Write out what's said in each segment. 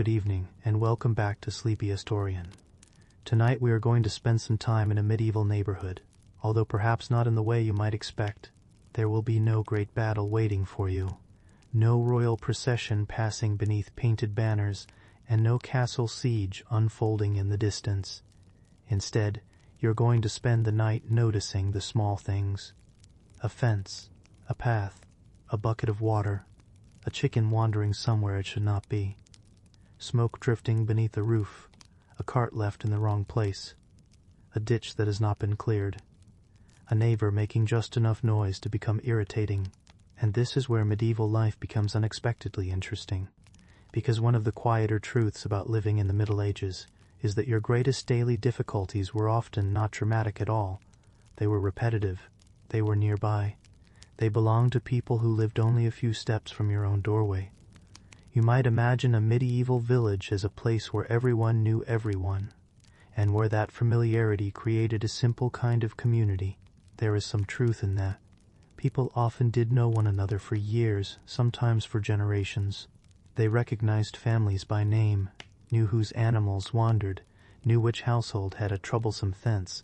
good evening, and welcome back to Sleepy Historian. Tonight we are going to spend some time in a medieval neighborhood, although perhaps not in the way you might expect. There will be no great battle waiting for you, no royal procession passing beneath painted banners, and no castle siege unfolding in the distance. Instead, you're going to spend the night noticing the small things. A fence, a path, a bucket of water, a chicken wandering somewhere it should not be, smoke drifting beneath a roof, a cart left in the wrong place, a ditch that has not been cleared, a neighbor making just enough noise to become irritating. And this is where medieval life becomes unexpectedly interesting, because one of the quieter truths about living in the Middle Ages is that your greatest daily difficulties were often not dramatic at all. They were repetitive. They were nearby. They belonged to people who lived only a few steps from your own doorway. You might imagine a medieval village as a place where everyone knew everyone, and where that familiarity created a simple kind of community. There is some truth in that. People often did know one another for years, sometimes for generations. They recognized families by name, knew whose animals wandered, knew which household had a troublesome fence,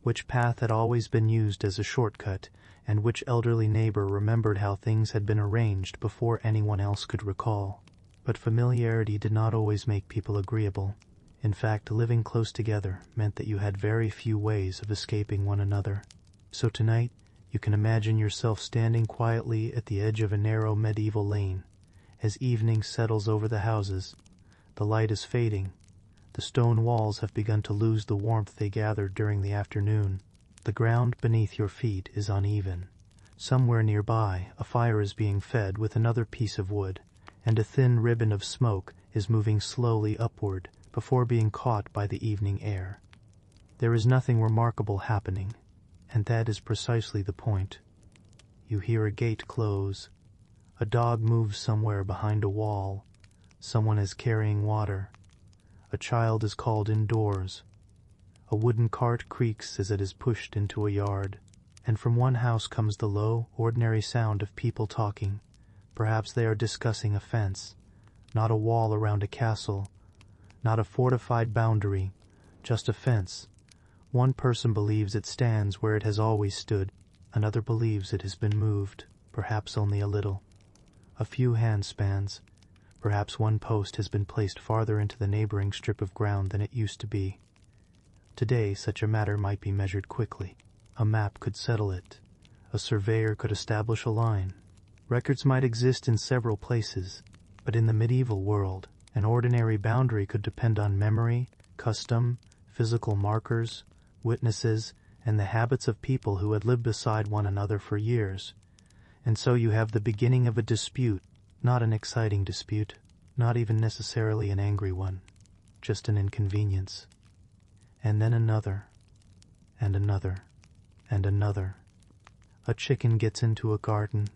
which path had always been used as a shortcut, and which elderly neighbor remembered how things had been arranged before anyone else could recall. But familiarity did not always make people agreeable. In fact, living close together meant that you had very few ways of escaping one another. So tonight, you can imagine yourself standing quietly at the edge of a narrow medieval lane. As evening settles over the houses, the light is fading. The stone walls have begun to lose the warmth they gathered during the afternoon. The ground beneath your feet is uneven. Somewhere nearby, a fire is being fed with another piece of wood, and a thin ribbon of smoke is moving slowly upward before being caught by the evening air. There is nothing remarkable happening, and that is precisely the point. You hear a gate close. A dog moves somewhere behind a wall. Someone is carrying water. A child is called indoors. A wooden cart creaks as it is pushed into a yard, and from one house comes the low, ordinary sound of people talking. Perhaps they are discussing a fence, not a wall around a castle, not a fortified boundary, just a fence. One person believes it stands where it has always stood. Another believes it has been moved, perhaps only a little. A few handspans. Perhaps one post has been placed farther into the neighboring strip of ground than it used to be. Today, such a matter might be measured quickly. A map could settle it. A surveyor could establish a line. Records might exist in several places, but in the medieval world, an ordinary boundary could depend on memory, custom, physical markers, witnesses, and the habits of people who had lived beside one another for years. And so you have the beginning of a dispute, not an exciting dispute, not even necessarily an angry one, just an inconvenience. And then another, and another, and another. A chicken gets into a garden.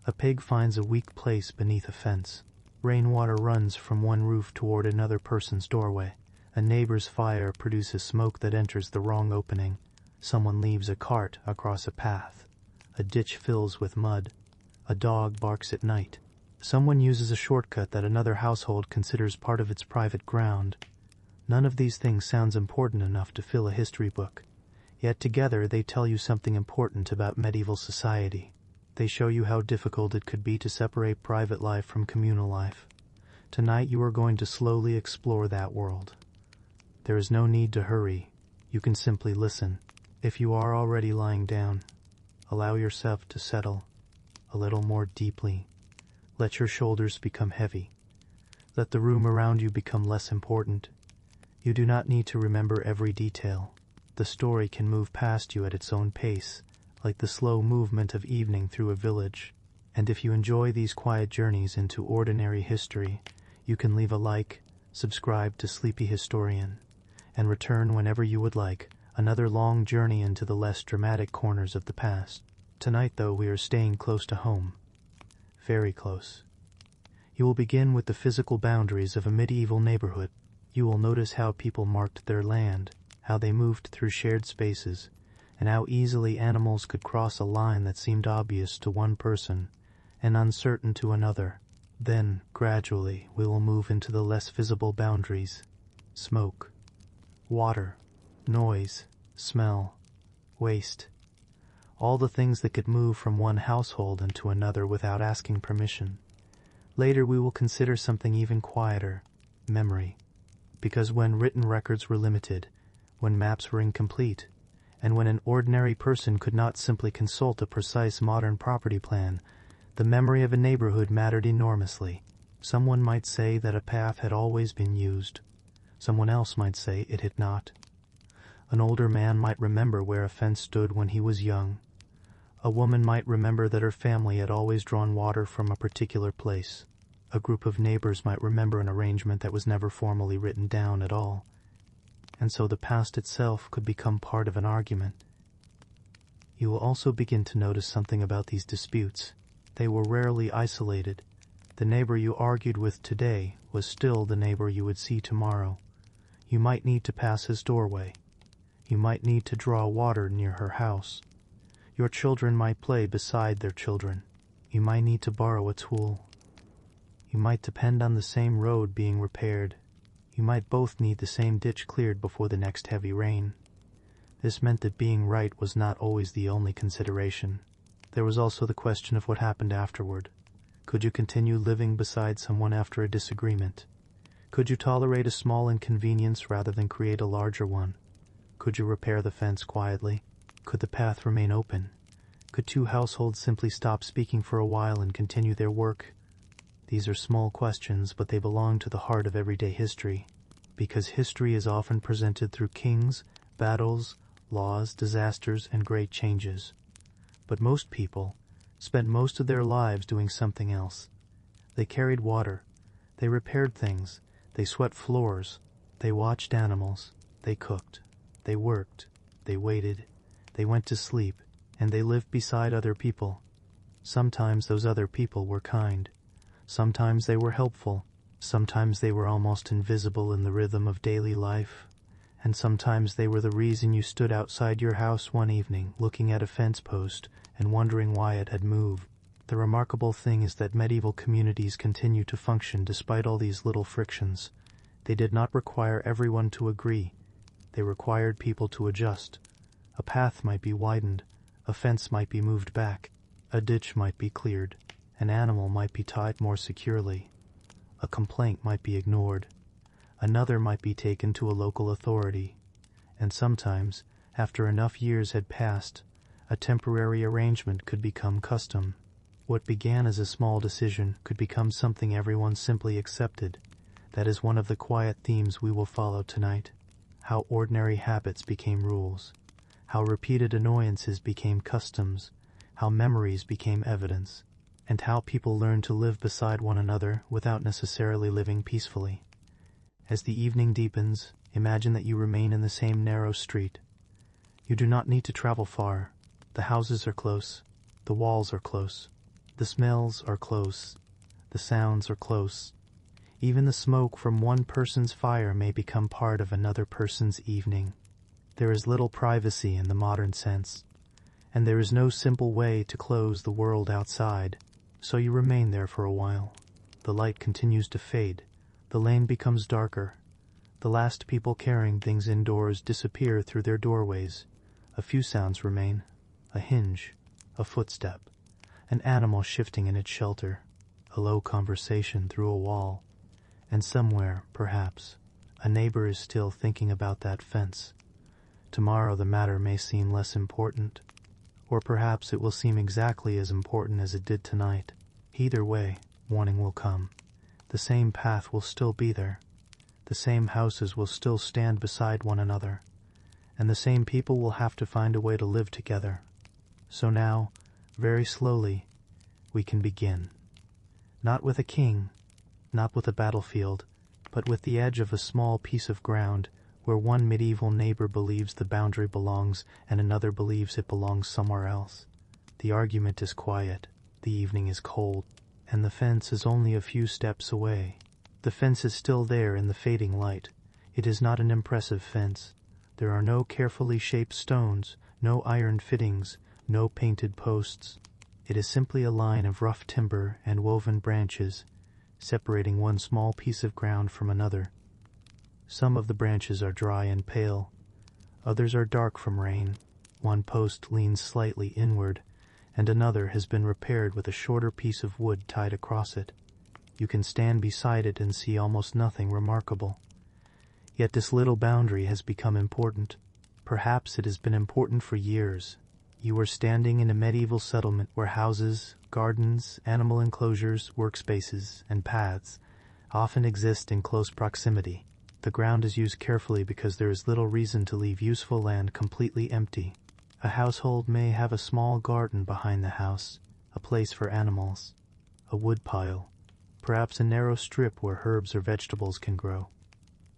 A pig finds a weak place beneath a fence. Rainwater runs from one roof toward another person's doorway. A neighbor's fire produces smoke that enters the wrong opening. Someone leaves a cart across a path. A ditch fills with mud. A dog barks at night. Someone uses a shortcut that another household considers part of its private ground. None of these things sounds important enough to fill a history book. Yet together they tell you something important about medieval society. They show you how difficult it could be to separate private life from communal life. Tonight you are going to slowly explore that world. There is no need to hurry. You can simply listen. If you are already lying down, allow yourself to settle a little more deeply. Let your shoulders become heavy. Let the room around you become less important. You do not need to remember every detail. The story can move past you at its own pace, like the slow movement of evening through a village. And if you enjoy these quiet journeys into ordinary history, you can leave a like, subscribe to Sleepy Historian, and return whenever you would like, another long journey into the less dramatic corners of the past. Tonight, though, we are staying close to home. Very close. You will begin with the physical boundaries of a medieval neighborhood. You will notice how people marked their land, how they moved through shared spaces, and how easily animals could cross a line that seemed obvious to one person and uncertain to another. Then, gradually, we will move into the less visible boundaries: smoke, water, noise, smell, waste. All the things that could move from one household into another without asking permission. Later we will consider something even quieter: memory. Because when written records were limited, when maps were incomplete, and when an ordinary person could not simply consult a precise modern property plan, the memory of a neighborhood mattered enormously. Someone might say that a path had always been used. Someone else might say it had not. An older man might remember where a fence stood when he was young. A woman might remember that her family had always drawn water from a particular place. A group of neighbors might remember an arrangement that was never formally written down at all. And so the past itself could become part of an argument. You will also begin to notice something about these disputes. They were rarely isolated. The neighbor you argued with today was still the neighbor you would see tomorrow. You might need to pass his doorway. You might need to draw water near her house. Your children might play beside their children. You might need to borrow a tool. You might depend on the same road being repaired. You might both need the same ditch cleared before the next heavy rain. This meant that being right was not always the only consideration. There was also the question of what happened afterward. Could you continue living beside someone after a disagreement? Could you tolerate a small inconvenience rather than create a larger one? Could you repair the fence quietly? Could the path remain open? Could two households simply stop speaking for a while and continue their work? These are small questions, but they belong to the heart of everyday history, because history is often presented through kings, battles, laws, disasters, and great changes. But most people spent most of their lives doing something else. They carried water, they repaired things, they swept floors, they watched animals, they cooked, they worked, they waited, they went to sleep, and they lived beside other people. Sometimes those other people were kind. Sometimes they were helpful. Sometimes they were almost invisible in the rhythm of daily life. And sometimes they were the reason you stood outside your house one evening looking at a fence post and wondering why it had moved. The remarkable thing is that medieval communities continue to function despite all these little frictions. They did not require everyone to agree. They required people to adjust. A path might be widened, a fence might be moved back, a ditch might be cleared, an animal might be tied more securely, a complaint might be ignored, another might be taken to a local authority, and sometimes, after enough years had passed, a temporary arrangement could become custom. What began as a small decision could become something everyone simply accepted. That is one of the quiet themes we will follow tonight. How ordinary habits became rules. How repeated annoyances became customs. How memories became evidence. And how people learned to live beside one another without necessarily living peacefully. As the evening deepens, imagine that you remain in the same narrow street. You do not need to travel far. The houses are close. The walls are close. The smells are close. The sounds are close. Even the smoke from one person's fire may become part of another person's evening. There is little privacy in the modern sense, and there is no simple way to close the world outside, so you remain there for a while. The light continues to fade. The lane becomes darker. The last people carrying things indoors disappear through their doorways. A few sounds remain: a hinge, a footstep, an animal shifting in its shelter, a low conversation through a wall, and somewhere, perhaps, a neighbor is still thinking about that fence. Tomorrow the matter may seem less important, or perhaps it will seem exactly as important as it did tonight. Either way, morning will come. The same path will still be there. The same houses will still stand beside one another, and the same people will have to find a way to live together. So now, very slowly, we can begin. Not with a king, not with a battlefield, but with the edge of a small piece of ground where one medieval neighbor believes the boundary belongs and another believes it belongs somewhere else. The argument is quiet, the evening is cold, and the fence is only a few steps away. The fence is still there in the fading light. It is not an impressive fence. There are no carefully shaped stones, no iron fittings, no painted posts. It is simply a line of rough timber and woven branches, separating one small piece of ground from another. Some of the branches are dry and pale, others are dark from rain. One post leans slightly inward, and another has been repaired with a shorter piece of wood tied across it. You can stand beside it and see almost nothing remarkable. Yet this little boundary has become important. Perhaps it has been important for years. You are standing in a medieval settlement where houses, gardens, animal enclosures, workspaces, and paths often exist in close proximity. The ground is used carefully because there is little reason to leave useful land completely empty. A household may have a small garden behind the house, a place for animals, a woodpile, perhaps a narrow strip where herbs or vegetables can grow.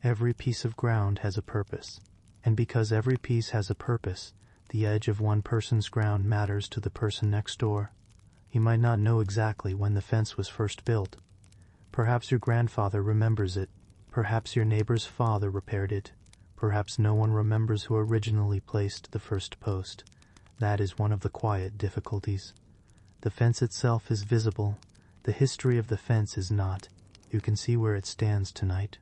Every piece of ground has a purpose, and because every piece has a purpose, the edge of one person's ground matters to the person next door. You might not know exactly when the fence was first built. Perhaps your grandfather remembers it. Perhaps your neighbor's father repaired it. Perhaps no one remembers who originally placed the first post. That is one of the quiet difficulties. The fence itself is visible. The history of the fence is not. You can see where it stands tonight,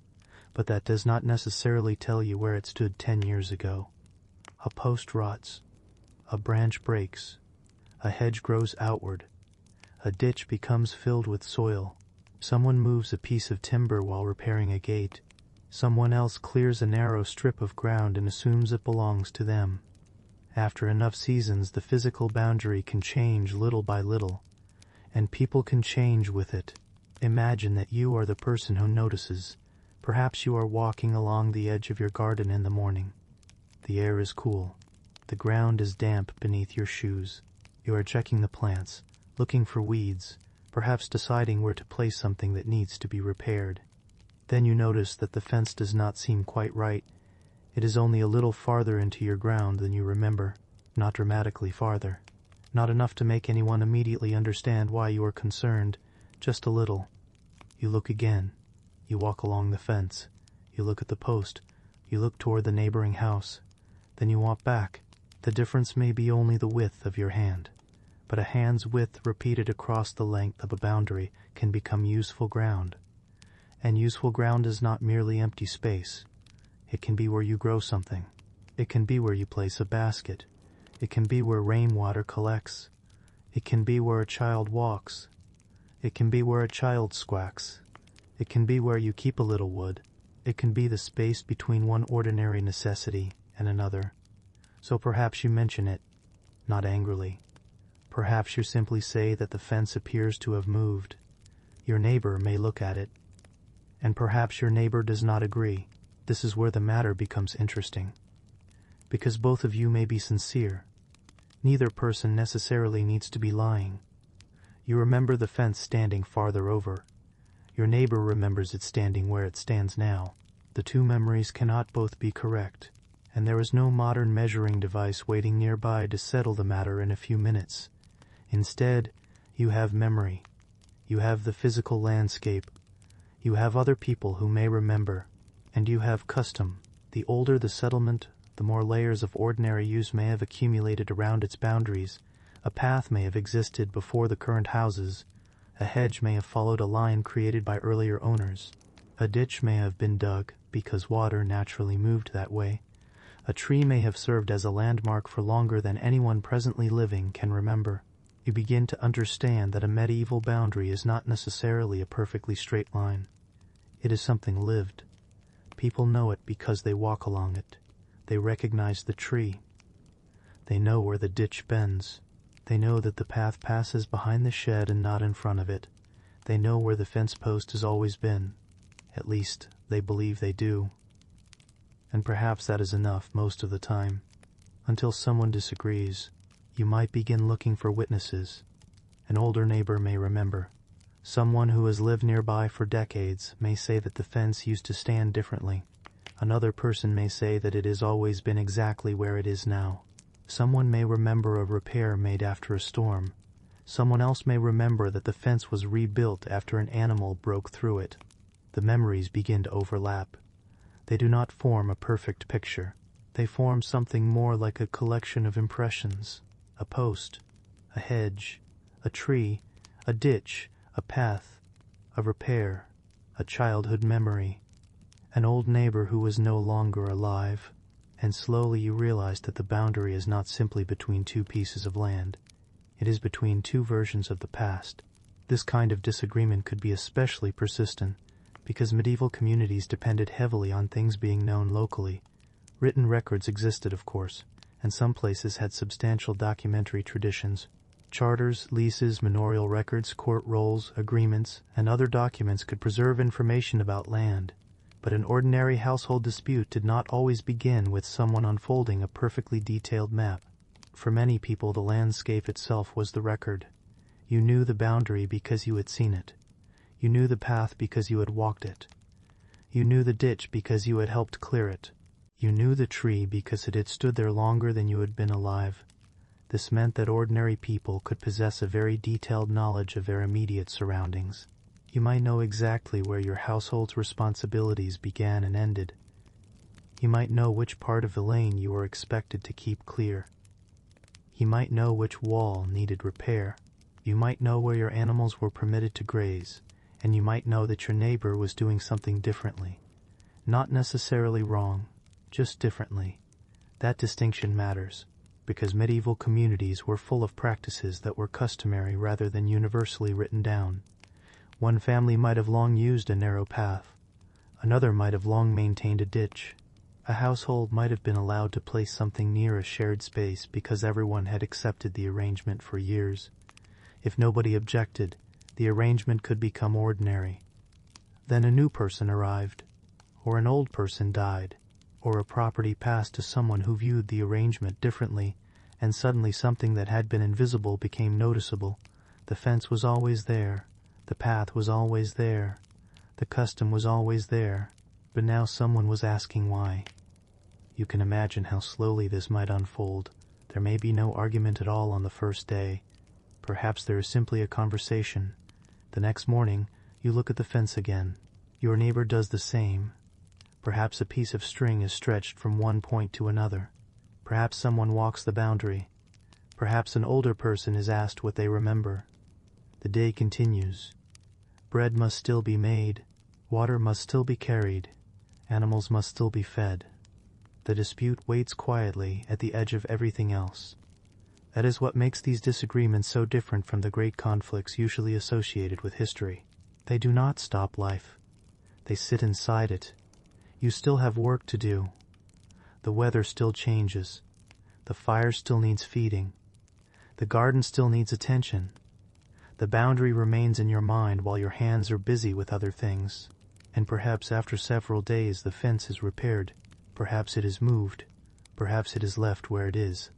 but that does not necessarily tell you where it stood 10 years ago. A post rots. A branch breaks. A hedge grows outward. A ditch becomes filled with soil. Someone moves a piece of timber while repairing a gate. Someone else clears a narrow strip of ground and assumes it belongs to them. After enough seasons, the physical boundary can change little by little, and people can change with it. Imagine that you are the person who notices. Perhaps you are walking along the edge of your garden in the morning. The air is cool. The ground is damp beneath your shoes. You are checking the plants, looking for weeds, perhaps deciding where to place something that needs to be repaired. Then you notice that the fence does not seem quite right. It is only a little farther into your ground than you remember, not dramatically farther. Not enough to make anyone immediately understand why you are concerned, just a little. You look again. You walk along the fence. You look at the post. You look toward the neighboring house. Then you walk back. The difference may be only the width of your hand, but a hand's width repeated across the length of a boundary can become useful ground. And useful ground is not merely empty space. It can be where you grow something. It can be where you place a basket. It can be where rainwater collects. It can be where a child walks. It can be where a child squawks. It can be where you keep a little wood. It can be the space between one ordinary necessity and another. So perhaps you mention it, not angrily. Perhaps you simply say that the fence appears to have moved. Your neighbor may look at it, and perhaps your neighbor does not agree. This is where the matter becomes interesting, because both of you may be sincere. Neither person necessarily needs to be lying. You remember the fence standing farther over. Your neighbor remembers it standing where it stands now. The two memories cannot both be correct, and there is no modern measuring device waiting nearby to settle the matter in a few minutes. Instead, you have memory. You have the physical landscape. You have other people who may remember, and you have custom. The older the settlement, the more layers of ordinary use may have accumulated around its boundaries. A path may have existed before the current houses. A hedge may have followed a line created by earlier owners. A ditch may have been dug because water naturally moved that way. A tree may have served as a landmark for longer than anyone presently living can remember. You begin to understand that a medieval boundary is not necessarily a perfectly straight line. It is something lived. People know it because they walk along it. They recognize the tree. They know where the ditch bends. They know that the path passes behind the shed and not in front of it. They know where the fence post has always been. At least, they believe they do. And perhaps that is enough most of the time. Until someone disagrees, you might begin looking for witnesses. An older neighbor may remember. Someone who has lived nearby for decades may say that the fence used to stand differently. Another person may say that it has always been exactly where it is now. Someone may remember a repair made after a storm. Someone else may remember that the fence was rebuilt after an animal broke through it. The memories begin to overlap. They do not form a perfect picture. They form something more like a collection of impressions. A post, a hedge, a tree, a ditch, a path, a repair, a childhood memory, an old neighbor who was no longer alive, and slowly you realized that the boundary is not simply between two pieces of land. It is between two versions of the past. This kind of disagreement could be especially persistent because medieval communities depended heavily on things being known locally. Written records existed, of course, and some places had substantial documentary traditions. Charters, leases, manorial records, court rolls, agreements, and other documents could preserve information about land. But an ordinary household dispute did not always begin with someone unfolding a perfectly detailed map. For many people, the landscape itself was the record. You knew the boundary because you had seen it. You knew the path because you had walked it. You knew the ditch because you had helped clear it. You knew the tree because it had stood there longer than you had been alive. This meant that ordinary people could possess a very detailed knowledge of their immediate surroundings. You might know exactly where your household's responsibilities began and ended. You might know which part of the lane you were expected to keep clear. You might know which wall needed repair. You might know where your animals were permitted to graze, and you might know that your neighbor was doing something differently. Not necessarily wrong, just differently. That distinction matters, because medieval communities were full of practices that were customary rather than universally written down. One family might have long used a narrow path. Another might have long maintained a ditch. A household might have been allowed to place something near a shared space because everyone had accepted the arrangement for years. If nobody objected, the arrangement could become ordinary. Then a new person arrived, or an old person died, or a property passed to someone who viewed the arrangement differently, and suddenly something that had been invisible became noticeable. The fence was always there. The path was always there. The custom was always there. But now someone was asking why. You can imagine how slowly this might unfold. There may be no argument at all on the first day. Perhaps there is simply a conversation. The next morning, you look at the fence again. Your neighbor does the same. Perhaps a piece of string is stretched from one point to another. Perhaps someone walks the boundary. Perhaps an older person is asked what they remember. The day continues. Bread must still be made. Water must still be carried. Animals must still be fed. The dispute waits quietly at the edge of everything else. That is what makes these disagreements so different from the great conflicts usually associated with history. They do not stop life. They sit inside it. You still have work to do. The weather still changes. The fire still needs feeding. The garden still needs attention. The boundary remains in your mind while your hands are busy with other things. And perhaps after several days the fence is repaired. Perhaps it is moved. Perhaps it is left where it is.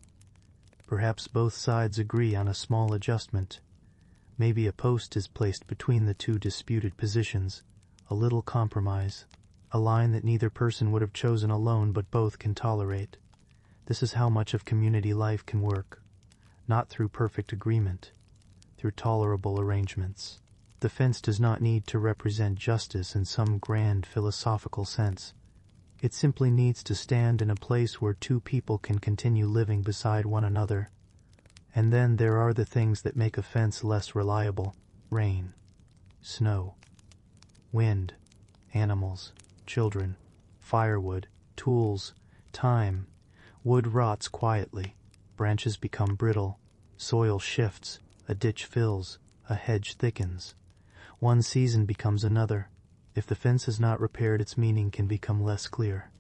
Perhaps both sides agree on a small adjustment. Maybe a post is placed between the two disputed positions, a little compromise, a line that neither person would have chosen alone but both can tolerate. This is how much of community life can work, not through perfect agreement, through tolerable arrangements. The fence does not need to represent justice in some grand philosophical sense. It simply needs to stand in a place where two people can continue living beside one another. And then there are the things that make a fence less reliable: rain, snow, wind, animals, children, firewood, tools, time. Wood rots quietly, branches become brittle, soil shifts, a ditch fills, a hedge thickens. One season becomes another. If the fence is not repaired, its meaning can become less clear.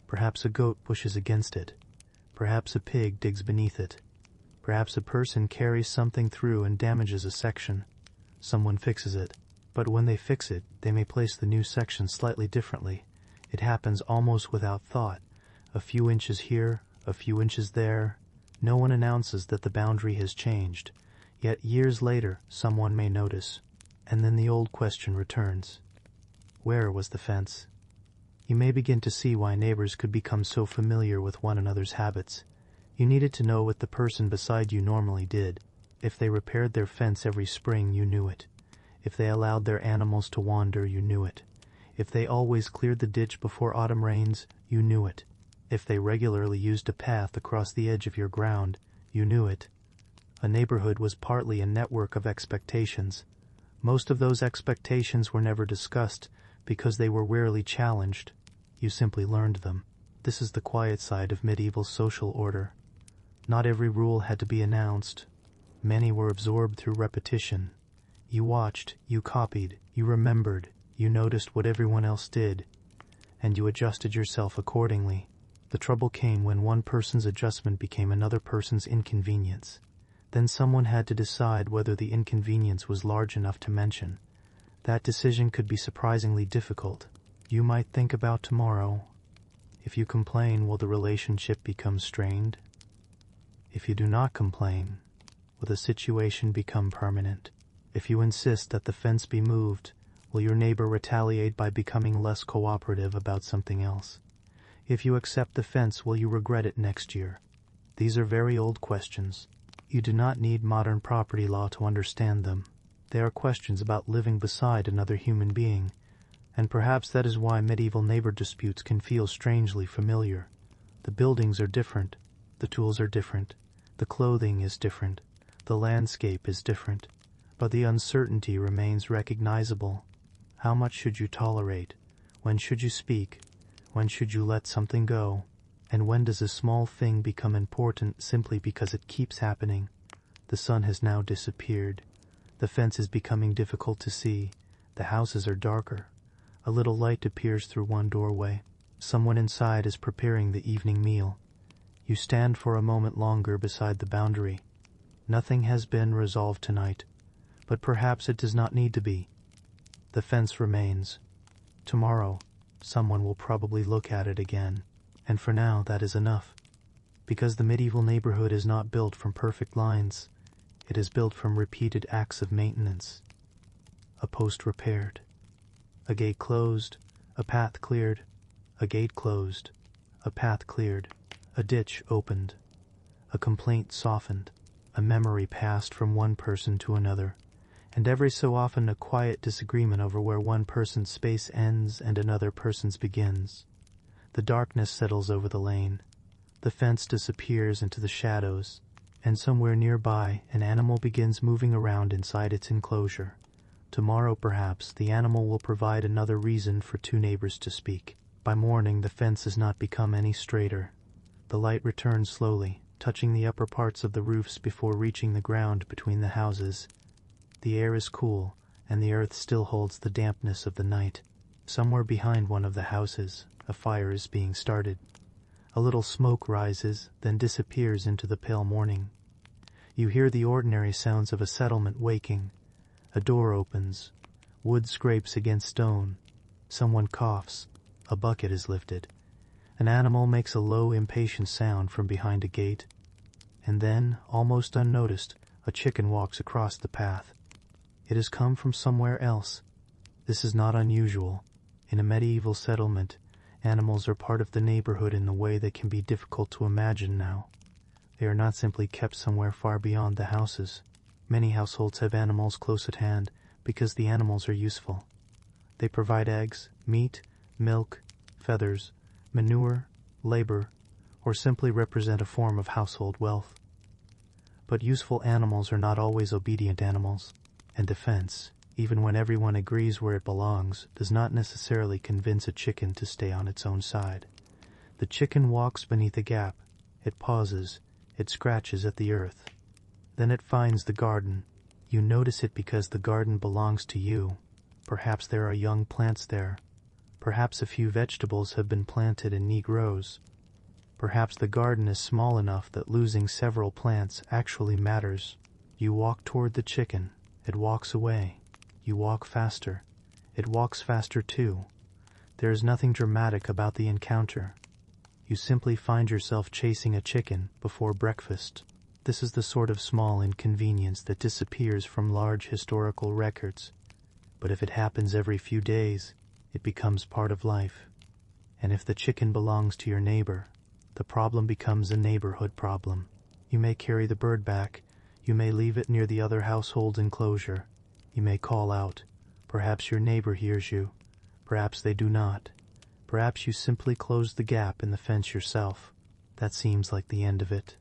Perhaps a goat pushes against it. Perhaps a pig digs beneath it. Perhaps a person carries something through and damages a section. Someone fixes it. But when they fix it, they may place the new section slightly differently. It happens almost without thought. A few inches here, a few inches there. No one announces that the boundary has changed. Yet years later, someone may notice. And then the old question returns. Where was the fence? You may begin to see why neighbors could become so familiar with one another's habits. You needed to know what the person beside you normally did. If they repaired their fence every spring, you knew it. If they allowed their animals to wander, you knew it. If they always cleared the ditch before autumn rains, you knew it. If they regularly used a path across the edge of your ground, you knew it. A neighborhood was partly a network of expectations, Most of those expectations were never discussed because they were rarely challenged. You simply learned them. This is the quiet side of medieval social order. Not every rule had to be announced. Many were absorbed through repetition. You watched, you copied, you remembered, you noticed what everyone else did, and you adjusted yourself accordingly. The trouble came when one person's adjustment became another person's inconvenience. Then someone had to decide whether the inconvenience was large enough to mention. That decision could be surprisingly difficult. You might think about tomorrow. If you complain, will the relationship become strained? If you do not complain, will the situation become permanent? If you insist that the fence be moved, will your neighbor retaliate by becoming less cooperative about something else? If you accept the fence, will you regret it next year? These are very old questions. You do not need modern property law to understand them. They are questions about living beside another human being, and perhaps that is why medieval neighbor disputes can feel strangely familiar. The buildings are different, the tools are different, the clothing is different, the landscape is different, but the uncertainty remains recognizable. How much should you tolerate? When should you speak? When should you let something go? And when does a small thing become important simply because it keeps happening? The sun has now disappeared. The fence is becoming difficult to see. The houses are darker. A little light appears through one doorway. Someone inside is preparing the evening meal. You stand for a moment longer beside the boundary. Nothing has been resolved tonight, but perhaps it does not need to be. The fence remains. Tomorrow, someone will probably look at it again. And for now, that is enough. Because the medieval neighborhood is not built from perfect lines. It is built from repeated acts of maintenance. A post repaired. A gate closed. A path cleared. A gate closed. A path cleared. A ditch opened. A complaint softened. A memory passed from one person to another. And every so often a quiet disagreement over where one person's space ends and another person's begins. The darkness settles over the lane. The fence disappears into the shadows, and somewhere nearby an animal begins moving around inside its enclosure. Tomorrow, perhaps, the animal will provide another reason for two neighbors to speak. By morning, the fence has not become any straighter. The light returns slowly, touching the upper parts of the roofs before reaching the ground between the houses. The air is cool, and the earth still holds the dampness of the night. Somewhere behind one of the houses, a fire is being started. A little smoke rises, then disappears into the pale morning. You hear the ordinary sounds of a settlement waking. A door opens. Wood scrapes against stone. Someone coughs. A bucket is lifted. An animal makes a low, impatient sound from behind a gate. And then, almost unnoticed, a chicken walks across the path. It has come from somewhere else. This is not unusual. In a medieval settlement, animals are part of the neighborhood in a way that can be difficult to imagine now. They are not simply kept somewhere far beyond the houses. Many households have animals close at hand because the animals are useful. They provide eggs, meat, milk, feathers, manure, labor, or simply represent a form of household wealth. But useful animals are not always obedient animals, and defense, even when everyone agrees where it belongs, does not necessarily convince a chicken to stay on its own side. The chicken walks beneath a gap. It pauses. It scratches at the earth. Then it finds the garden. You notice it because the garden belongs to you. Perhaps there are young plants there. Perhaps a few vegetables have been planted in neat rows. Perhaps the garden is small enough that losing several plants actually matters. You walk toward the chicken. It walks away. You walk faster. It walks faster too. There is nothing dramatic about the encounter. You simply find yourself chasing a chicken before breakfast. This is the sort of small inconvenience that disappears from large historical records. But if it happens every few days, it becomes part of life. And if the chicken belongs to your neighbor, the problem becomes a neighborhood problem. You may carry the bird back. You may leave it near the other household's enclosure. You may call out. Perhaps your neighbor hears you. Perhaps they do not. Perhaps you simply close the gap in the fence yourself. That seems like the end of it.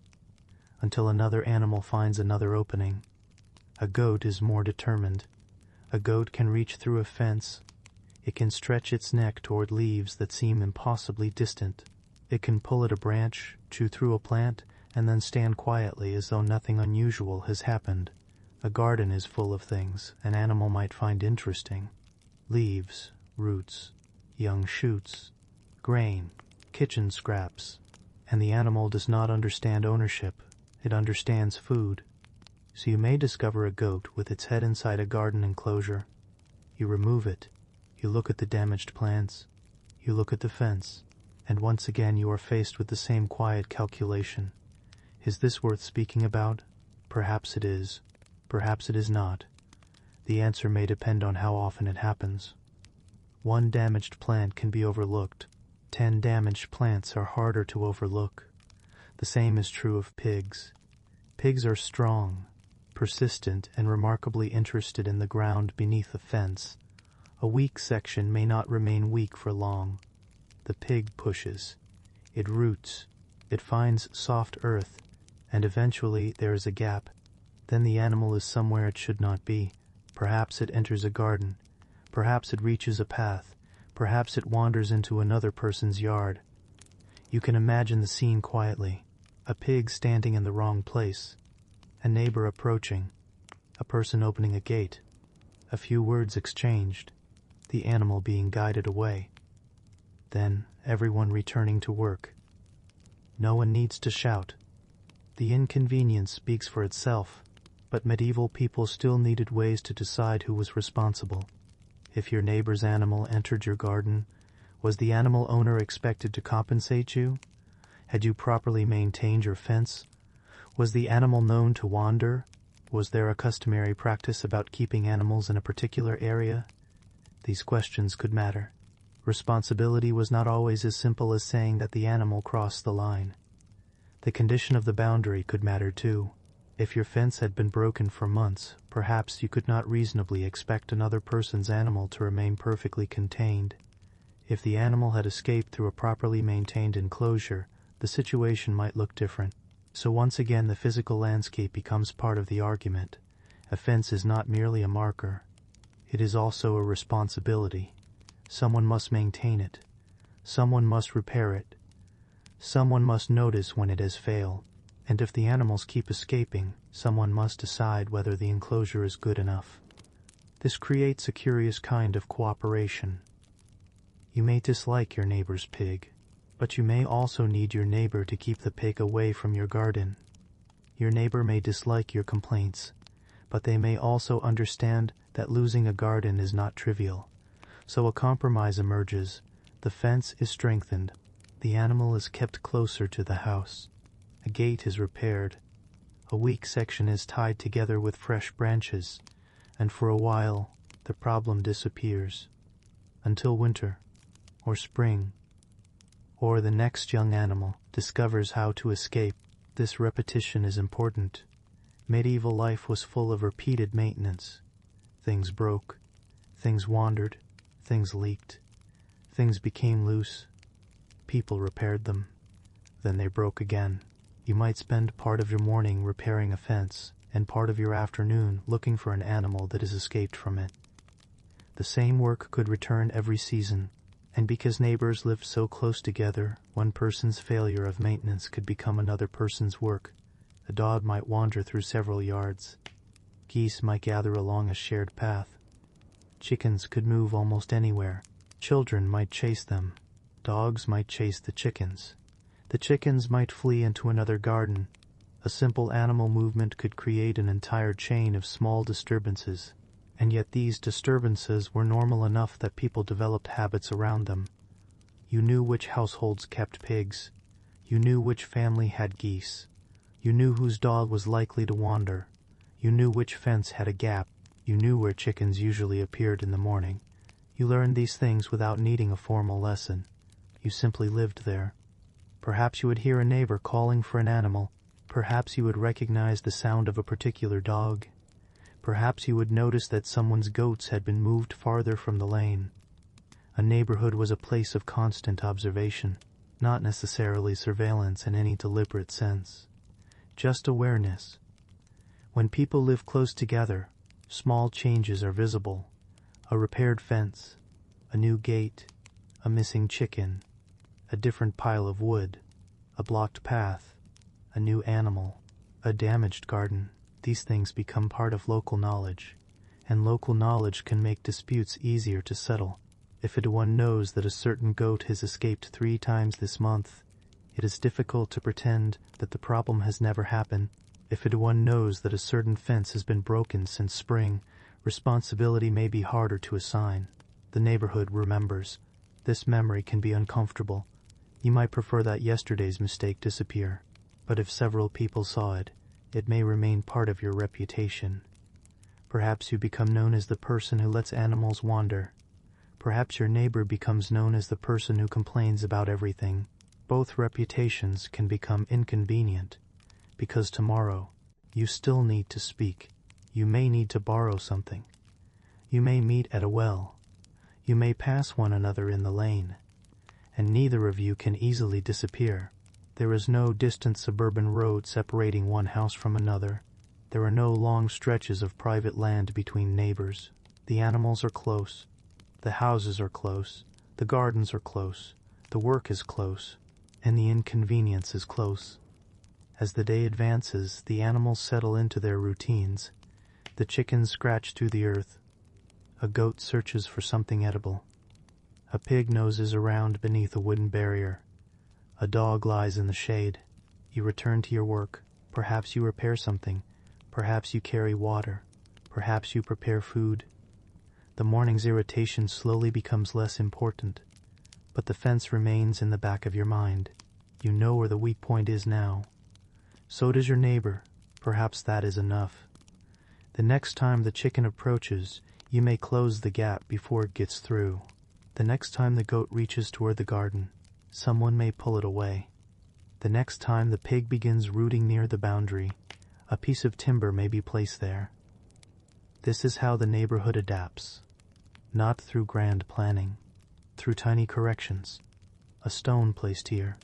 Until another animal finds another opening. A goat is more determined. A goat can reach through a fence. It can stretch its neck toward leaves that seem impossibly distant. It can pull at a branch, chew through a plant, and then stand quietly as though nothing unusual has happened. A garden is full of things an animal might find interesting. Leaves, roots, young shoots, grain, kitchen scraps. And the animal does not understand ownership. It understands food. So you may discover a goat with its head inside a garden enclosure. You remove it. You look at the damaged plants. You look at the fence. And once again you are faced with the same quiet calculation. Is this worth speaking about? Perhaps it is. Perhaps it is not. The answer may depend on how often it happens. One damaged plant can be overlooked. 10 damaged plants are harder to overlook. The same is true of pigs. Pigs are strong, persistent, and remarkably interested in the ground beneath a fence. A weak section may not remain weak for long. The pig pushes. It roots. It finds soft earth, and eventually there is a gap. Then the animal is somewhere it should not be. Perhaps it enters a garden. Perhaps it reaches a path. Perhaps it wanders into another person's yard. You can imagine the scene quietly. A pig standing in the wrong place. A neighbor approaching. A person opening a gate. A few words exchanged. The animal being guided away. Then everyone returning to work. No one needs to shout. The inconvenience speaks for itself, but medieval people still needed ways to decide who was responsible. If your neighbor's animal entered your garden, was the animal owner expected to compensate you? Had you properly maintained your fence? Was the animal known to wander? Was there a customary practice about keeping animals in a particular area? These questions could matter. Responsibility was not always as simple as saying that the animal crossed the line. The condition of the boundary could matter too. If your fence had been broken for months, perhaps you could not reasonably expect another person's animal to remain perfectly contained. If the animal had escaped through a properly maintained enclosure, the situation might look different. So once again the physical landscape becomes part of the argument. A fence is not merely a marker. It is also a responsibility. Someone must maintain it. Someone must repair it. Someone must notice when it has failed. And if the animals keep escaping, someone must decide whether the enclosure is good enough. This creates a curious kind of cooperation. You may dislike your neighbor's pig, but you may also need your neighbor to keep the pig away from your garden. Your neighbor may dislike your complaints, but they may also understand that losing a garden is not trivial. So a compromise emerges. The fence is strengthened. The animal is kept closer to the house. A gate is repaired. A weak section is tied together with fresh branches, and for a while the problem disappears. Until winter, or spring, or the next young animal discovers how to escape. This repetition is important. Medieval life was full of repeated maintenance. Things broke. Things wandered. Things leaked. Things became loose. People repaired them. Then they broke again. You might spend part of your morning repairing a fence and part of your afternoon looking for an animal that has escaped from it. The same work could return every season, and because neighbors lived so close together, one person's failure of maintenance could become another person's work. A dog might wander through several yards. Geese might gather along a shared path. Chickens could move almost anywhere. Children might chase them. Dogs might chase the chickens. The chickens might flee into another garden. A simple animal movement could create an entire chain of small disturbances, and yet these disturbances were normal enough that people developed habits around them. You knew which households kept pigs. You knew which family had geese. You knew whose dog was likely to wander. You knew which fence had a gap. You knew where chickens usually appeared in the morning. You learned these things without needing a formal lesson. You simply lived there. Perhaps you would hear a neighbor calling for an animal. Perhaps you would recognize the sound of a particular dog. Perhaps you would notice that someone's goats had been moved farther from the lane. A neighborhood was a place of constant observation, not necessarily surveillance in any deliberate sense. Just awareness. When people live close together, Small changes are visible. A repaired fence, a new gate, a missing chicken, a different pile of wood, a blocked path, a new animal, a damaged garden. These things become part of local knowledge, and local knowledge can make disputes easier to settle. If one knows that a certain goat has escaped 3 times this month, it is difficult to pretend that the problem has never happened. If one knows that a certain fence has been broken since spring, responsibility may be harder to assign. The neighborhood remembers. This memory can be uncomfortable. You might prefer that yesterday's mistake disappear, but if several people saw it, it may remain part of your reputation. Perhaps you become known as the person who lets animals wander. Perhaps your neighbor becomes known as the person who complains about everything. Both reputations can become inconvenient, because tomorrow you still need to speak. You may need to borrow something. You may meet at a well. You may pass one another in the lane. And neither of you can easily disappear. There is no distant suburban road separating one house from another. There are no long stretches of private land between neighbors. The animals are close. The houses are close. The gardens are close. The work is close. And the inconvenience is close. As the day advances, the animals settle into their routines. The chickens scratch through the earth. A goat searches for something edible. A pig noses around beneath a wooden barrier. A dog lies in the shade. You return to your work. Perhaps you repair something. Perhaps you carry water. Perhaps you prepare food. The morning's irritation slowly becomes less important, but the fence remains in the back of your mind. You know where the weak point is now. So does your neighbor. Perhaps that is enough. The next time the chicken approaches, you may close the gap before it gets through. The next time the goat reaches toward the garden, someone may pull it away. The next time the pig begins rooting near the boundary, a piece of timber may be placed there. This is how the neighborhood adapts. Not through grand planning, through tiny corrections. A stone placed here,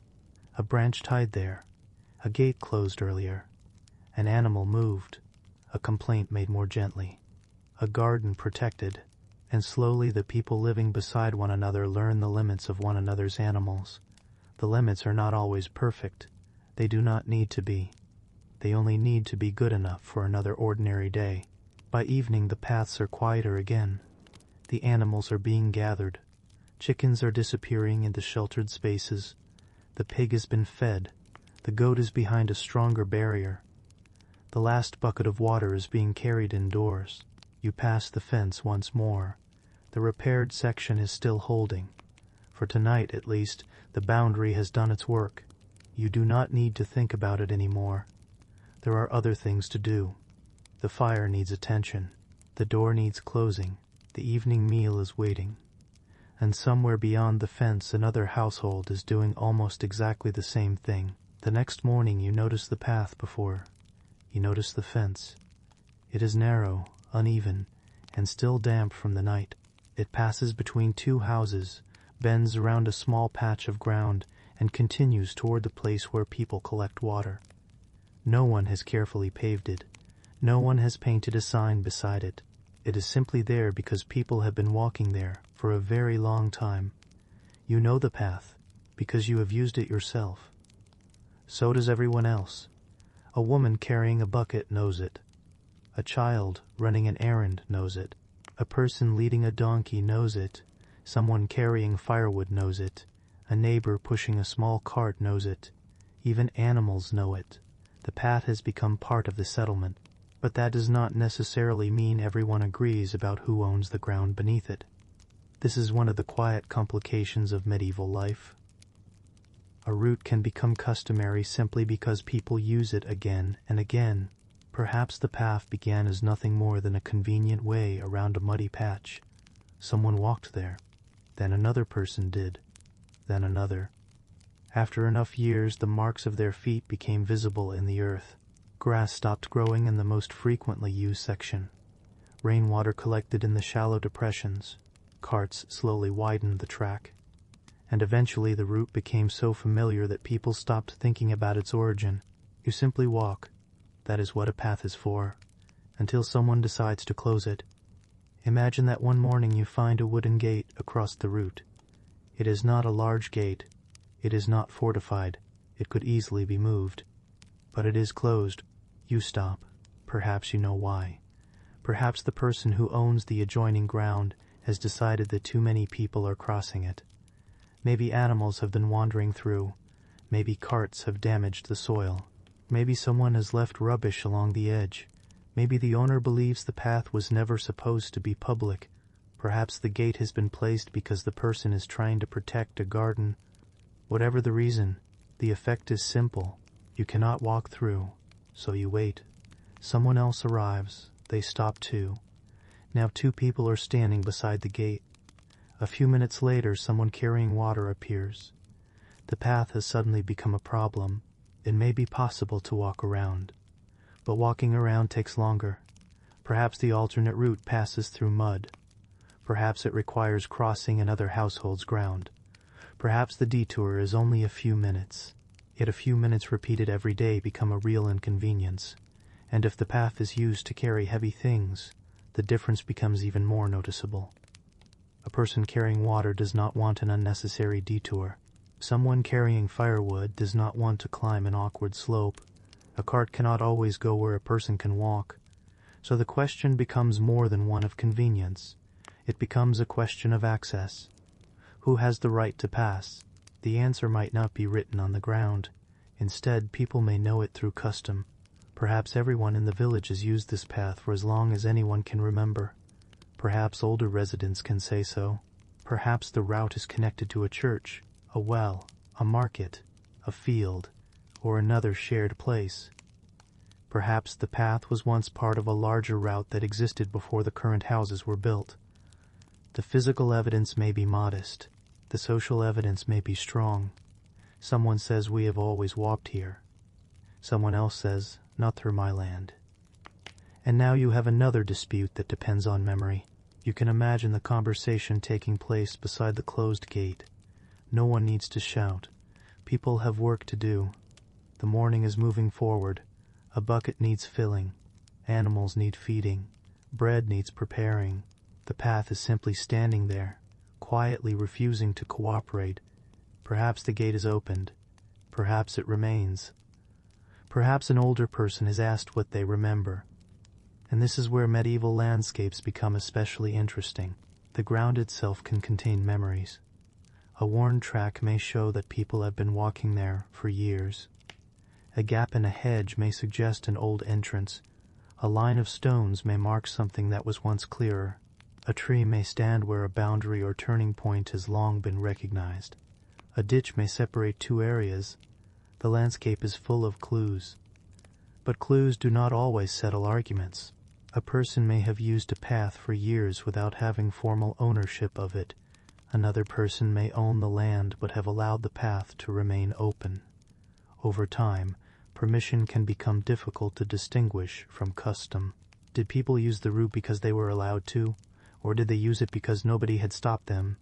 a branch tied there, a gate closed earlier, an animal moved, a complaint made more gently, a garden protected, and slowly the people living beside one another learn the limits of one another's animals. The limits are not always perfect. They do not need to be. They only need to be good enough for another ordinary day. By evening the paths are quieter again. The animals are being gathered. Chickens are disappearing into sheltered spaces. The pig has been fed. The goat is behind a stronger barrier. The last bucket of water is being carried indoors. You pass the fence once more. The repaired section is still holding. For tonight, at least, the boundary has done its work. You do not need to think about it anymore. There are other things to do. The fire needs attention. The door needs closing. The evening meal is waiting. And somewhere beyond the fence another household is doing almost exactly the same thing. The next morning you notice the path before. You notice the fence. It is narrow, uneven, and still damp from the night. It passes between 2 houses, bends around a small patch of ground, and continues toward the place where people collect water. No one has carefully paved it. No one has painted a sign beside it. It is simply there because people have been walking there for a very long time. You know the path because you have used it yourself. So does everyone else. A woman carrying a bucket knows it. A child running an errand knows it. A person leading a donkey knows it. Someone carrying firewood knows it. A neighbor pushing a small cart knows it. Even animals know it. The path has become part of the settlement, but that does not necessarily mean everyone agrees about who owns the ground beneath it. This is one of the quiet complications of medieval life. A route can become customary simply because people use it again and again. Perhaps the path began as nothing more than a convenient way around a muddy patch. Someone walked there. Then another person did. Then another. After enough years, the marks of their feet became visible in the earth. Grass stopped growing in the most frequently used section. Rainwater collected in the shallow depressions. Carts slowly widened the track. And eventually the route became so familiar that people stopped thinking about its origin. You simply walk. That is what a path is for. until someone decides to close it. Imagine that one morning you find a wooden gate across the route. It is not a large gate. It is not fortified. It could easily be moved. But it is closed. You stop. Perhaps you know why. Perhaps the person who owns the adjoining ground has decided that too many people are crossing it. Maybe animals have been wandering through. Maybe carts have damaged the soil. Maybe someone has left rubbish along the edge. Maybe the owner believes the path was never supposed to be public. Perhaps the gate has been placed because the person is trying to protect a garden. Whatever the reason, the effect is simple. You cannot walk through, so you wait. Someone else arrives. They stop too. Now 2 people are standing beside the gate. A few minutes later, someone carrying water appears. The path has suddenly become a problem. It may be possible to walk around, but walking around takes longer. Perhaps the alternate route passes through mud. Perhaps it requires crossing another household's ground. Perhaps the detour is only a few minutes. Yet a few minutes repeated every day become a real inconvenience. And if the path is used to carry heavy things, the difference becomes even more noticeable. A person carrying water does not want an unnecessary detour. Someone carrying firewood does not want to climb an awkward slope. A cart cannot always go where a person can walk. So the question becomes more than one of convenience. It becomes a question of access. Who has the right to pass? The answer might not be written on the ground. Instead, people may know it through custom. Perhaps everyone in the village has used this path for as long as anyone can remember. Perhaps older residents can say so. Perhaps the route is connected to a church, a well, a market, a field, or another shared place. Perhaps the path was once part of a larger route that existed before the current houses were built. The physical evidence may be modest. The social evidence may be strong. Someone says we have always walked here. Someone else says, not through my land. And now you have another dispute that depends on memory. You can imagine the conversation taking place beside the closed gate. No one needs to shout. People have work to do. The morning is moving forward. A bucket needs filling. Animals need feeding. Bread needs preparing. The path is simply standing there, quietly refusing to cooperate. Perhaps the gate is opened. Perhaps it remains. Perhaps an older person has asked what they remember. And this is where medieval landscapes become especially interesting. The ground itself can contain memories. A worn track may show that people have been walking there for years. A gap in a hedge may suggest an old entrance. A line of stones may mark something that was once clearer. A tree may stand where a boundary or turning point has long been recognized. A ditch may separate 2 areas. The landscape is full of clues. But clues do not always settle arguments. A person may have used a path for years without having formal ownership of it. Another person may own the land but have allowed the path to remain open. Over time, permission can become difficult to distinguish from custom. Did people use the route because they were allowed to? Or did they use it because nobody had stopped them?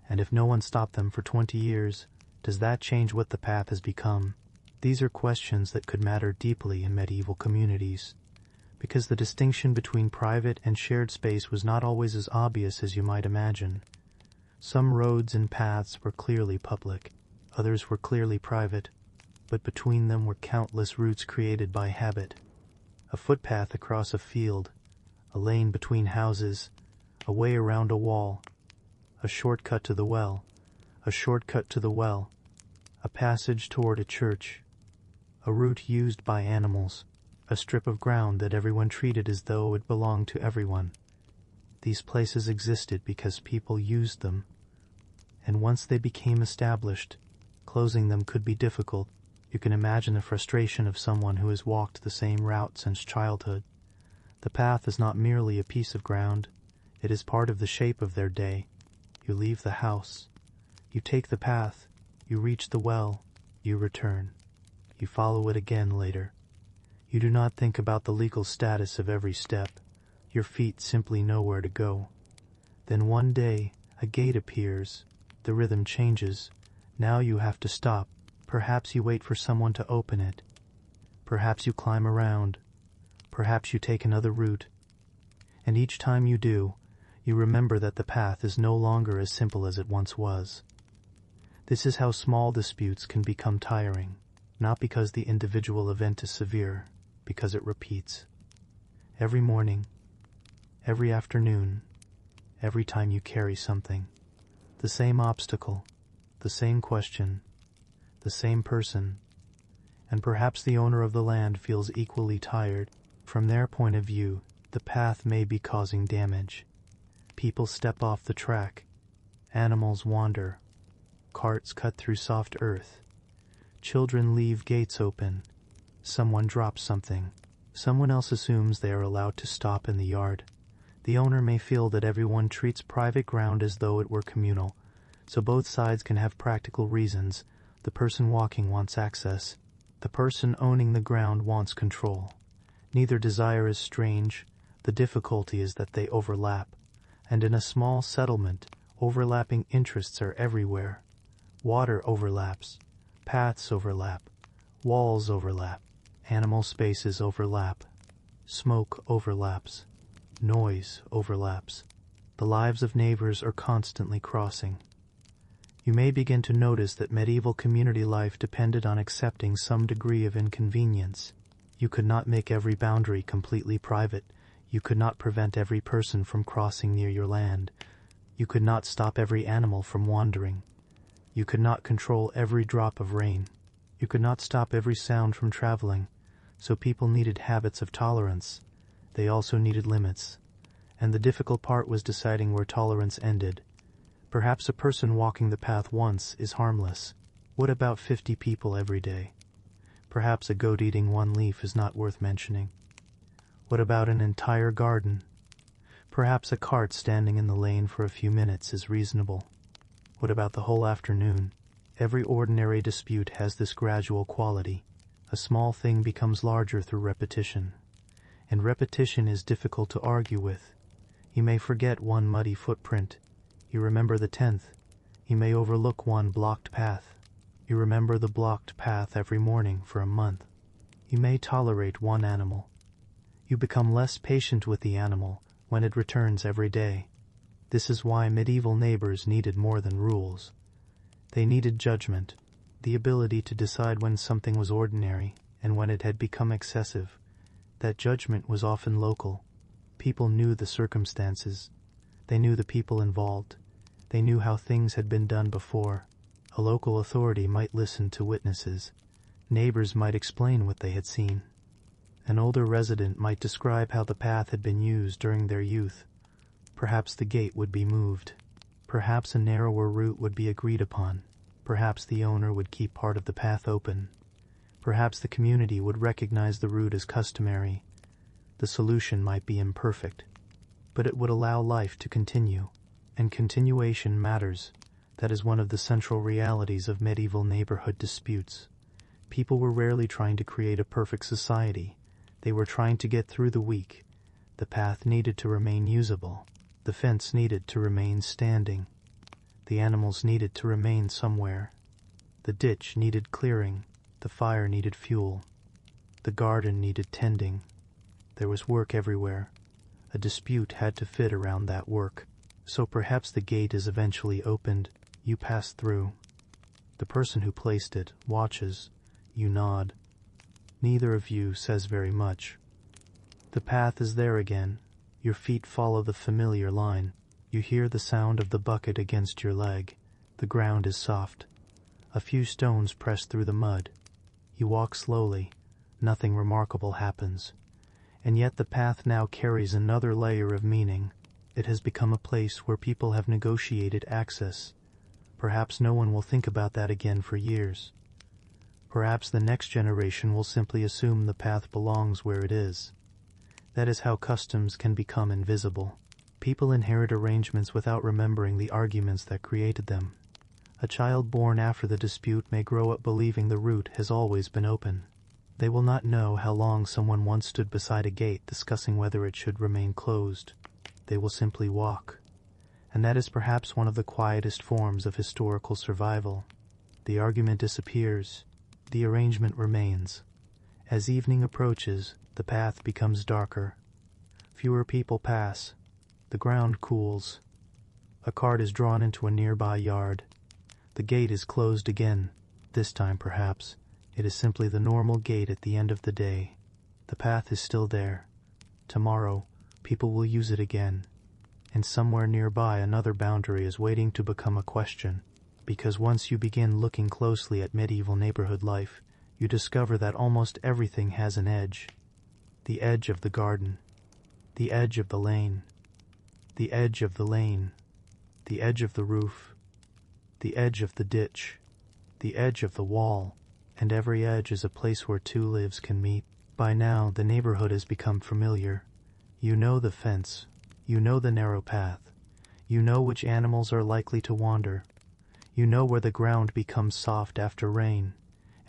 And if no one stopped them for 20 years, does that change what the path has become? These are questions that could matter deeply in medieval communities, because the distinction between private and shared space was not always as obvious as you might imagine. Some roads and paths were clearly public, others were clearly private, but between them were countless routes created by habit. A footpath across a field, a lane between houses, a way around a wall, a shortcut to the well, a shortcut to the well, a passage toward a church, a route used by animals, a strip of ground that everyone treated as though it belonged to everyone. These places existed because people used them, and once they became established, closing them could be difficult. You can imagine the frustration of someone who has walked the same route since childhood. The path is not merely a piece of ground. It is part of the shape of their day. You leave the house. You take the path. You reach the well. You return. You follow it again later. You do not think about the legal status of every step. Your feet simply know where to go. Then one day, a gate appears. The rhythm changes. Now you have to stop. Perhaps you wait for someone to open it. Perhaps you climb around. Perhaps you take another route, and each time you do, you remember that the path is no longer as simple as it once was. This is how small disputes can become tiring, not because the individual event is severe, because it repeats. Every morning, every afternoon, every time you carry something. The same obstacle, the same question, the same person, and perhaps the owner of the land feels equally tired. From their point of view, the path may be causing damage. People step off the track, animals wander, carts cut through soft earth, children leave gates open, someone drops something, someone else assumes they are allowed to stop in the yard. The owner may feel that everyone treats private ground as though it were communal, so both sides can have practical reasons. The person walking wants access. The person owning the ground wants control. Neither desire is strange. The difficulty is that they overlap. And in a small settlement, overlapping interests are everywhere. Water overlaps. Paths overlap. Walls overlap. Animal spaces overlap. Smoke overlaps. Noise overlaps. The lives of neighbors are constantly crossing. You may begin to notice that medieval community life depended on accepting some degree of inconvenience. You could not make every boundary completely private. You could not prevent every person from crossing near your land. You could not stop every animal from wandering. You could not control every drop of rain. You could not stop every sound from traveling. So people needed habits of tolerance. They also needed limits. And the difficult part was deciding where tolerance ended. Perhaps a person walking the path once is harmless. What about 50 people every day? Perhaps a goat eating one leaf is not worth mentioning. What about an entire garden? Perhaps a cart standing in the lane for a few minutes is reasonable. What about the whole afternoon? Every ordinary dispute has this gradual quality. A small thing becomes larger through repetition. And repetition is difficult to argue with. You may forget one muddy footprint. You remember the 10th. You may overlook one blocked path. You remember the blocked path every morning for a month. You may tolerate one animal. You become less patient with the animal when it returns every day. This is why medieval neighbors needed more than rules. They needed judgment, the ability to decide when something was ordinary and when it had become excessive. That judgment was often local. People knew the circumstances. They knew the people involved. They knew how things had been done before. A local authority might listen to witnesses. Neighbors might explain what they had seen. An older resident might describe how the path had been used during their youth. Perhaps the gate would be moved. Perhaps a narrower route would be agreed upon. Perhaps the owner would keep part of the path open. Perhaps the community would recognize the route as customary. The solution might be imperfect, but it would allow life to continue. And continuation matters. That is one of the central realities of medieval neighborhood disputes. People were rarely trying to create a perfect society. They were trying to get through the week. The path needed to remain usable. The fence needed to remain standing. The animals needed to remain somewhere. The ditch needed clearing. The fire needed fuel. The garden needed tending. There was work everywhere. A dispute had to fit around that work. So perhaps the gate is eventually opened. You pass through. The person who placed it watches. You nod. Neither of you says very much. The path is there again. Your feet follow the familiar line. You hear the sound of the bucket against your leg. The ground is soft. A few stones press through the mud. You walk slowly. Nothing remarkable happens. And yet the path now carries another layer of meaning. It has become a place where people have negotiated access. Perhaps no one will think about that again for years. Perhaps the next generation will simply assume the path belongs where it is. That is how customs can become invisible. People inherit arrangements without remembering the arguments that created them. A child born after the dispute may grow up believing the route has always been open. They will not know how long someone once stood beside a gate discussing whether it should remain closed. They will simply walk. And that is perhaps one of the quietest forms of historical survival. The argument disappears. The arrangement remains. As evening approaches, the path becomes darker. Fewer people pass. The ground cools. A cart is drawn into a nearby yard. The gate is closed again. This time, perhaps, it is simply the normal gate at the end of the day. The path is still there. Tomorrow, people will use it again. And somewhere nearby another boundary is waiting to become a question. Because once you begin looking closely at medieval neighborhood life, you discover that almost everything has an edge. The edge of the garden. The edge of the lane. The edge of the lane. The edge of the roof. The edge of the ditch. The edge of the wall. And every edge is a place where two lives can meet. By now, the neighborhood has become familiar. You know the fence. You know the narrow path. You know which animals are likely to wander. You know where the ground becomes soft after rain,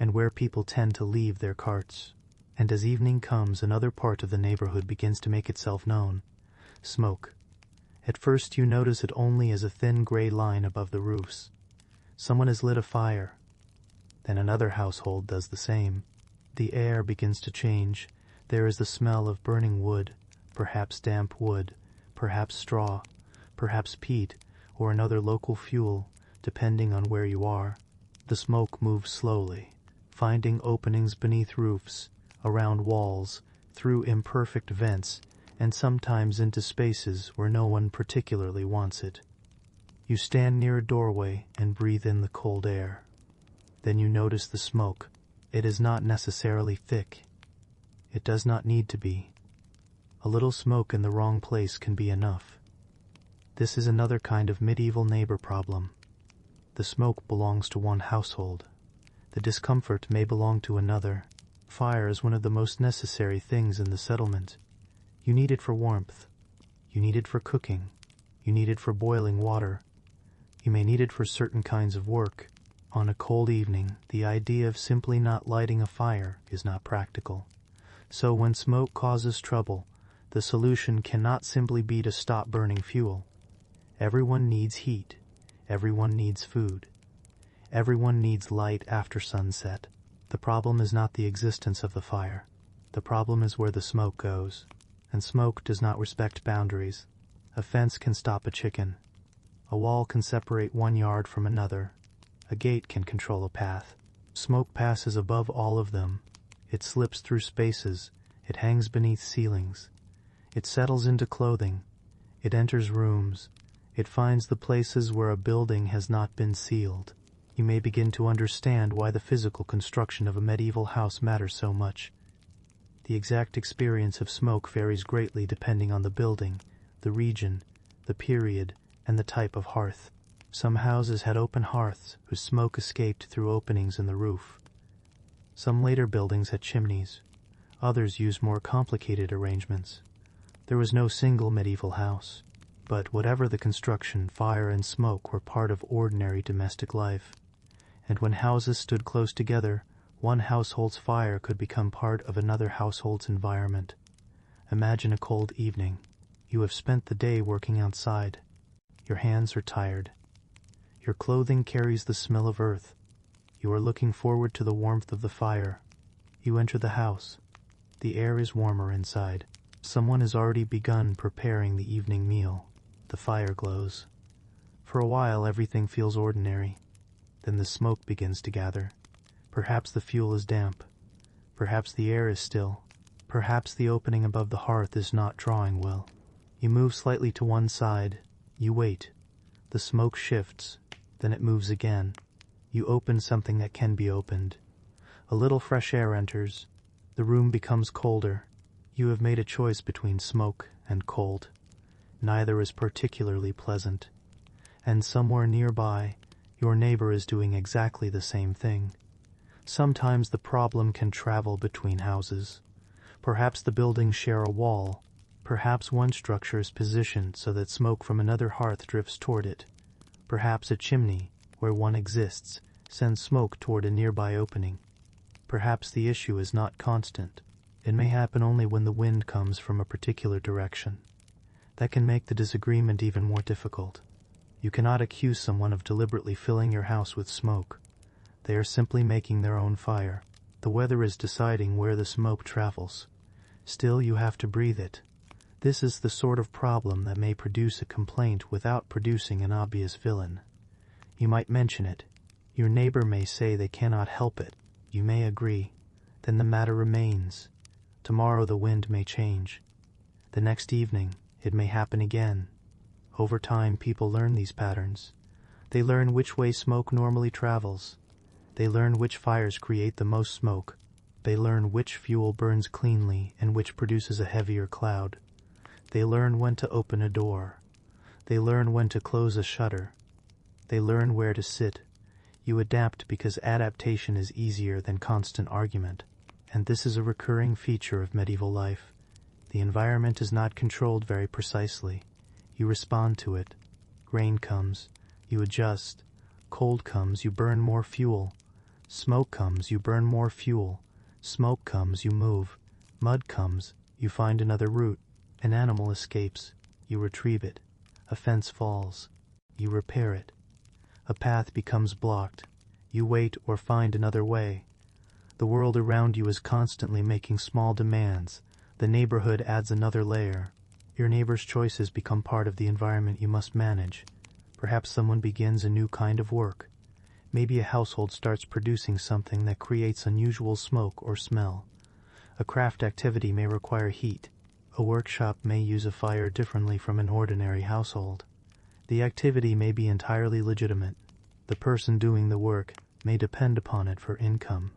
and where people tend to leave their carts. And as evening comes, another part of the neighborhood begins to make itself known. Smoke. At first you notice it only as a thin gray line above the roofs. Someone has lit a fire. Then another household does the same. The air begins to change. There is the smell of burning wood, perhaps damp wood, perhaps straw, perhaps peat, or another local fuel, depending on where you are. The smoke moves slowly, finding openings beneath roofs, around walls, through imperfect vents, and sometimes into spaces where no one particularly wants it. You stand near a doorway and breathe in the cold air. Then you notice the smoke. It is not necessarily thick. It does not need to be. A little smoke in the wrong place can be enough. This is another kind of medieval neighbor problem. The smoke belongs to one household. The discomfort may belong to another. Fire is one of the most necessary things in the settlement. You need it for warmth. You need it for cooking. You need it for boiling water. You may need it for certain kinds of work. On a cold evening, the idea of simply not lighting a fire is not practical. So when smoke causes trouble, the solution cannot simply be to stop burning fuel. Everyone needs heat. Everyone needs food. Everyone needs light after sunset. The problem is not the existence of the fire. The problem is where the smoke goes. And smoke does not respect boundaries. A fence can stop a chicken. A wall can separate one yard from another. A gate can control a path. Smoke passes above all of them. It slips through spaces. It hangs beneath ceilings. It settles into clothing. It enters rooms. It finds the places where a building has not been sealed. You may begin to understand why the physical construction of a medieval house matters so much. The exact experience of smoke varies greatly depending on the building, the region, the period, and the type of hearth. Some houses had open hearths whose smoke escaped through openings in the roof. Some later buildings had chimneys. Others used more complicated arrangements. There was no single medieval house. But whatever the construction, fire and smoke were part of ordinary domestic life. And when houses stood close together, one household's fire could become part of another household's environment. Imagine a cold evening. You have spent the day working outside. Your hands are tired. Your clothing carries the smell of earth. You are looking forward to the warmth of the fire. You enter the house. The air is warmer inside. Someone has already begun preparing the evening meal. The fire glows. For a while everything feels ordinary. Then the smoke begins to gather. Perhaps the fuel is damp. Perhaps the air is still. Perhaps the opening above the hearth is not drawing well. You move slightly to one side. You wait. The smoke shifts. Then it moves again. You open something that can be opened. A little fresh air enters. The room becomes colder. You have made a choice between smoke and cold. Neither is particularly pleasant. And somewhere nearby, your neighbor is doing exactly the same thing. Sometimes the problem can travel between houses. Perhaps the buildings share a wall. Perhaps one structure is positioned so that smoke from another hearth drifts toward it. Perhaps a chimney, where one exists, sends smoke toward a nearby opening. Perhaps the issue is not constant. It may happen only when the wind comes from a particular direction. That can make the disagreement even more difficult. You cannot accuse someone of deliberately filling your house with smoke. They are simply making their own fire. The weather is deciding where the smoke travels. Still, you have to breathe it. This is the sort of problem that may produce a complaint without producing an obvious villain. You might mention it. Your neighbor may say they cannot help it. You may agree. Then the matter remains. Tomorrow the wind may change. The next evening, it may happen again. Over time, people learn these patterns. They learn which way smoke normally travels. They learn which fires create the most smoke. They learn which fuel burns cleanly and which produces a heavier cloud. They learn when to open a door. They learn when to close a shutter. They learn where to sit. You adapt because adaptation is easier than constant argument. And this is a recurring feature of medieval life. The environment is not controlled very precisely. You respond to it. Rain comes, you adjust. Cold comes, you burn more fuel. Smoke comes, you burn more fuel. Smoke comes, you move. Mud comes, you find another route. An animal escapes, you retrieve it. A fence falls, you repair it. A path becomes blocked, you wait or find another way. The world around you is constantly making small demands. The neighborhood adds another layer. Your neighbor's choices become part of the environment you must manage. Perhaps someone begins a new kind of work. Maybe a household starts producing something that creates unusual smoke or smell. A craft activity may require heat. A workshop may use a fire differently from an ordinary household. The activity may be entirely legitimate. The person doing the work may depend upon it for income.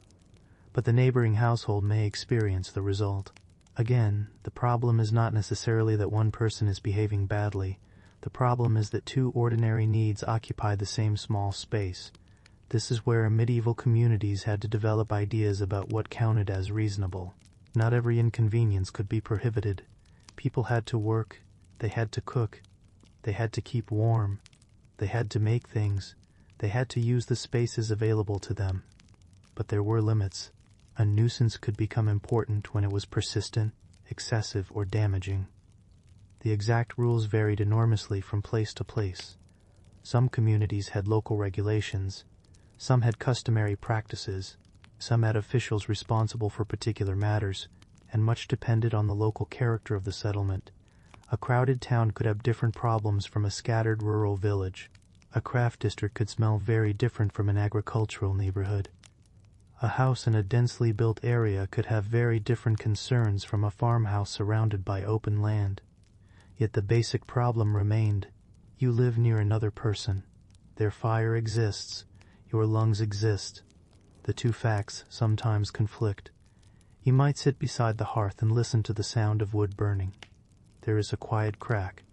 But the neighboring household may experience the result. Again, the problem is not necessarily that one person is behaving badly. The problem is that two ordinary needs occupy the same small space. This is where medieval communities had to develop ideas about what counted as reasonable. Not every inconvenience could be prohibited. People had to work, they had to cook, they had to keep warm, they had to make things, they had to use the spaces available to them. But there were limits. A nuisance could become important when it was persistent, excessive, or damaging. The exact rules varied enormously from place to place. Some communities had local regulations, some had customary practices, some had officials responsible for particular matters, and much depended on the local character of the settlement. A crowded town could have different problems from a scattered rural village. A craft district could smell very different from an agricultural neighborhood. A house in a densely built area could have very different concerns from a farmhouse surrounded by open land. Yet the basic problem remained. You live near another person. Their fire exists. Your lungs exist. The two facts sometimes conflict. You might sit beside the hearth and listen to the sound of wood burning. There is a quiet crack.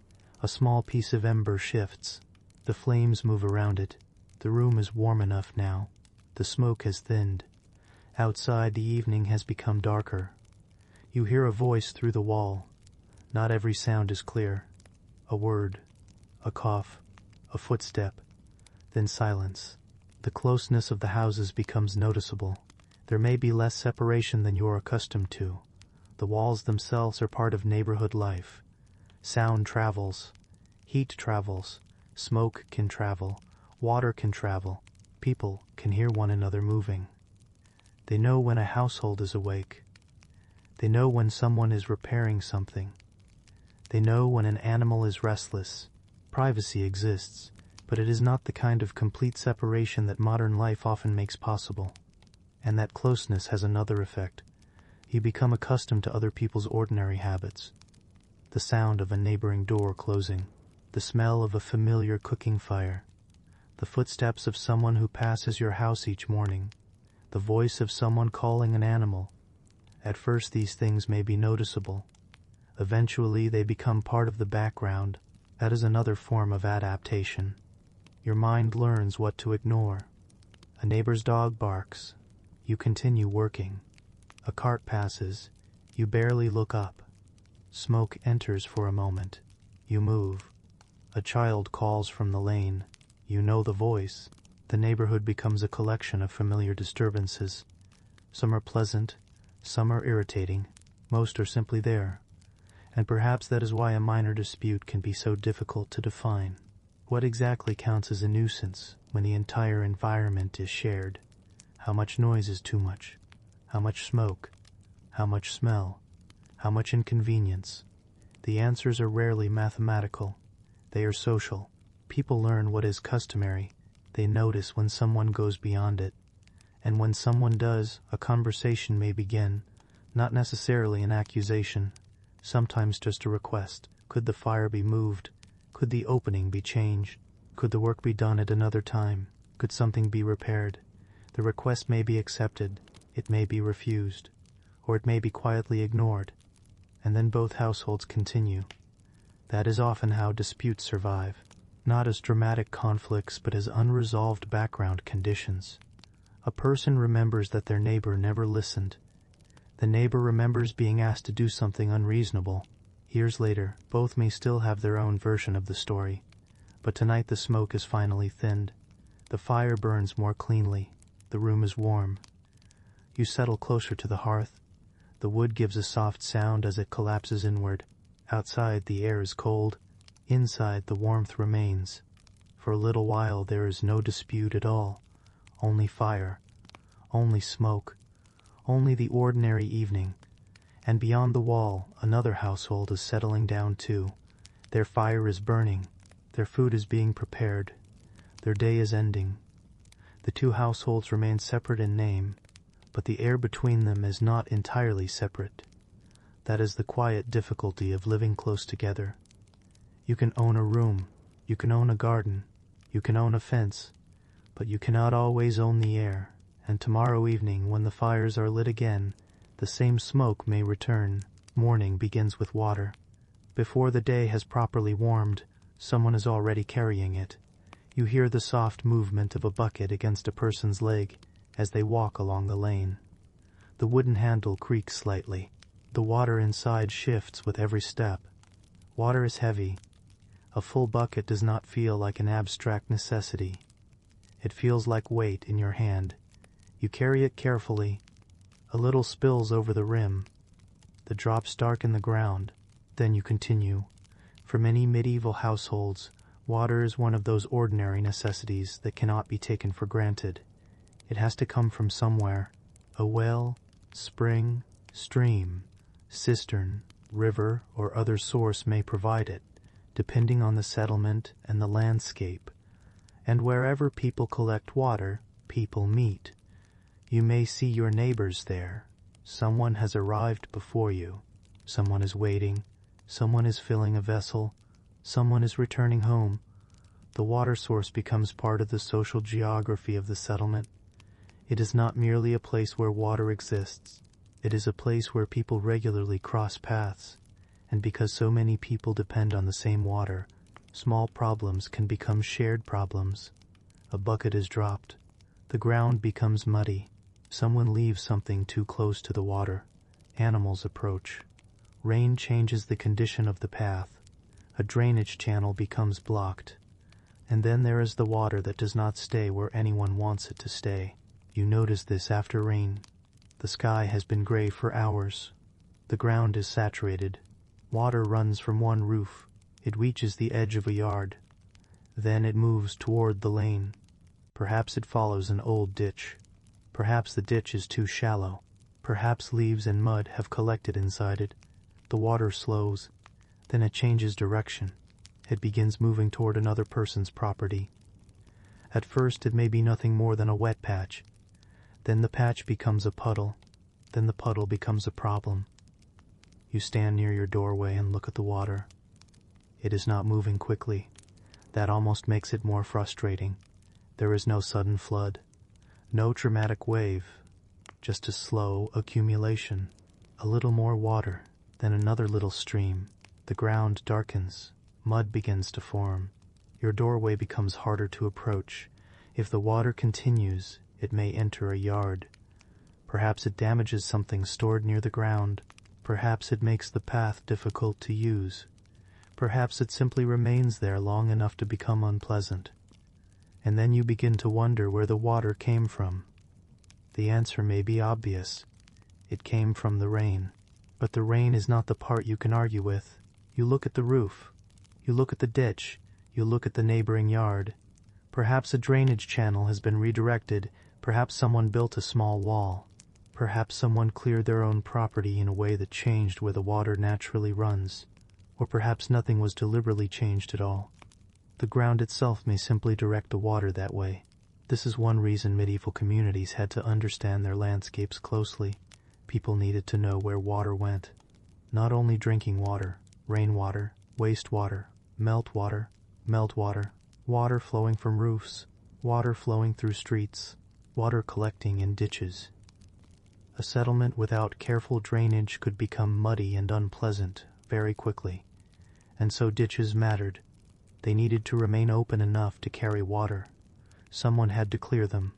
A small piece of ember shifts. The flames move around it. The room is warm enough now. The smoke has thinned. Outside, the evening has become darker. You hear a voice through the wall. Not every sound is clear. A word, a cough, a footstep, then silence. The closeness of the houses becomes noticeable. There may be less separation than you're accustomed to. The walls themselves are part of neighborhood life. Sound travels. Heat travels. Smoke can travel. Water can travel. People can hear one another moving. They know when a household is awake. They know when someone is repairing something. They know when an animal is restless. Privacy exists, but it is not the kind of complete separation that modern life often makes possible. And that closeness has another effect. You become accustomed to other people's ordinary habits. The sound of a neighboring door closing. The smell of a familiar cooking fire. The footsteps of someone who passes your house each morning. The voice of someone calling an animal. At first these things may be noticeable. Eventually they become part of the background. That is another form of adaptation. Your mind learns what to ignore. A neighbor's dog barks. You continue working. A cart passes. You barely look up. Smoke enters for a moment. You move. A child calls from the lane. You know the voice. The neighborhood becomes a collection of familiar disturbances. Some are pleasant, some are irritating, most are simply there. And perhaps that is why a minor dispute can be so difficult to define. What exactly counts as a nuisance when the entire environment is shared? How much noise is too much? How much smoke? How much smell? How much inconvenience? The answers are rarely mathematical. They are social. People learn what is customary. They notice when someone goes beyond it. And when someone does, a conversation may begin, not necessarily an accusation, sometimes just a request. Could the fire be moved? Could the opening be changed? Could the work be done at another time? Could something be repaired? The request may be accepted, it may be refused, or it may be quietly ignored, and then both households continue. That is often how disputes survive, not as dramatic conflicts but as unresolved background conditions. A person remembers that their neighbor never listened. The neighbor remembers being asked to do something unreasonable. Years later, both may still have their own version of the story, but tonight the smoke is finally thinned. The fire burns more cleanly. The room is warm. You settle closer to the hearth. The wood gives a soft sound as it collapses inward. Outside, the air is cold. Inside, the warmth remains. For a little while, there is no dispute at all. Only fire. Only smoke. Only the ordinary evening. And beyond the wall, another household is settling down too. Their fire is burning. Their food is being prepared. Their day is ending. The two households remain separate in name, but the air between them is not entirely separate. That is the quiet difficulty of living close together. You can own a room, you can own a garden, you can own a fence, but you cannot always own the air, and tomorrow evening, when the fires are lit again, the same smoke may return. Morning begins with water. Before the day has properly warmed, someone is already carrying it. You hear the soft movement of a bucket against a person's leg as they walk along the lane. The wooden handle creaks slightly. The water inside shifts with every step. Water is heavy. A full bucket does not feel like an abstract necessity. It feels like weight in your hand. You carry it carefully. A little spills over the rim. The drops darken the ground. Then you continue. For many medieval households, water is one of those ordinary necessities that cannot be taken for granted. It has to come from somewhere. A well, spring, stream, cistern, river, or other source may provide it, depending on the settlement and the landscape. And wherever people collect water, people meet. You may see your neighbors there. Someone has arrived before you. Someone is waiting. Someone is filling a vessel. Someone is returning home. The water source becomes part of the social geography of the settlement. It is not merely a place where water exists. It is a place where people regularly cross paths. And because so many people depend on the same water, small problems can become shared problems. A bucket is dropped. The ground becomes muddy. Someone leaves something too close to the water. Animals approach. Rain changes the condition of the path. A drainage channel becomes blocked. And then there is the water that does not stay where anyone wants it to stay. You notice this after rain. The sky has been gray for hours. The ground is saturated. Water runs from one roof. It reaches the edge of a yard. Then it moves toward the lane. Perhaps it follows an old ditch. Perhaps the ditch is too shallow. Perhaps leaves and mud have collected inside it. The water slows. Then it changes direction. It begins moving toward another person's property. At first it may be nothing more than a wet patch. Then the patch becomes a puddle. Then the puddle becomes a problem. You stand near your doorway and look at the water. It is not moving quickly. That almost makes it more frustrating. There is no sudden flood. No dramatic wave. Just a slow accumulation. A little more water, then another little stream. The ground darkens. Mud begins to form. Your doorway becomes harder to approach. If the water continues, it may enter a yard. Perhaps it damages something stored near the ground. Perhaps it makes the path difficult to use. Perhaps it simply remains there long enough to become unpleasant. And then you begin to wonder where the water came from. The answer may be obvious. It came from the rain. But the rain is not the part you can argue with. You look at the roof. You look at the ditch. You look at the neighboring yard. Perhaps a drainage channel has been redirected. Perhaps someone built a small wall. Perhaps someone cleared their own property in a way that changed where the water naturally runs, or perhaps nothing was deliberately changed at all. The ground itself may simply direct the water that way. This is one reason medieval communities had to understand their landscapes closely. People needed to know where water went. Not only drinking water, rainwater, wastewater, meltwater, water flowing from roofs, water flowing through streets, water collecting in ditches. A settlement without careful drainage could become muddy and unpleasant very quickly, and so ditches mattered. They needed to remain open enough to carry water. Someone had to clear them.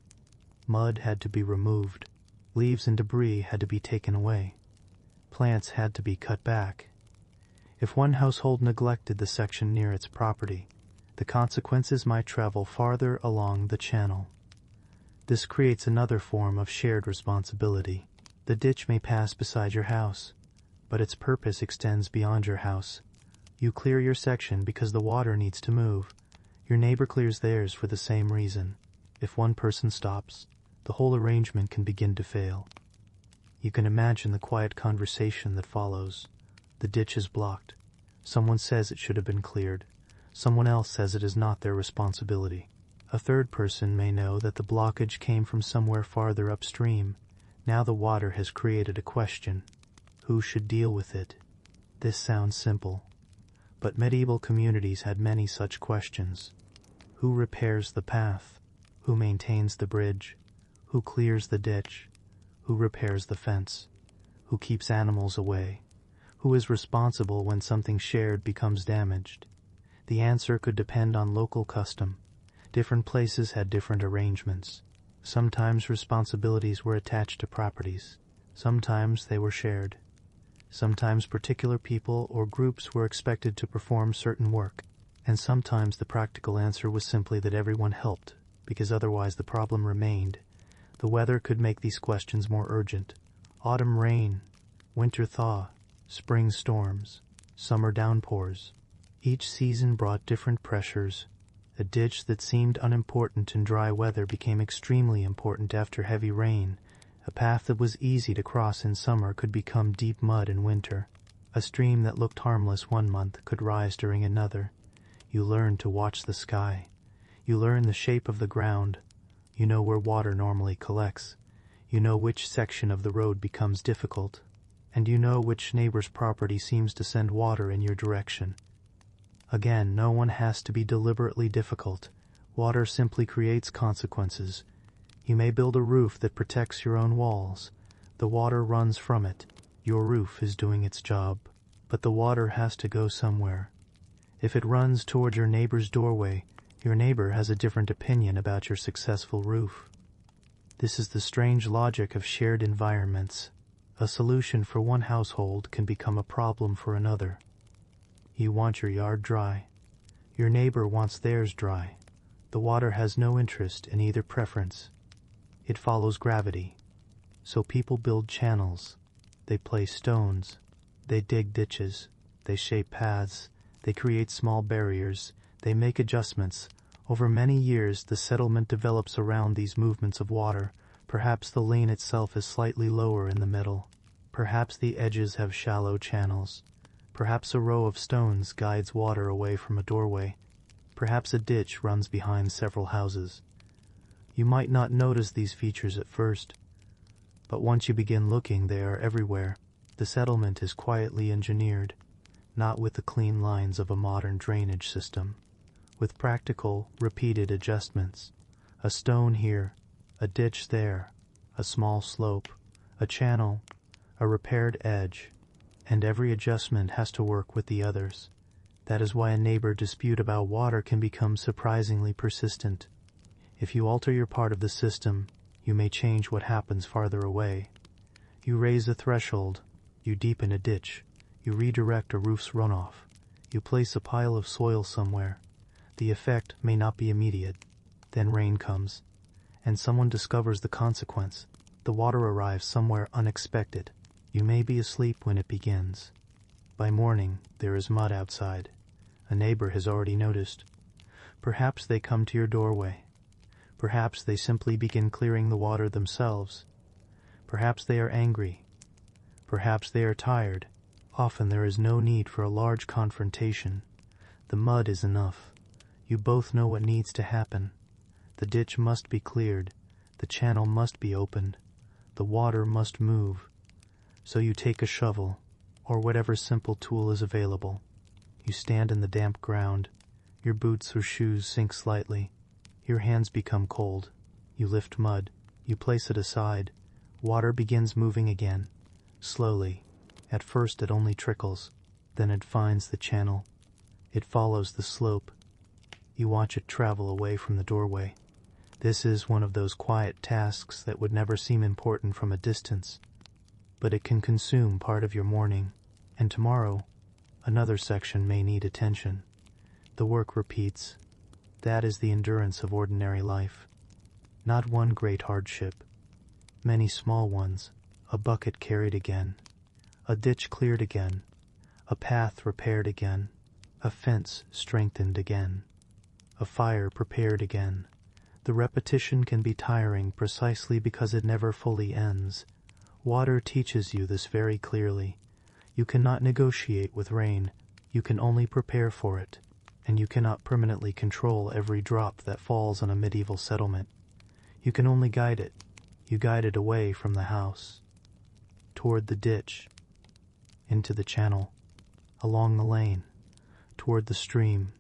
Mud had to be removed. Leaves and debris had to be taken away. Plants had to be cut back. If one household neglected the section near its property, the consequences might travel farther along the channel. This creates another form of shared responsibility. The ditch may pass beside your house, but its purpose extends beyond your house. You clear your section because the water needs to move. Your neighbor clears theirs for the same reason. If one person stops, the whole arrangement can begin to fail. You can imagine the quiet conversation that follows. The ditch is blocked. Someone says it should have been cleared. Someone else says it is not their responsibility. A third person may know that the blockage came from somewhere farther upstream. Now the water has created a question. Who should deal with it? This sounds simple, but medieval communities had many such questions. Who repairs the path? Who maintains the bridge? Who clears the ditch? Who repairs the fence? Who keeps animals away? Who is responsible when something shared becomes damaged? The answer could depend on local custom. Different places had different arrangements. Sometimes responsibilities were attached to properties. Sometimes they were shared. Sometimes particular people or groups were expected to perform certain work, and sometimes the practical answer was simply that everyone helped, because otherwise the problem remained. The weather could make these questions more urgent. Autumn rain, winter thaw, spring storms, summer downpours. Each season brought different pressures. A ditch that seemed unimportant in dry weather became extremely important after heavy rain. A path that was easy to cross in summer could become deep mud in winter. A stream that looked harmless one month could rise during another. You learn to watch the sky. You learn the shape of the ground. You know where water normally collects. You know which section of the road becomes difficult. And you know which neighbor's property seems to send water in your direction. Again, no one has to be deliberately difficult. Water simply creates consequences. You may build a roof that protects your own walls. The water runs from it. Your roof is doing its job. But the water has to go somewhere. If it runs toward your neighbor's doorway, your neighbor has a different opinion about your successful roof. This is the strange logic of shared environments. A solution for one household can become a problem for another. You want your yard dry. Your neighbor wants theirs dry. The water has no interest in either preference. It follows gravity. So people build channels. They place stones. They dig ditches. They shape paths. They create small barriers. They make adjustments. Over many years, the settlement develops around these movements of water. Perhaps the lane itself is slightly lower in the middle. Perhaps the edges have shallow channels. Perhaps a row of stones guides water away from a doorway. Perhaps a ditch runs behind several houses. You might not notice these features at first, but once you begin looking, they are everywhere. The settlement is quietly engineered, not with the clean lines of a modern drainage system, with practical, repeated adjustments. A stone here, a ditch there, a small slope, a channel, a repaired edge, and every adjustment has to work with the others. That is why a neighbor dispute about water can become surprisingly persistent. If you alter your part of the system, you may change what happens farther away. You raise a threshold, you deepen a ditch, you redirect a roof's runoff, you place a pile of soil somewhere. The effect may not be immediate. Then rain comes, and someone discovers the consequence. The water arrives somewhere unexpected. You may be asleep when it begins. By morning, there is mud outside. A neighbor has already noticed. Perhaps they come to your doorway. Perhaps they simply begin clearing the water themselves. Perhaps they are angry. Perhaps they are tired. Often there is no need for a large confrontation. The mud is enough. You both know what needs to happen. The ditch must be cleared. The channel must be opened. The water must move. So you take a shovel, or whatever simple tool is available. You stand in the damp ground. Your boots or shoes sink slightly. Your hands become cold. You lift mud. You place it aside. Water begins moving again. Slowly. At first it only trickles. Then it finds the channel. It follows the slope. You watch it travel away from the doorway. This is one of those quiet tasks that would never seem important from a distance. But it can consume part of your morning. And tomorrow, another section may need attention. The work repeats. That is the endurance of ordinary life. Not one great hardship. Many small ones. A bucket carried again. A ditch cleared again. A path repaired again. A fence strengthened again. A fire prepared again. The repetition can be tiring precisely because it never fully ends. Water teaches you this very clearly. You cannot negotiate with rain. You can only prepare for it. And you cannot permanently control every drop that falls on a medieval settlement. You can only guide it. You guide it away from the house, toward the ditch, into the channel, along the lane, toward the stream,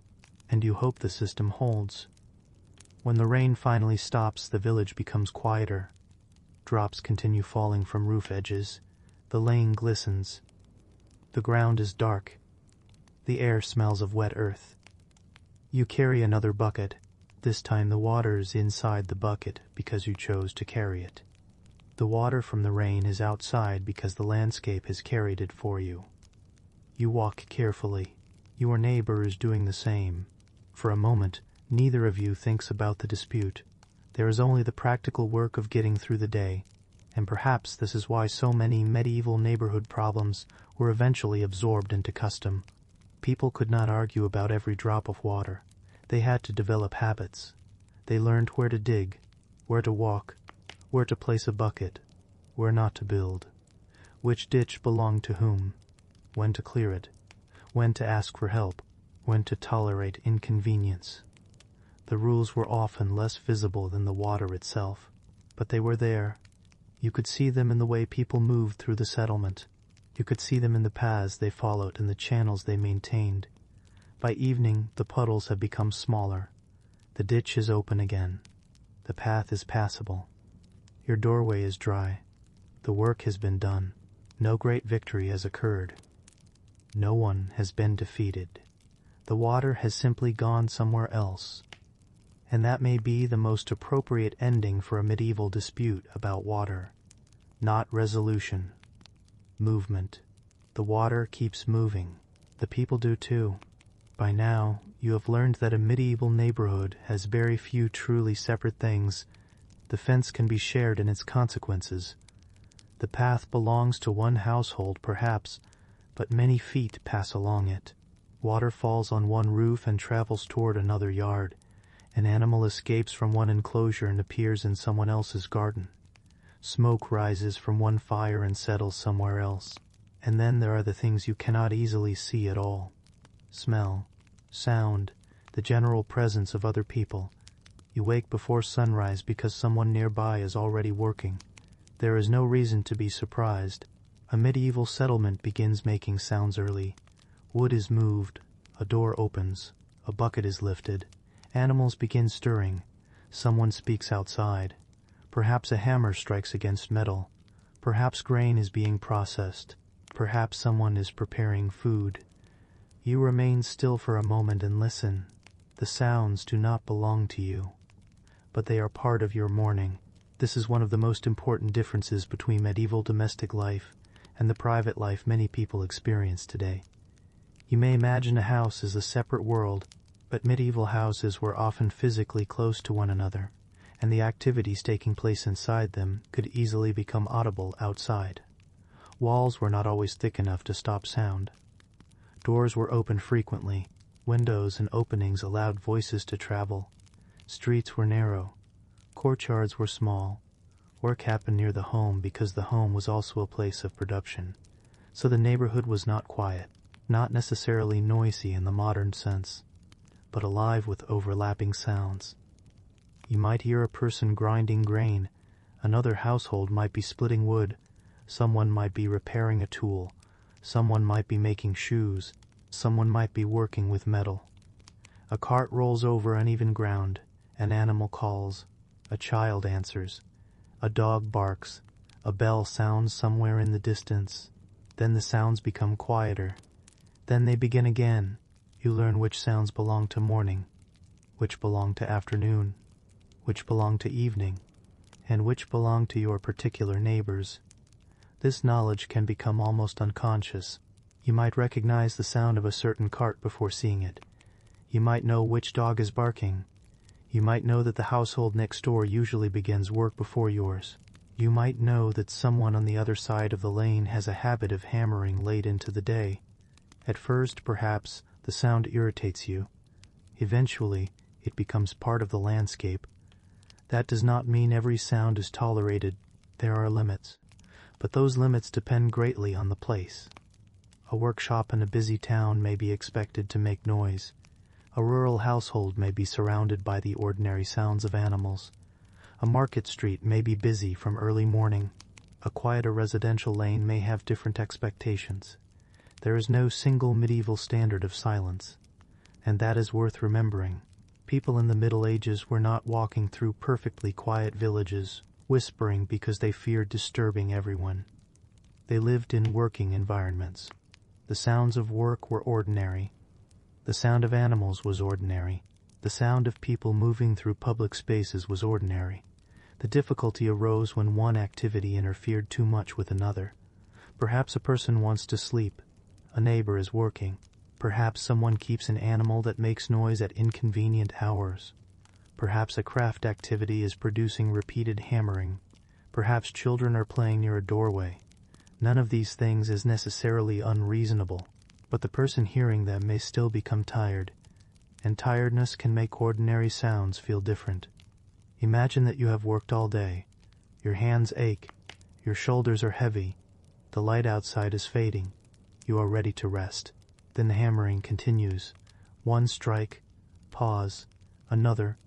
and you hope the system holds. When the rain finally stops, the village becomes quieter. Drops continue falling from roof edges. The lane glistens. The ground is dark. The air smells of wet earth. You carry another bucket. This time the water is inside the bucket because you chose to carry it. The water from the rain is outside because the landscape has carried it for you. You walk carefully. Your neighbor is doing the same. For a moment, neither of you thinks about the dispute. There is only the practical work of getting through the day, and perhaps this is why so many medieval neighborhood problems were eventually absorbed into custom. People could not argue about every drop of water. They had to develop habits. They learned where to dig, where to walk, where to place a bucket, where not to build, which ditch belonged to whom, when to clear it, when to ask for help, when to tolerate inconvenience. The rules were often less visible than the water itself, but they were there. You could see them in the way people moved through the settlement. You could see them in the paths they followed and the channels they maintained. By evening, the puddles have become smaller. The ditch is open again. The path is passable. Your doorway is dry. The work has been done. No great victory has occurred. No one has been defeated. The water has simply gone somewhere else. And that may be the most appropriate ending for a medieval dispute about water. Not resolution. Movement. The water keeps moving. The people do too. By now, you have learned that a medieval neighborhood has very few truly separate things. The fence can be shared in its consequences. The path belongs to one household, perhaps, but many feet pass along it. Water falls on one roof and travels toward another yard. An animal escapes from one enclosure and appears in someone else's garden. Smoke rises from one fire and settles somewhere else. And then there are the things you cannot easily see at all. Smell, sound, the general presence of other people. You wake before sunrise because someone nearby is already working. There is no reason to be surprised. A medieval settlement begins making sounds early. Wood is moved, a door opens, a bucket is lifted, animals begin stirring, someone speaks outside. Perhaps a hammer strikes against metal. Perhaps grain is being processed. Perhaps someone is preparing food. You remain still for a moment and listen. The sounds do not belong to you, but they are part of your morning. This is one of the most important differences between medieval domestic life and the private life many people experience today. You may imagine a house as a separate world, but medieval houses were often physically close to one another, and the activities taking place inside them could easily become audible outside. Walls were not always thick enough to stop sound. Doors were open frequently. Windows and openings allowed voices to travel. Streets were narrow. Courtyards were small. Work happened near the home because the home was also a place of production. So the neighborhood was not quiet, not necessarily noisy in the modern sense, but alive with overlapping sounds. You might hear a person grinding grain, another household might be splitting wood, someone might be repairing a tool, someone might be making shoes, someone might be working with metal. A cart rolls over uneven ground, an animal calls, a child answers, a dog barks, a bell sounds somewhere in the distance. Then the sounds become quieter. Then they begin again. You learn which sounds belong to morning, which belong to afternoon, which belong to evening, and which belong to your particular neighbors. This knowledge can become almost unconscious. You might recognize the sound of a certain cart before seeing it. You might know which dog is barking. You might know that the household next door usually begins work before yours. You might know that someone on the other side of the lane has a habit of hammering late into the day. At first, perhaps, the sound irritates you. Eventually, it becomes part of the landscape. That does not mean every sound is tolerated. There are limits. But those limits depend greatly on the place. A workshop in a busy town may be expected to make noise. A rural household may be surrounded by the ordinary sounds of animals. A market street may be busy from early morning. A quieter residential lane may have different expectations. There is no single medieval standard of silence, and that is worth remembering. People in the Middle Ages were not walking through perfectly quiet villages, whispering because they feared disturbing everyone. They lived in working environments. The sounds of work were ordinary. The sound of animals was ordinary. The sound of people moving through public spaces was ordinary. The difficulty arose when one activity interfered too much with another. Perhaps a person wants to sleep. A neighbor is working. Perhaps someone keeps an animal that makes noise at inconvenient hours. Perhaps a craft activity is producing repeated hammering. Perhaps children are playing near a doorway. None of these things is necessarily unreasonable, but the person hearing them may still become tired, and tiredness can make ordinary sounds feel different. Imagine that you have worked all day. Your hands ache. Your shoulders are heavy. The light outside is fading. You are ready to rest. Then the hammering continues. One strike, pause, another.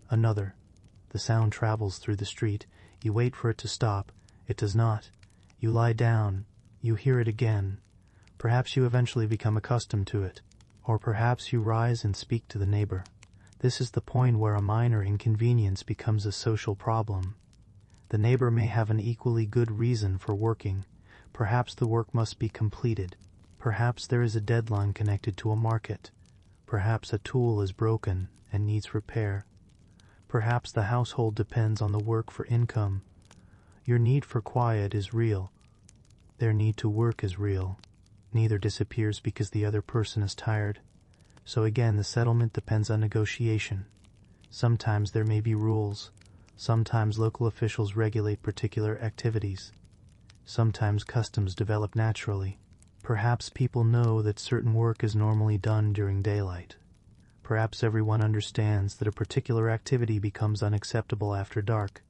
The sound travels through the street. You wait for it to stop. It does not. You lie down. You hear it again. Perhaps you eventually become accustomed to it. Or perhaps you rise and speak to the neighbor. This is the point where a minor inconvenience becomes a social problem. The neighbor may have an equally good reason for working. Perhaps the work must be completed. Perhaps there is a deadline connected to a market. Perhaps a tool is broken and needs repair. Perhaps the household depends on the work for income. Your need for quiet is real. Their need to work is real. Neither disappears because the other person is tired. So again, the settlement depends on negotiation. Sometimes there may be rules. Sometimes local officials regulate particular activities. Sometimes customs develop naturally. Perhaps people know that certain work is normally done during daylight. Perhaps everyone understands that a particular activity becomes unacceptable after dark.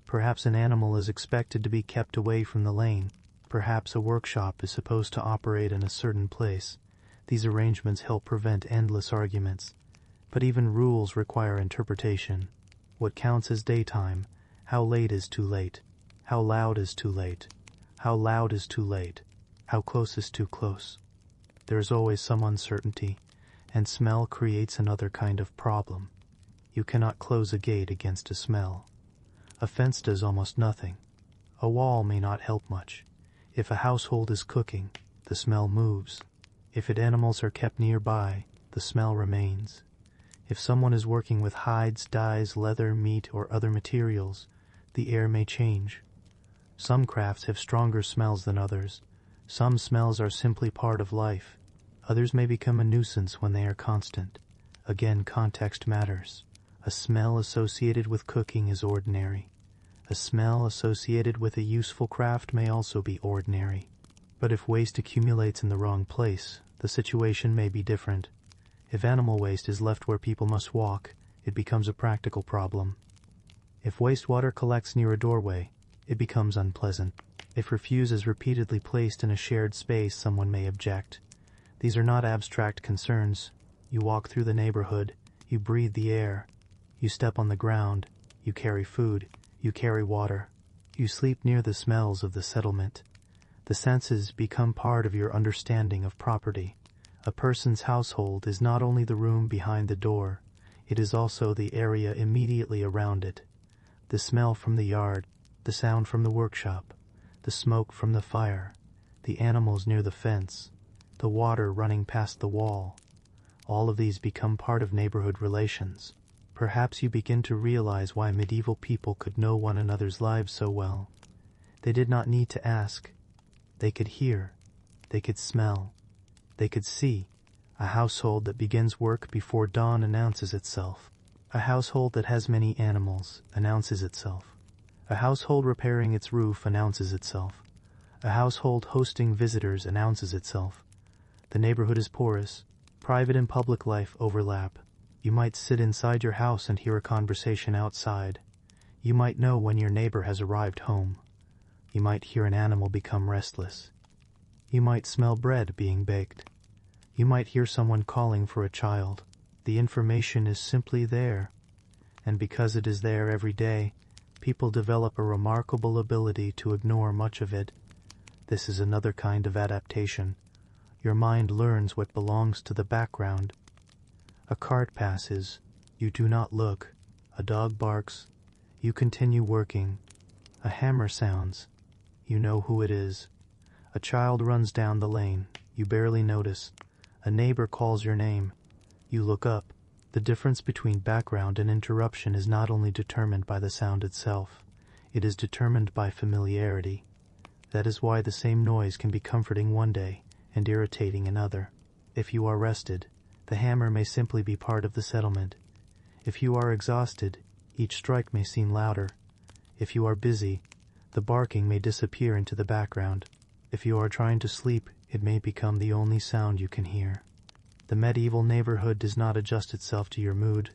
Perhaps an animal is expected to be kept away from the lane. Perhaps a workshop is supposed to operate in a certain place. These arrangements help prevent endless arguments. But even rules require interpretation. What counts as daytime? How late is too late? How loud is too late? How loud is too late? How close is too close? There is always some uncertainty, and smell creates another kind of problem. You cannot close a gate against a smell. A fence does almost nothing. A wall may not help much. If a household is cooking, the smell moves. If animals are kept nearby, the smell remains. If someone is working with hides, dyes, leather, meat, or other materials, the air may change. Some crafts have stronger smells than others. Some smells are simply part of life. Others may become a nuisance when they are constant. Again, context matters. A smell associated with cooking is ordinary. A smell associated with a useful craft may also be ordinary. But if waste accumulates in the wrong place, the situation may be different. If animal waste is left where people must walk, it becomes a practical problem. If wastewater collects near a doorway, it becomes unpleasant. If refuse is repeatedly placed in a shared space, someone may object. These are not abstract concerns. You walk through the neighborhood, you breathe the air, you step on the ground, you carry food, you carry water, you sleep near the smells of the settlement. The senses become part of your understanding of property. A person's household is not only the room behind the door, it is also the area immediately around it. The smell from the yard, the sound from the workshop, the smoke from the fire, the animals near the fence, the water running past the wall. All of these become part of neighborhood relations. Perhaps you begin to realize why medieval people could know one another's lives so well. They did not need to ask. They could hear. They could smell. They could see. A household that begins work before dawn announces itself. A household that has many animals announces itself. A household repairing its roof announces itself. A household hosting visitors announces itself. The neighborhood is porous. Private and public life overlap. You might sit inside your house and hear a conversation outside. You might know when your neighbor has arrived home. You might hear an animal become restless. You might smell bread being baked. You might hear someone calling for a child. The information is simply there. And because it is there every day, people develop a remarkable ability to ignore much of it. This is another kind of adaptation. Your mind learns what belongs to the background. A cart passes. You do not look. A dog barks. You continue working. A hammer sounds. You know who it is. A child runs down the lane. You barely notice. A neighbor calls your name. You look up. The difference between background and interruption is not only determined by the sound itself, it is determined by familiarity. That is why the same noise can be comforting one day and irritating another. If you are rested, the hammer may simply be part of the settlement. If you are exhausted, each strike may seem louder. If you are busy, the barking may disappear into the background. If you are trying to sleep, it may become the only sound you can hear. The medieval neighborhood does not adjust itself to your mood.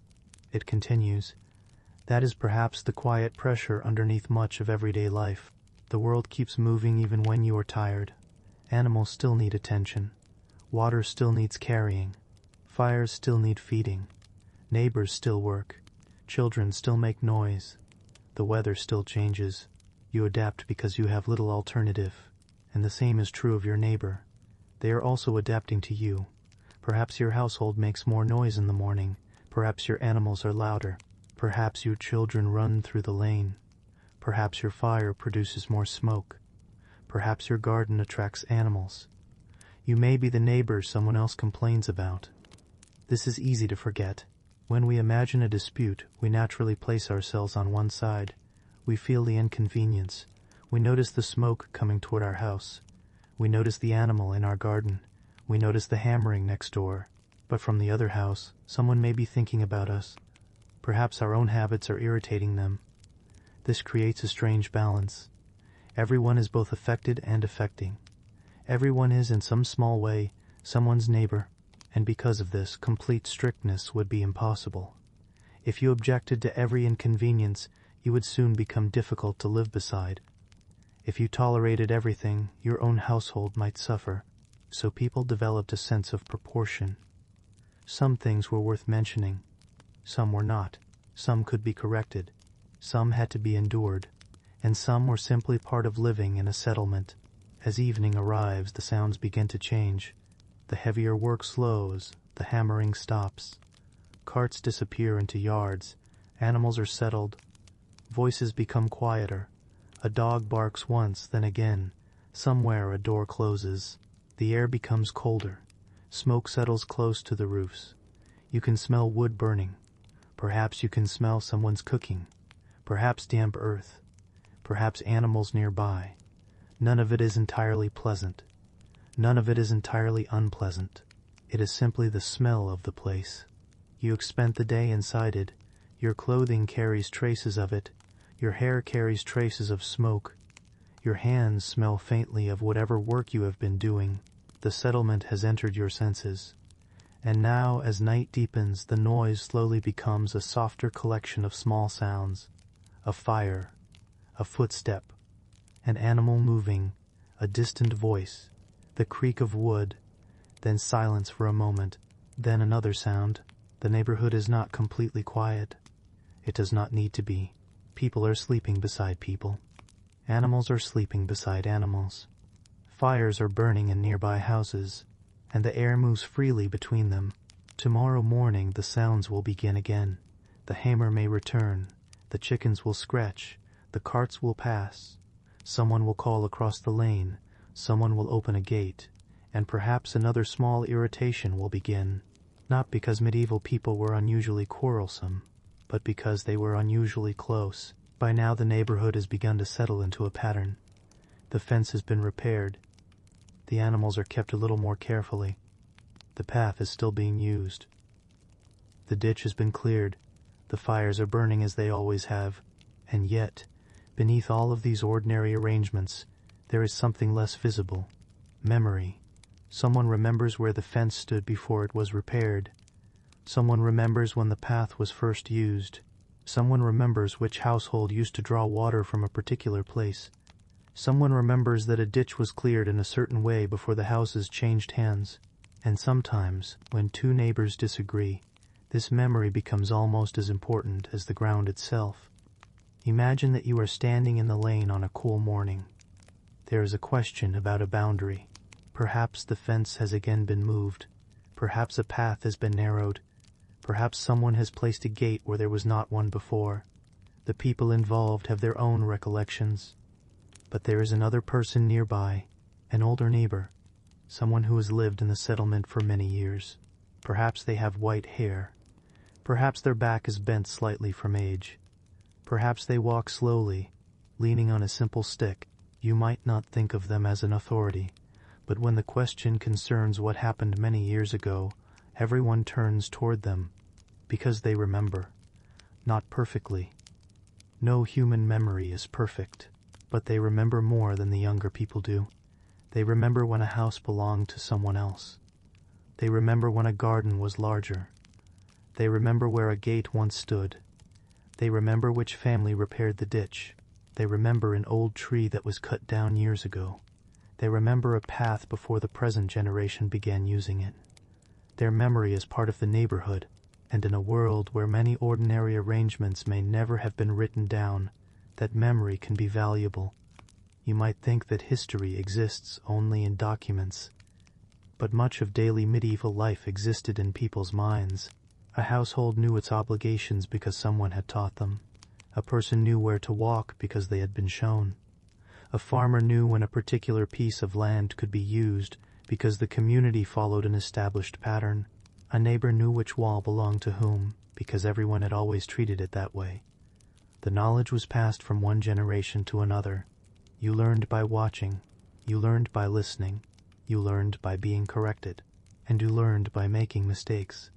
It continues. That is perhaps the quiet pressure underneath much of everyday life. The world keeps moving even when you are tired. Animals still need attention. Water still needs carrying. Fires still need feeding. Neighbors still work. Children still make noise. The weather still changes. You adapt because you have little alternative. And the same is true of your neighbor. They are also adapting to you. Perhaps your household makes more noise in the morning. Perhaps your animals are louder. Perhaps your children run through the lane. Perhaps your fire produces more smoke. Perhaps your garden attracts animals. You may be the neighbor someone else complains about. This is easy to forget. When we imagine a dispute, we naturally place ourselves on one side. We feel the inconvenience. We notice the smoke coming toward our house. We notice the animal in our garden. We notice the hammering next door. But from the other house, someone may be thinking about us. Perhaps our own habits are irritating them. This creates a strange balance. Everyone is both affected and affecting. Everyone is in some small way someone's neighbor, and because of this, complete strictness would be impossible. If you objected to every inconvenience, you would soon become difficult to live beside. If you tolerated everything, your own household might suffer. So people developed a sense of proportion. Some things were worth mentioning. Some were not. Some could be corrected. Some had to be endured. And some were simply part of living in a settlement. As evening arrives, the sounds begin to change. The heavier work slows. The hammering stops. Carts disappear into yards. Animals are settled. Voices become quieter. A dog barks once, then again. Somewhere a door closes. The air becomes colder. Smoke settles close to the roofs. You can smell wood burning. Perhaps you can smell someone's cooking. Perhaps damp earth. Perhaps animals nearby. None of it is entirely pleasant. None of it is entirely unpleasant. It is simply the smell of the place. You have spent the day inside it. Your clothing carries traces of it. Your hair carries traces of smoke. Your hands smell faintly of whatever work you have been doing. The settlement has entered your senses. And now, as night deepens, the noise slowly becomes a softer collection of small sounds. A fire. A footstep. An animal moving, a distant voice, the creak of wood, then silence for a moment, then another sound. The neighborhood is not completely quiet. It does not need to be. People are sleeping beside people. Animals are sleeping beside animals. Fires are burning in nearby houses, and the air moves freely between them. Tomorrow morning the sounds will begin again. The hammer may return. The chickens will scratch. The carts will pass. Someone will call across the lane. Someone will open a gate. And perhaps another small irritation will begin. Not because medieval people were unusually quarrelsome, but because they were unusually close. By now the neighborhood has begun to settle into a pattern. The fence has been repaired. The animals are kept a little more carefully. The path is still being used. The ditch has been cleared. The fires are burning as they always have. And yet, beneath all of these ordinary arrangements, there is something less visible. Memory. Someone remembers where the fence stood before it was repaired. Someone remembers when the path was first used. Someone remembers which household used to draw water from a particular place. Someone remembers that a ditch was cleared in a certain way before the houses changed hands. And sometimes, when two neighbors disagree, this memory becomes almost as important as the ground itself. Imagine that you are standing in the lane on a cool morning. There is a question about a boundary. Perhaps the fence has again been moved. Perhaps a path has been narrowed. Perhaps someone has placed a gate where there was not one before. The people involved have their own recollections. But there is another person nearby, an older neighbor, someone who has lived in the settlement for many years. Perhaps they have white hair. Perhaps their back is bent slightly from age. Perhaps they walk slowly, leaning on a simple stick. You might not think of them as an authority, but when the question concerns what happened many years ago, everyone turns toward them, because they remember. Not perfectly. No human memory is perfect, but they remember more than the younger people do. They remember when a house belonged to someone else. They remember when a garden was larger. They remember where a gate once stood. They remember which family repaired the ditch. They remember an old tree that was cut down years ago. They remember a path before the present generation began using it. Their memory is part of the neighborhood, and in a world where many ordinary arrangements may never have been written down, that memory can be valuable. You might think that history exists only in documents, but much of daily medieval life existed in people's minds. A household knew its obligations because someone had taught them. A person knew where to walk because they had been shown. A farmer knew when a particular piece of land could be used because the community followed an established pattern. A neighbor knew which wall belonged to whom because everyone had always treated it that way. The knowledge was passed from one generation to another. You learned by watching. You learned by listening. You learned by being corrected. And you learned by making mistakes.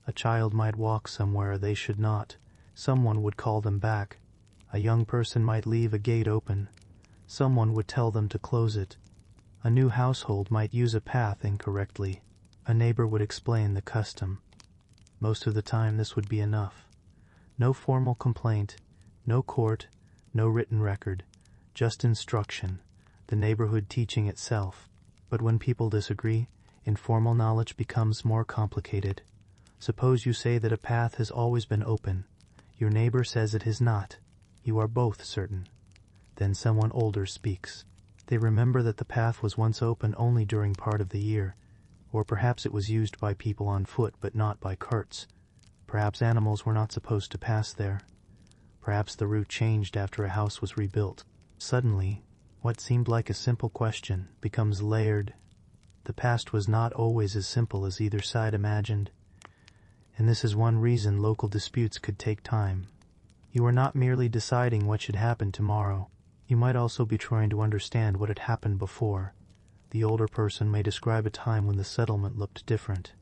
A child might walk somewhere they should not. Someone would call them back. A young person might leave a gate open. Someone would tell them to close it. A new household might use a path incorrectly. A neighbor would explain the custom. Most of the time this would be enough. No formal complaint, no court, no written record, just instruction, the neighborhood teaching itself. But when people disagree, informal knowledge becomes more complicated. Suppose you say that a path has always been open. Your neighbor says it has not. You are both certain. Then someone older speaks. They remember that the path was once open only during part of the year, or perhaps it was used by people on foot but not by carts. Perhaps animals were not supposed to pass there. Perhaps the route changed after a house was rebuilt. Suddenly, what seemed like a simple question becomes layered. The past was not always as simple as either side imagined, and this is one reason local disputes could take time. You are not merely deciding what should happen tomorrow. You might also be trying to understand what had happened before. The older person may describe a time when the settlement looked different.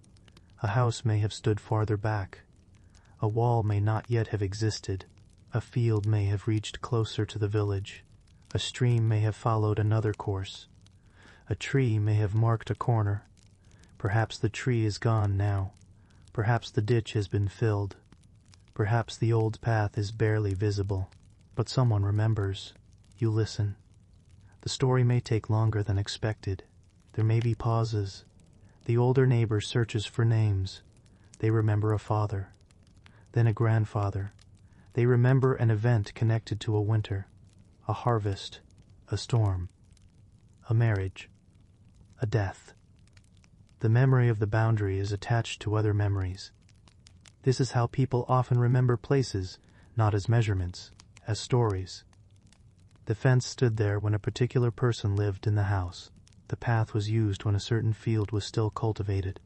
A house may have stood farther back. A wall may not yet have existed. A field may have reached closer to the village. A stream may have followed another course. A tree may have marked a corner. Perhaps the tree is gone now. Perhaps the ditch has been filled. Perhaps the old path is barely visible. But someone remembers. You listen. The story may take longer than expected. There may be pauses. The older neighbor searches for names. They remember a father, then a grandfather. They remember an event connected to a winter, a harvest, a storm, a marriage, a death. The memory of the boundary is attached to other memories. This is how people often remember places, not as measurements, as stories. The fence stood there when a particular person lived in the house. The path was used when a certain field was still cultivated.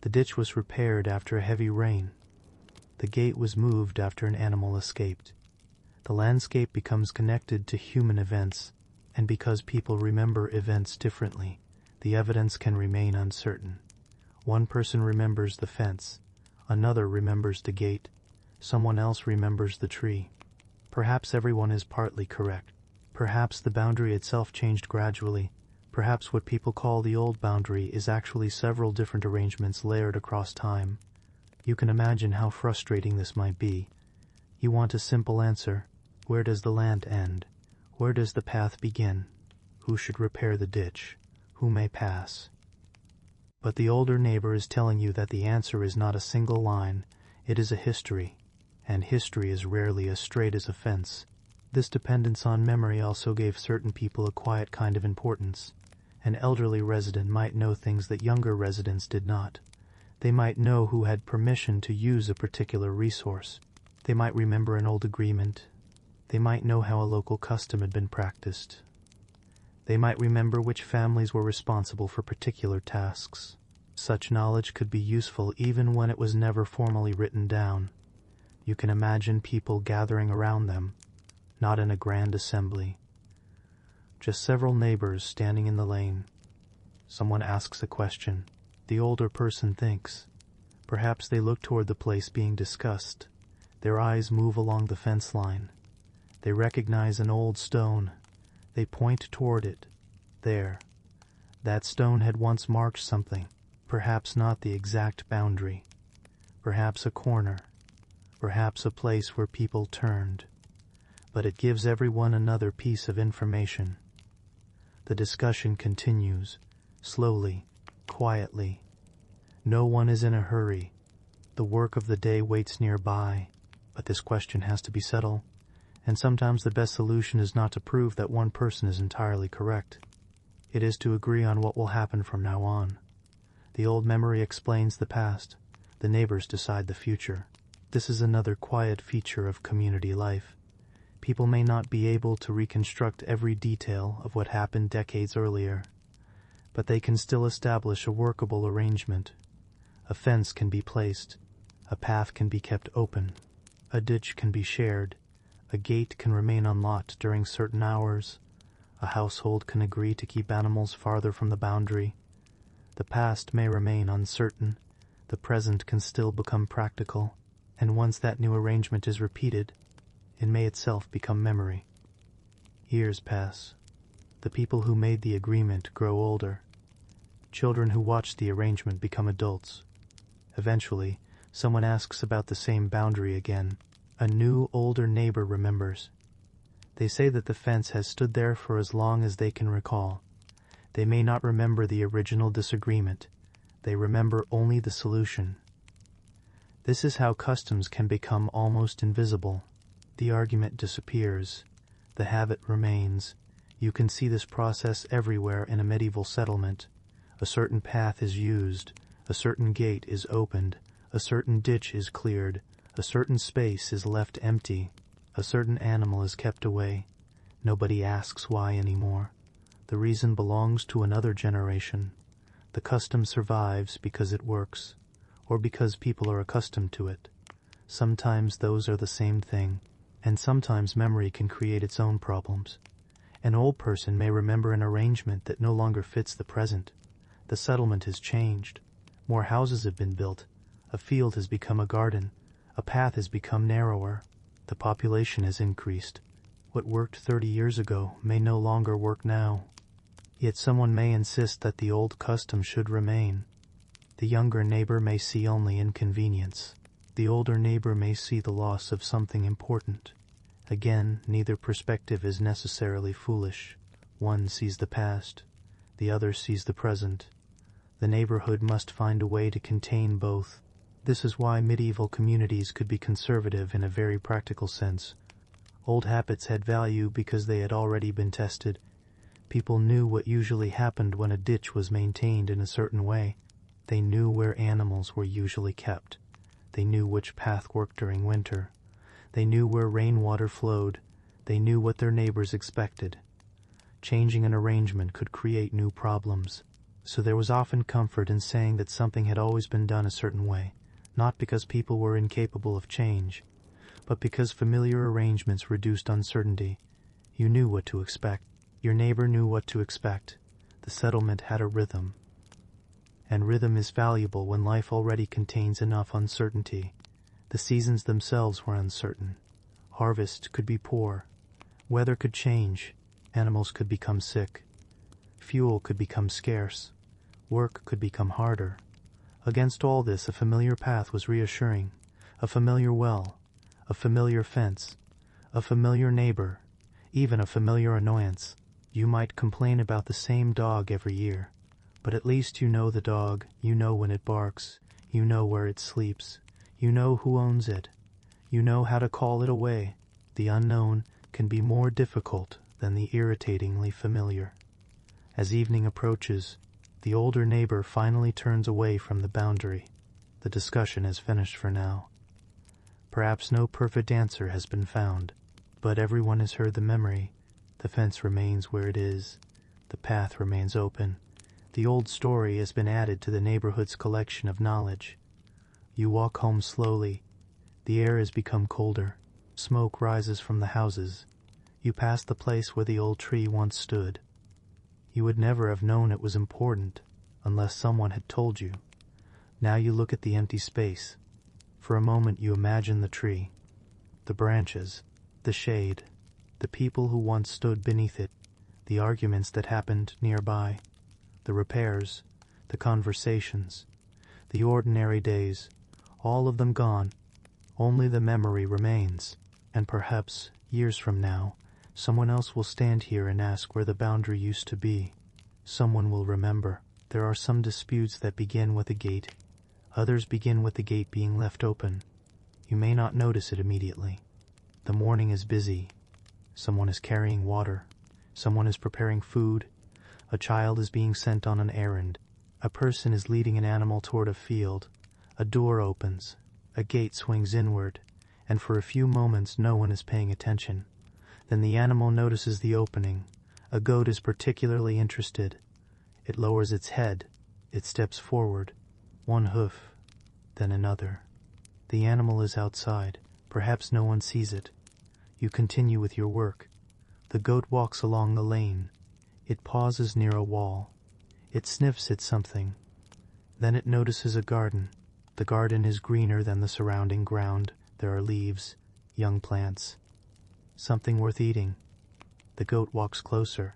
The ditch was repaired after a heavy rain. The gate was moved after an animal escaped. The landscape becomes connected to human events, and because people remember events differently, the evidence can remain uncertain. One person remembers the fence, another remembers the gate, someone else remembers the tree. Perhaps everyone is partly correct. Perhaps the boundary itself changed gradually. Perhaps what people call the old boundary is actually several different arrangements layered across time. You can imagine how frustrating this might be. You want a simple answer. Where does the land end? Where does the path begin? Who should repair the ditch? Who may pass? But the older neighbor is telling you that the answer is not a single line. It is a history, and history is rarely as straight as a fence. This dependence on memory also gave certain people a quiet kind of importance. An elderly resident might know things that younger residents did not. They might know who had permission to use a particular resource. They might remember an old agreement. They might know how a local custom had been practiced. They might remember which families were responsible for particular tasks. Such knowledge could be useful even when it was never formally written down. You can imagine people gathering around them, not in a grand assembly. Just several neighbors standing in the lane. Someone asks a question. The older person thinks. Perhaps they look toward the place being discussed. Their eyes move along the fence line. They recognize an old stone. They point toward it. There. That stone had once marked something. Perhaps not the exact boundary. Perhaps a corner. Perhaps a place where people turned. But it gives everyone another piece of information. The discussion continues, slowly, quietly. No one is in a hurry. The work of the day waits nearby, but this question has to be settled, and sometimes the best solution is not to prove that one person is entirely correct. It is to agree on what will happen from now on. The old memory explains the past. The neighbors decide the future. This is another quiet feature of community life. People may not be able to reconstruct every detail of what happened decades earlier, but they can still establish a workable arrangement. A fence can be placed, a path can be kept open, a ditch can be shared, a gate can remain unlocked during certain hours, a household can agree to keep animals farther from the boundary. The past may remain uncertain, the present can still become practical, and once that new arrangement is repeated, it may itself become memory. Years pass. The people who made the agreement grow older. Children who watch the arrangement become adults. Eventually, someone asks about the same boundary again. A new, older neighbor remembers. They say that the fence has stood there for as long as they can recall. They may not remember the original disagreement. They remember only the solution. This is how customs can become almost invisible. The argument disappears. The habit remains. You can see this process everywhere in a medieval settlement. A certain path is used. A certain gate is opened. A certain ditch is cleared. A certain space is left empty. A certain animal is kept away. Nobody asks why anymore. The reason belongs to another generation. The custom survives because it works, or because people are accustomed to it. Sometimes those are the same thing, and sometimes memory can create its own problems. An old person may remember an arrangement that no longer fits the present. The settlement has changed. More houses have been built. A field has become a garden. A path has become narrower. The population has increased. What worked 30 years ago may no longer work now. Yet someone may insist that the old custom should remain. The younger neighbor may see only inconvenience. The older neighbor may see the loss of something important. Again, neither perspective is necessarily foolish. One sees the past, the other sees the present. The neighborhood must find a way to contain both. This is why medieval communities could be conservative in a very practical sense. Old habits had value because they had already been tested. People knew what usually happened when a ditch was maintained in a certain way. They knew where animals were usually kept. They knew which path worked during winter. They knew where rainwater flowed. They knew what their neighbors expected. Changing an arrangement could create new problems. So there was often comfort in saying that something had always been done a certain way, not because people were incapable of change, but because familiar arrangements reduced uncertainty. You knew what to expect. Your neighbor knew what to expect. The settlement had a rhythm. And rhythm is valuable when life already contains enough uncertainty. The seasons themselves were uncertain. Harvest could be poor. Weather could change. Animals could become sick. Fuel could become scarce. Work could become harder. Against all this, a familiar path was reassuring. A familiar well. A familiar fence. A familiar neighbor. Even a familiar annoyance. You might complain about the same dog every year, but at least you know the dog, you know when it barks, you know where it sleeps, you know who owns it, you know how to call it away. The unknown can be more difficult than the irritatingly familiar. As evening approaches, the older neighbor finally turns away from the boundary. The discussion is finished for now. Perhaps no perfect answer has been found, but everyone has heard the memory. The fence remains where it is. The path remains open. The old story has been added to the neighborhood's collection of knowledge. You walk home slowly. The air has become colder. Smoke rises from the houses. You pass the place where the old tree once stood. You would never have known it was important unless someone had told you. Now you look at the empty space. For a moment you imagine the tree, the branches, the shade, the people who once stood beneath it, the arguments that happened nearby, the repairs, the conversations, the ordinary days, all of them gone. Only the memory remains, and perhaps, years from now, someone else will stand here and ask where the boundary used to be. Someone will remember. There are some disputes that begin with a gate. Others begin with the gate being left open. You may not notice it immediately. The morning is busy. Someone is carrying water. Someone is preparing food. A child is being sent on an errand. A person is leading an animal toward a field. A door opens. A gate swings inward, and for a few moments no one is paying attention. Then the animal notices the opening. A goat is particularly interested. It lowers its head. It steps forward. One hoof, then another. The animal is outside. Perhaps no one sees it. You continue with your work. The goat walks along the lane. It pauses near a wall. It sniffs at something. Then it notices a garden. The garden is greener than the surrounding ground. There are leaves, young plants. Something worth eating. The goat walks closer.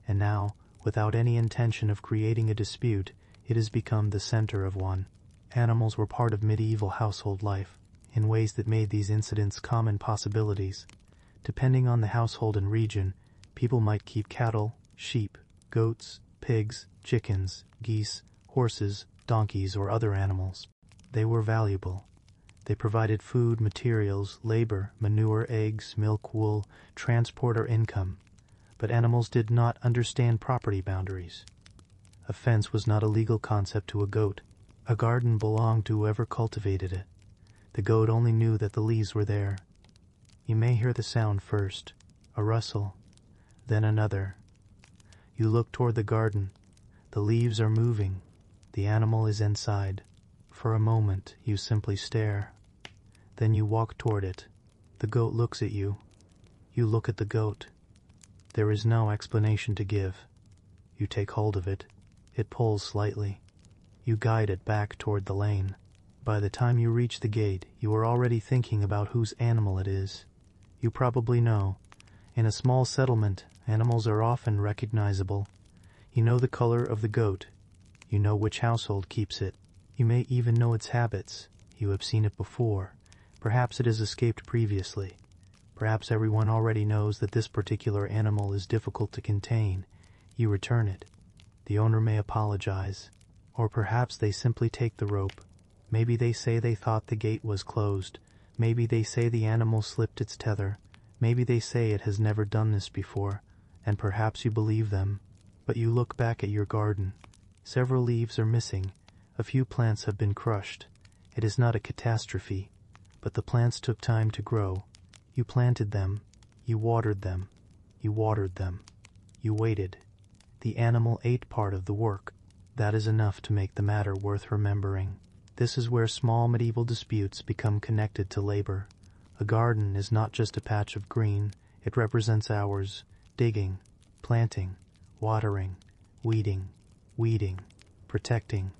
And now, without any intention of creating a dispute, it has become the center of one. Animals were part of medieval household life, in ways that made these incidents common possibilities. Depending on the household and region, people might keep cattle, sheep, goats, pigs, chickens, geese, horses, donkeys, or other animals. They were valuable. They provided food, materials, labor, manure, eggs, milk, wool, transport, or income. But animals did not understand property boundaries. A fence was not a legal concept to a goat. A garden belonged to whoever cultivated it. The goat only knew that the leaves were there. You may hear the sound first, a rustle, then another. You look toward the garden. The leaves are moving. The animal is inside. For a moment, you simply stare. Then you walk toward it. The goat looks at you. You look at the goat. There is no explanation to give. You take hold of it. It pulls slightly. You guide it back toward the lane. By the time you reach the gate, you are already thinking about whose animal it is. You probably know. In a small settlement, animals are often recognizable. You know the color of the goat. You know which household keeps it. You may even know its habits. You have seen it before. Perhaps it has escaped previously. Perhaps everyone already knows that this particular animal is difficult to contain. You return it. The owner may apologize, or perhaps they simply take the rope. Maybe they say they thought the gate was closed. Maybe they say the animal slipped its tether. Maybe they say it has never done this before, and perhaps you believe them. But you look back at your garden. Several leaves are missing. A few plants have been crushed. It is not a catastrophe, but the plants took time to grow. You planted them. You watered them. You watered them. You waited. The animal ate part of the work. That is enough to make the matter worth remembering. This is where small medieval disputes become connected to labor. A garden is not just a patch of green. It represents hours, digging, planting, watering, weeding, protecting.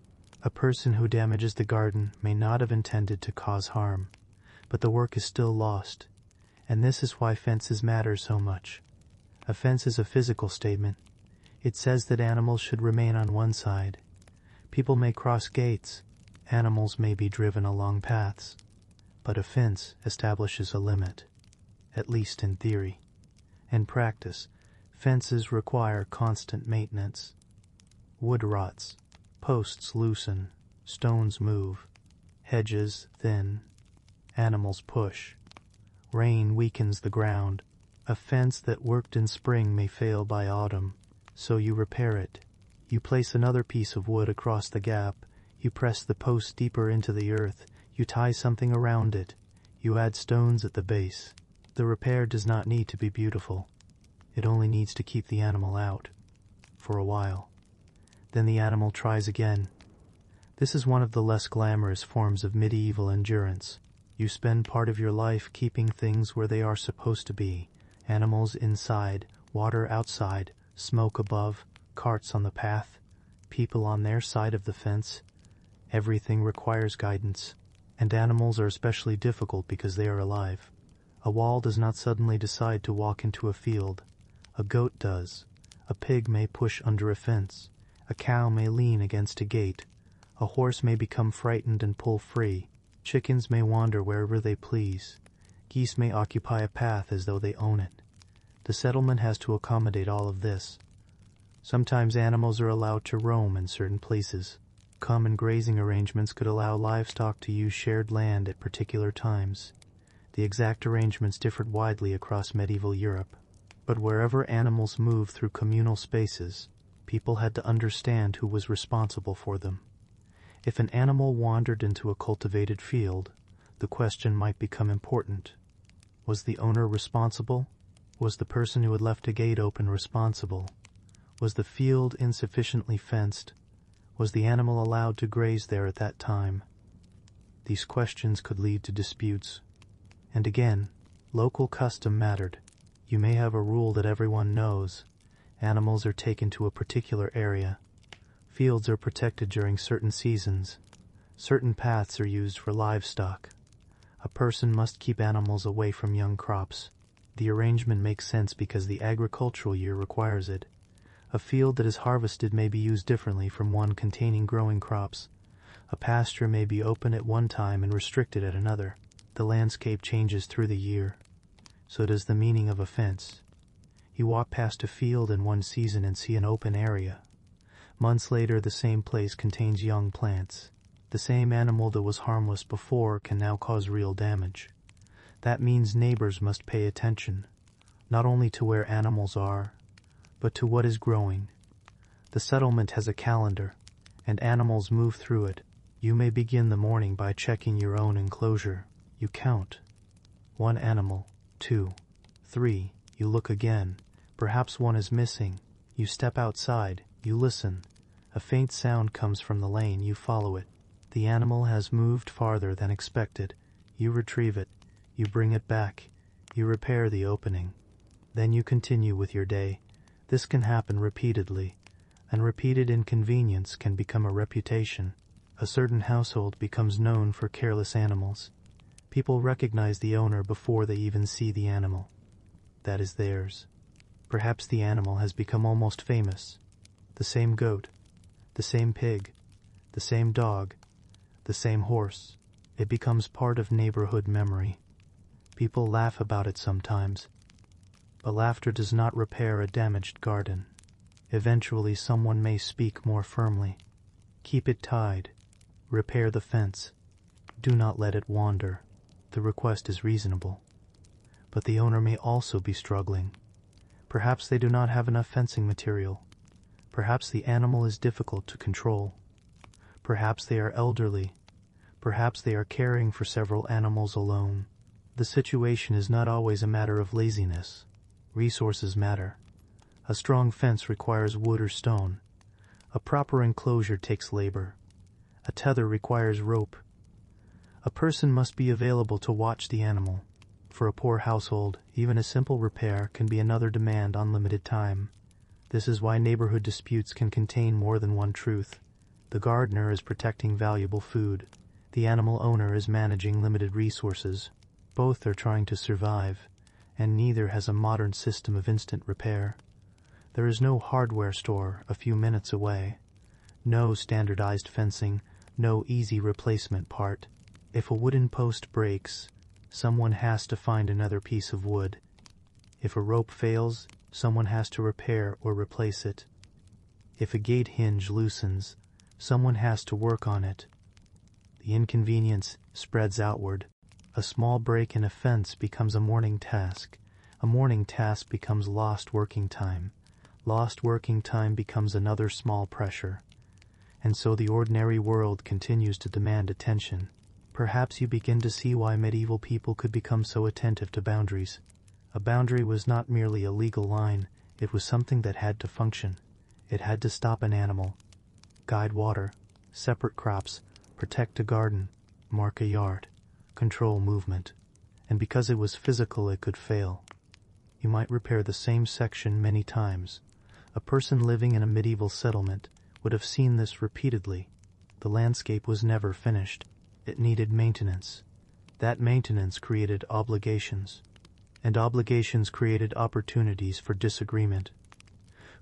A person who damages the garden may not have intended to cause harm, but the work is still lost. And this is why fences matter so much. A fence is a physical statement. It says that animals should remain on one side. People may cross gates. Animals may be driven along paths. But a fence establishes a limit, at least in theory. In practice, fences require constant maintenance. Wood rots, posts loosen, stones move, hedges thin, animals push. Rain weakens the ground. A fence that worked in spring may fail by autumn, so you repair it. You place another piece of wood across the gap. You press the post deeper into the earth. You tie something around it. You add stones at the base. The repair does not need to be beautiful. It only needs to keep the animal out. For a while. Then the animal tries again. This is one of the less glamorous forms of medieval endurance. You spend part of your life keeping things where they are supposed to be. Animals inside, water outside, smoke above, carts on the path, people on their side of the fence. Everything requires guidance, and animals are especially difficult because they are alive. A wall does not suddenly decide to walk into a field. A goat does. A pig may push under a fence. A cow may lean against a gate. A horse may become frightened and pull free. Chickens may wander wherever they please. Geese may occupy a path as though they own it. The settlement has to accommodate all of this. Sometimes animals are allowed to roam in certain places. Common grazing arrangements could allow livestock to use shared land at particular times. The exact arrangements differed widely across medieval Europe. But wherever animals moved through communal spaces, people had to understand who was responsible for them. If an animal wandered into a cultivated field, the question might become important. Was the owner responsible? Was the person who had left a gate open responsible? Was the field insufficiently fenced? Was the animal allowed to graze there at that time? These questions could lead to disputes. And again, local custom mattered. You may have a rule that everyone knows. Animals are taken to a particular area. Fields are protected during certain seasons. Certain paths are used for livestock. A person must keep animals away from young crops. The arrangement makes sense because the agricultural year requires it. A field that is harvested may be used differently from one containing growing crops. A pasture may be open at one time and restricted at another. The landscape changes through the year. So does the meaning of a fence. You walk past a field in one season and see an open area. Months later, the same place contains young plants. The same animal that was harmless before can now cause real damage. That means neighbors must pay attention, not only to where animals are, but to what is growing. The settlement has a calendar, and animals move through it. You may begin the morning by checking your own enclosure. You count. 1 animal, 2, 3. You look again. Perhaps one is missing. You step outside. You listen. A faint sound comes from the lane. You follow it. The animal has moved farther than expected. You retrieve it. You bring it back. You repair the opening. Then you continue with your day. This can happen repeatedly, and repeated inconvenience can become a reputation. A certain household becomes known for careless animals. People recognize the owner before they even see the animal. That is theirs. Perhaps the animal has become almost famous. The same goat, the same pig, the same dog, the same horse. It becomes part of neighborhood memory. People laugh about it sometimes, but laughter does not repair a damaged garden. Eventually someone may speak more firmly. Keep it tied. Repair the fence. Do not let it wander. The request is reasonable. But the owner may also be struggling. Perhaps they do not have enough fencing material. Perhaps the animal is difficult to control. Perhaps they are elderly. Perhaps they are caring for several animals alone. The situation is not always a matter of laziness. Resources matter. A strong fence requires wood or stone. A proper enclosure takes labor. A tether requires rope. A person must be available to watch the animal. For a poor household, even a simple repair can be another demand on limited time. This is why neighborhood disputes can contain more than one truth. The gardener is protecting valuable food. The animal owner is managing limited resources. Both are trying to survive, and neither has a modern system of instant repair. There is no hardware store a few minutes away. No standardized fencing, no easy replacement part. If a wooden post breaks, someone has to find another piece of wood. If a rope fails, someone has to repair or replace it. If a gate hinge loosens, someone has to work on it. The inconvenience spreads outward. A small break in a fence becomes a morning task. A morning task becomes lost working time. Lost working time becomes another small pressure. And so the ordinary world continues to demand attention. Perhaps you begin to see why medieval people could become so attentive to boundaries. A boundary was not merely a legal line, it was something that had to function. It had to stop an animal, guide water, separate crops, protect a garden, mark a yard, control movement. And because it was physical, it could fail. You might repair the same section many times. A person living in a medieval settlement would have seen this repeatedly. The landscape was never finished. It needed maintenance. That maintenance created obligations, and obligations created opportunities for disagreement.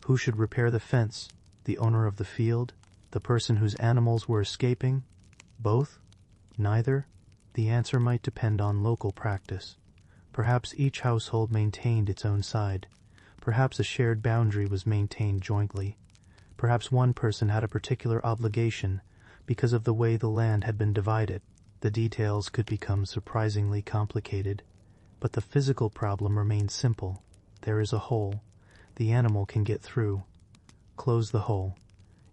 Who should repair the fence? The owner of the field? The person whose animals were escaping? Both? Neither? The answer might depend on local practice. Perhaps each household maintained its own side. Perhaps a shared boundary was maintained jointly. Perhaps one person had a particular obligation because of the way the land had been divided. The details could become surprisingly complicated, but the physical problem remains simple. There is a hole. The animal can get through. Close the hole.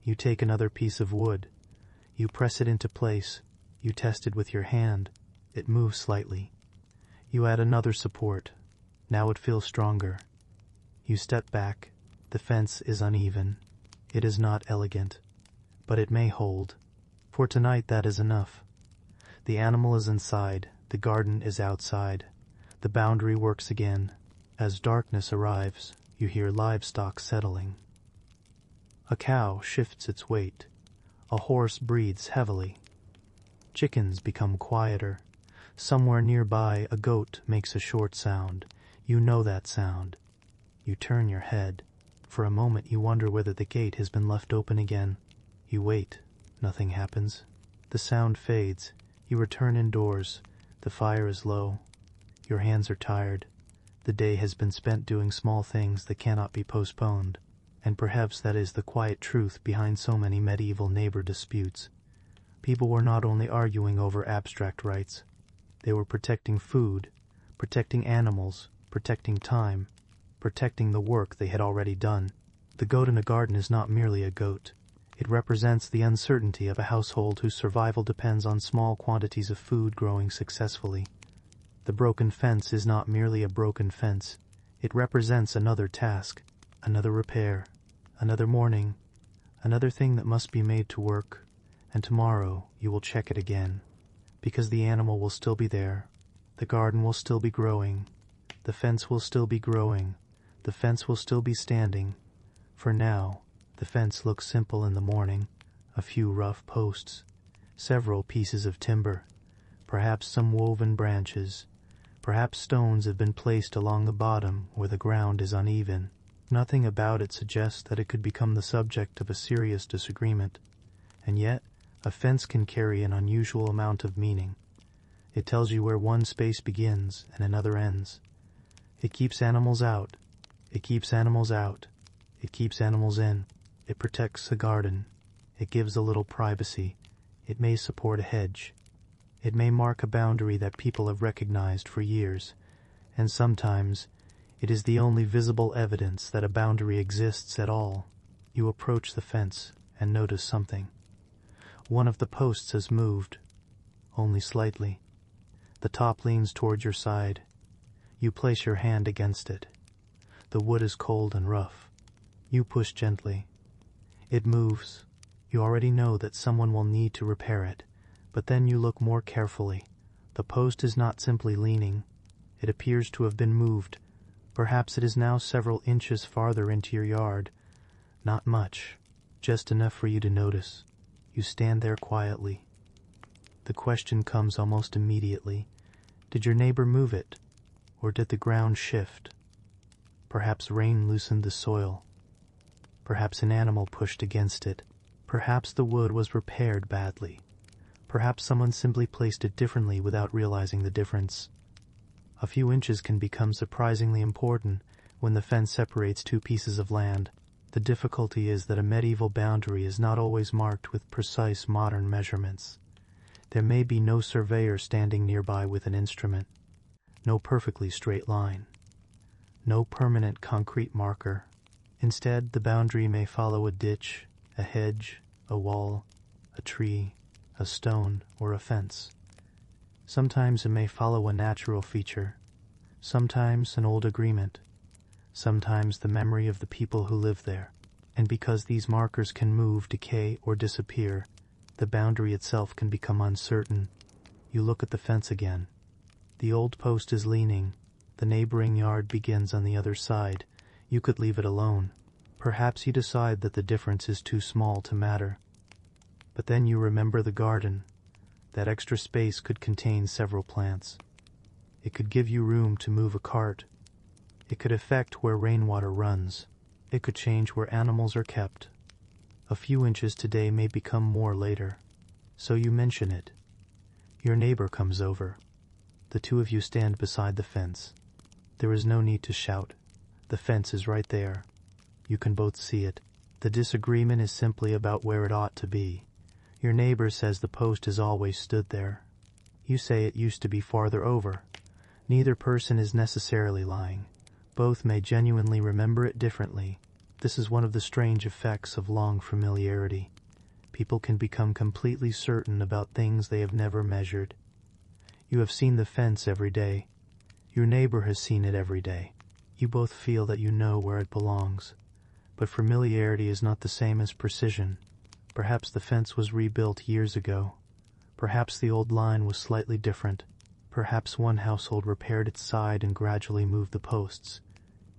You take another piece of wood. You press it into place. You test it with your hand. It moves slightly. You add another support. Now it feels stronger. You step back. The fence is uneven. It is not elegant, but it may hold. For tonight that is enough. The animal is inside. The garden is outside. The boundary works again. As darkness arrives, you hear livestock settling. A cow shifts its weight. A horse breathes heavily. Chickens become quieter. Somewhere nearby, a goat makes a short sound. You know that sound. You turn your head. For a moment you wonder whether the gate has been left open again. You wait. Nothing happens. The sound fades. You return indoors. The fire is low. Your hands are tired. The day has been spent doing small things that cannot be postponed. And perhaps that is the quiet truth behind so many medieval neighbor disputes. People were not only arguing over abstract rights. They were protecting food, protecting animals, protecting time, protecting the work they had already done. The goat in a garden is not merely a goat. It represents the uncertainty of a household whose survival depends on small quantities of food growing successfully. The broken fence is not merely a broken fence. It represents another task, another repair, another morning, another thing that must be made to work, and tomorrow you will check it again, because the animal will still be there, the garden will still be growing, the fence will still be growing, the fence will still be standing. For now, the fence looks simple in the morning, a few rough posts, several pieces of timber, perhaps some woven branches, perhaps stones have been placed along the bottom where the ground is uneven. Nothing about it suggests that it could become the subject of a serious disagreement, and yet a fence can carry an unusual amount of meaning. It tells you where one space begins and another ends. It keeps animals out. It keeps animals out. It keeps animals in. It protects the garden. It gives a little privacy. It may support a hedge. It may mark a boundary that people have recognized for years, and sometimes it is the only visible evidence that a boundary exists at all. You approach the fence and notice something. One of the posts has moved, only slightly. The top leans toward your side. You place your hand against it. The wood is cold and rough. You push gently. It moves. You already know that someone will need to repair it, but then you look more carefully. The post is not simply leaning. It appears to have been moved. Perhaps it is now several inches farther into your yard. Not much, just enough for you to notice. You stand there quietly. The question comes almost immediately. Did your neighbor move it, or did the ground shift? Perhaps rain loosened the soil. Perhaps an animal pushed against it. Perhaps the wood was repaired badly. Perhaps someone simply placed it differently without realizing the difference. A few inches can become surprisingly important when the fence separates two pieces of land. The difficulty is that a medieval boundary is not always marked with precise modern measurements. There may be no surveyor standing nearby with an instrument, no perfectly straight line, no permanent concrete marker. Instead, the boundary may follow a ditch, a hedge, a wall, a tree, a stone, or a fence. Sometimes it may follow a natural feature, sometimes an old agreement, sometimes the memory of the people who live there. And because these markers can move, decay, or disappear, the boundary itself can become uncertain. You look at the fence again. The old post is leaning. The neighboring yard begins on the other side. You could leave it alone. Perhaps you decide that the difference is too small to matter. But then you remember the garden. That extra space could contain several plants. It could give you room to move a cart. It could affect where rainwater runs. It could change where animals are kept. A few inches today may become more later. So you mention it. Your neighbor comes over. The two of you stand beside the fence. There is no need to shout. The fence is right there. You can both see it. The disagreement is simply about where it ought to be. Your neighbor says the post has always stood there. You say it used to be farther over. Neither person is necessarily lying. Both may genuinely remember it differently. This is one of the strange effects of long familiarity. People can become completely certain about things they have never measured. You have seen the fence every day. Your neighbor has seen it every day. You both feel that you know where it belongs. But familiarity is not the same as precision. Perhaps the fence was rebuilt years ago. Perhaps the old line was slightly different. Perhaps one household repaired its side and gradually moved the posts.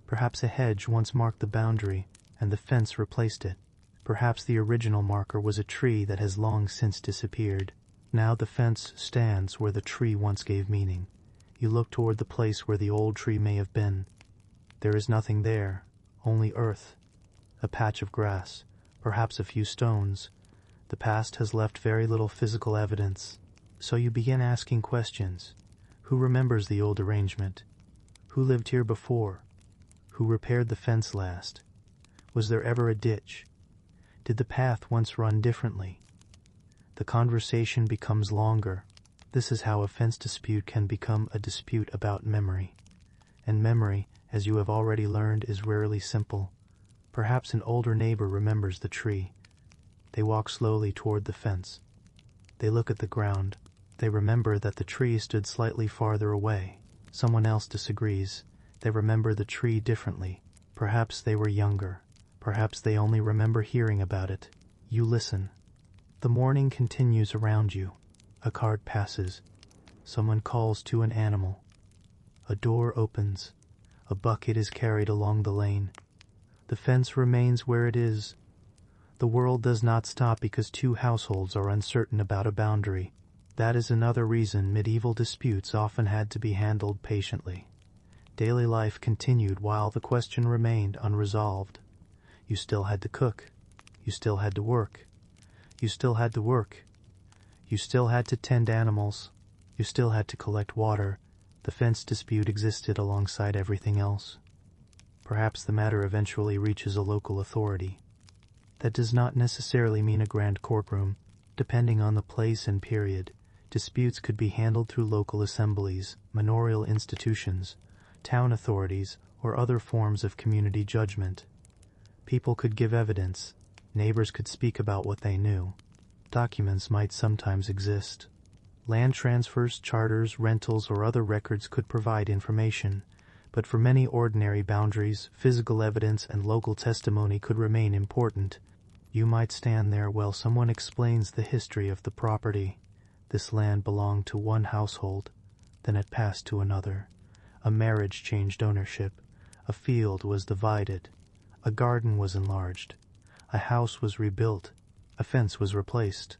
Perhaps a hedge once marked the boundary, and the fence replaced it. Perhaps the original marker was a tree that has long since disappeared. Now the fence stands where the tree once gave meaning. You look toward the place where the old tree may have been. There is nothing there, only earth, a patch of grass, perhaps a few stones. The past has left very little physical evidence. So you begin asking questions. Who remembers the old arrangement? Who lived here before? Who repaired the fence last? Was there ever a ditch? Did the path once run differently? The conversation becomes longer. This is how a fence dispute can become a dispute about memory. And memory, as you have already learned, is rarely simple. Perhaps an older neighbor remembers the tree. They walk slowly toward the fence. They look at the ground. They remember that the tree stood slightly farther away. Someone else disagrees. They remember the tree differently. Perhaps they were younger. Perhaps they only remember hearing about it. You listen. The morning continues around you. A cart passes. Someone calls to an animal. A door opens. A bucket is carried along the lane. The fence remains where it is. The world does not stop because two households are uncertain about a boundary. That is another reason medieval disputes often had to be handled patiently. Daily life continued while the question remained unresolved. You still had to cook. You still had to work. You still had to work. You still had to tend animals. You You still had to collect water. The fence dispute existed alongside everything else. Perhaps the matter eventually reaches a local authority. That does not necessarily mean a grand courtroom. Depending on the place and period, disputes could be handled through local assemblies, manorial institutions, town authorities, or other forms of community judgment. People could give evidence. Neighbors could speak about what they knew. Documents might sometimes exist. Land transfers, charters, rentals, or other records could provide information, but for many ordinary boundaries, physical evidence and local testimony could remain important. You might stand there while someone explains the history of the property. This land belonged to one household, then it passed to another. A marriage changed ownership. A field was divided. A garden was enlarged. A house was rebuilt. A fence was replaced.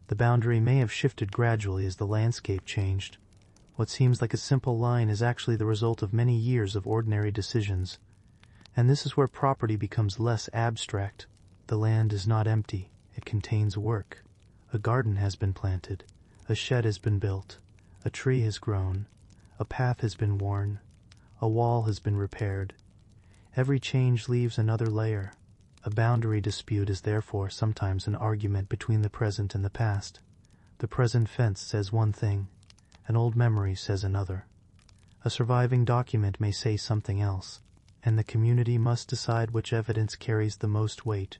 The boundary may have shifted gradually as the landscape changed. What seems like a simple line is actually the result of many years of ordinary decisions. And this is where property becomes less abstract. The land is not empty. It contains work. A garden has been planted. A shed has been built. A tree has grown. A path has been worn. A wall has been repaired. Every change leaves another layer. A boundary dispute is therefore sometimes an argument between the present and the past. The present fence says one thing. An old memory says another. A surviving document may say something else, and the community must decide which evidence carries the most weight.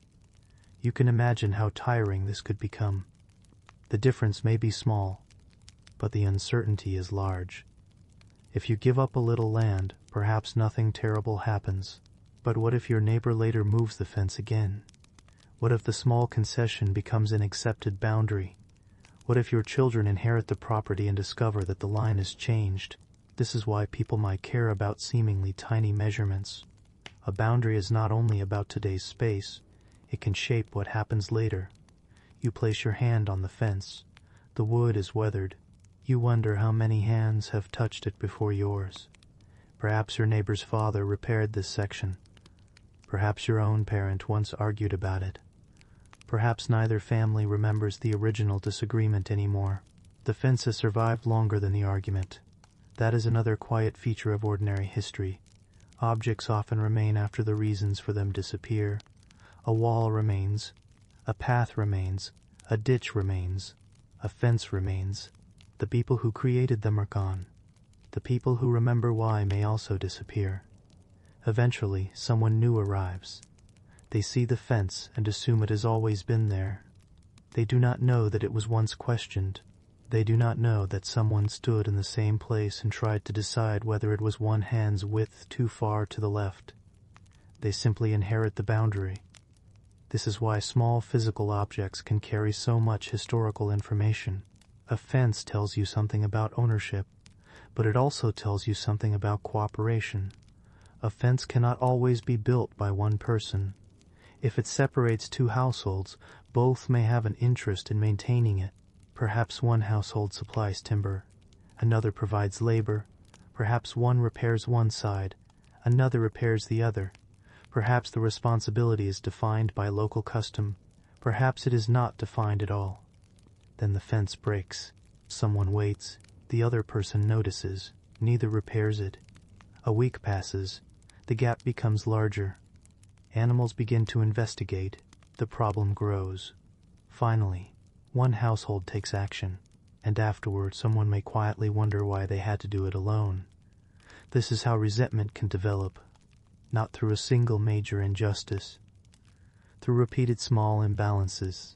You can imagine how tiring this could become. The difference may be small, but the uncertainty is large. If you give up a little land, perhaps nothing terrible happens. But what if your neighbor later moves the fence again? What if the small concession becomes an accepted boundary? What if your children inherit the property and discover that the line has changed? This is why people might care about seemingly tiny measurements. A boundary is not only about today's space, it can shape what happens later. You place your hand on the fence. The wood is weathered. You wonder how many hands have touched it before yours. Perhaps your neighbor's father repaired this section. Perhaps your own parent once argued about it. Perhaps neither family remembers the original disagreement anymore. The fence has survived longer than the argument. That is another quiet feature of ordinary history. Objects often remain after the reasons for them disappear. A wall remains. A path remains. A ditch remains. A fence remains. The people who created them are gone. The people who remember why may also disappear. Eventually, someone new arrives. They see the fence and assume it has always been there. They do not know that it was once questioned. They do not know that someone stood in the same place and tried to decide whether it was one hand's width too far to the left. They simply inherit the boundary. This is why small physical objects can carry so much historical information. A fence tells you something about ownership, but it also tells you something about cooperation. A fence cannot always be built by one person. If it separates two households, both may have an interest in maintaining it. Perhaps one household supplies timber, another provides labor. Perhaps one repairs one side, another repairs the other. Perhaps the responsibility is defined by local custom. Perhaps it is not defined at all. Then the fence breaks. Someone waits. The other person notices. Neither repairs it. A week passes. The gap becomes larger. Animals begin to investigate. The problem grows. Finally, one household takes action, and afterward someone may quietly wonder why they had to do it alone. This is how resentment can develop, not through a single major injustice, through repeated small imbalances.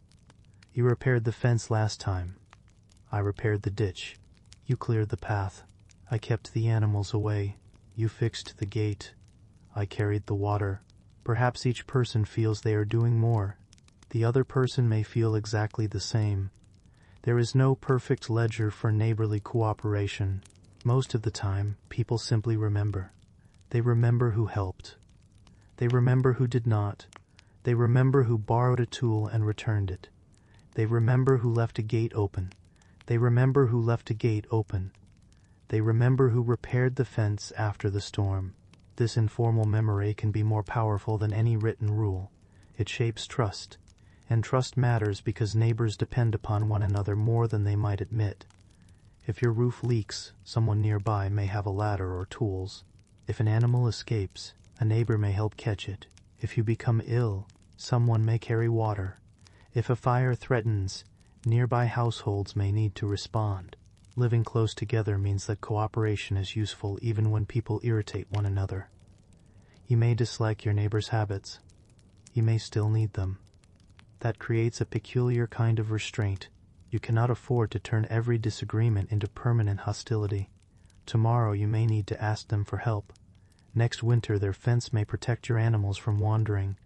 You repaired the fence last time. I repaired the ditch. You cleared the path. I kept the animals away. You fixed the gate. I carried the water. Perhaps each person feels they are doing more. The other person may feel exactly the same. There is no perfect ledger for neighborly cooperation. Most of the time, people simply remember. They remember who helped. They remember who did not. They remember who borrowed a tool and returned it. They remember who left a gate open. They remember who left a gate open. They remember who repaired the fence after the storm. This informal memory can be more powerful than any written rule. It shapes trust, and trust matters because neighbors depend upon one another more than they might admit. If your roof leaks, someone nearby may have a ladder or tools. If an animal escapes, a neighbor may help catch it. If you become ill, someone may carry water. If a fire threatens, nearby households may need to respond. Living close together means that cooperation is useful even when people irritate one another. You may dislike your neighbor's habits. You may still need them. That creates a peculiar kind of restraint. You cannot afford to turn every disagreement into permanent hostility. Tomorrow you may need to ask them for help. Next winter their fence may protect your animals from wandering.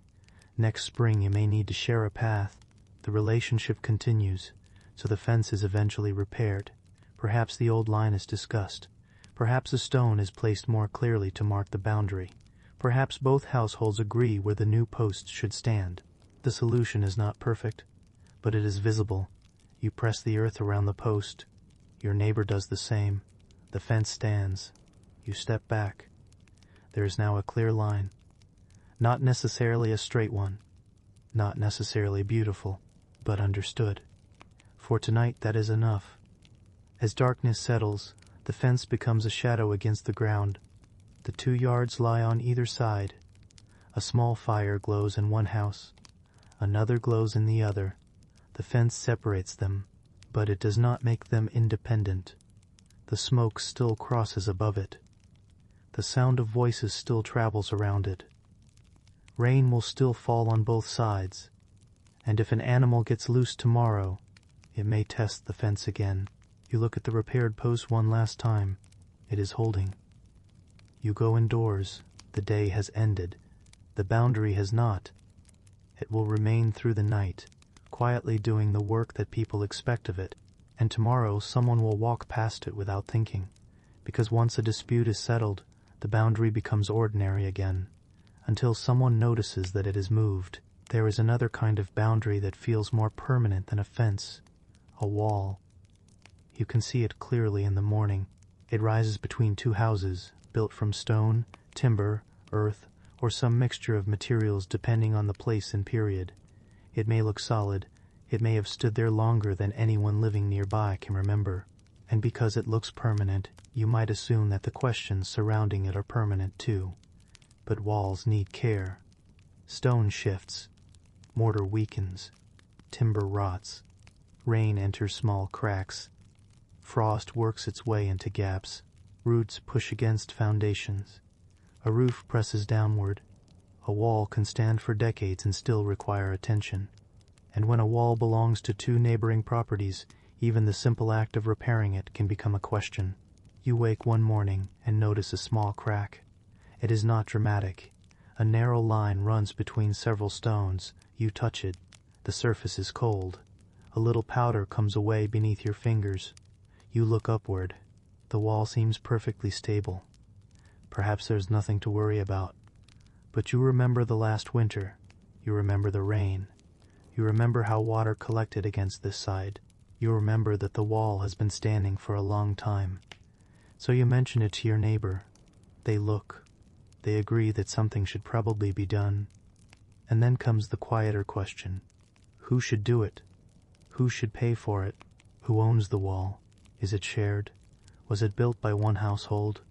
Next spring you may need to share a path. The relationship continues, so the fence is eventually repaired. Perhaps the old line is discussed. Perhaps a stone is placed more clearly to mark the boundary. Perhaps both households agree where the new post should stand. The solution is not perfect, but it is visible. You press the earth around the post. Your neighbor does the same. The fence stands. You step back. There is now a clear line. Not necessarily a straight one. Not necessarily beautiful, but understood. For tonight that is enough. As darkness settles, the fence becomes a shadow against the ground. The 2 yards lie on either side. A small fire glows in one house. Another glows in the other. The fence separates them, but it does not make them independent. The smoke still crosses above it. The sound of voices still travels around it. Rain will still fall on both sides, and if an animal gets loose tomorrow, it may test the fence again. You look at the repaired post one last time. It is holding. You go indoors. The day has ended. The boundary has not. It will remain through the night, quietly doing the work that people expect of it, and tomorrow someone will walk past it without thinking, because once a dispute is settled, the boundary becomes ordinary again. Until someone notices that it is moved, there is another kind of boundary that feels more permanent than a fence, a wall. You can see it clearly in the morning. It rises between 2 houses, built from stone, timber, earth, or some mixture of materials depending on the place and period. It may look solid. It may have stood there longer than anyone living nearby can remember. And because it looks permanent, you might assume that the questions surrounding it are permanent too. But walls need care. Stone shifts. Mortar weakens. Timber rots. Rain enters small cracks. Frost works its way into gaps. Roots push against foundations. A roof presses downward. A wall can stand for decades and still require attention. And when a wall belongs to 2 neighboring properties, even the simple act of repairing it can become a question. You wake one morning and notice a small crack. It is not dramatic. A narrow line runs between several stones. You touch it. The surface is cold. A little powder comes away beneath your fingers. You look upward. The wall seems perfectly stable. Perhaps there's nothing to worry about. But you remember the last winter. You remember the rain. You remember how water collected against this side. You remember that the wall has been standing for a long time. So you mention it to your neighbor. They look. They agree that something should probably be done. And then comes the quieter question. Who should do it? Who should pay for it? Who owns the wall? Is it shared? Was it built by one household?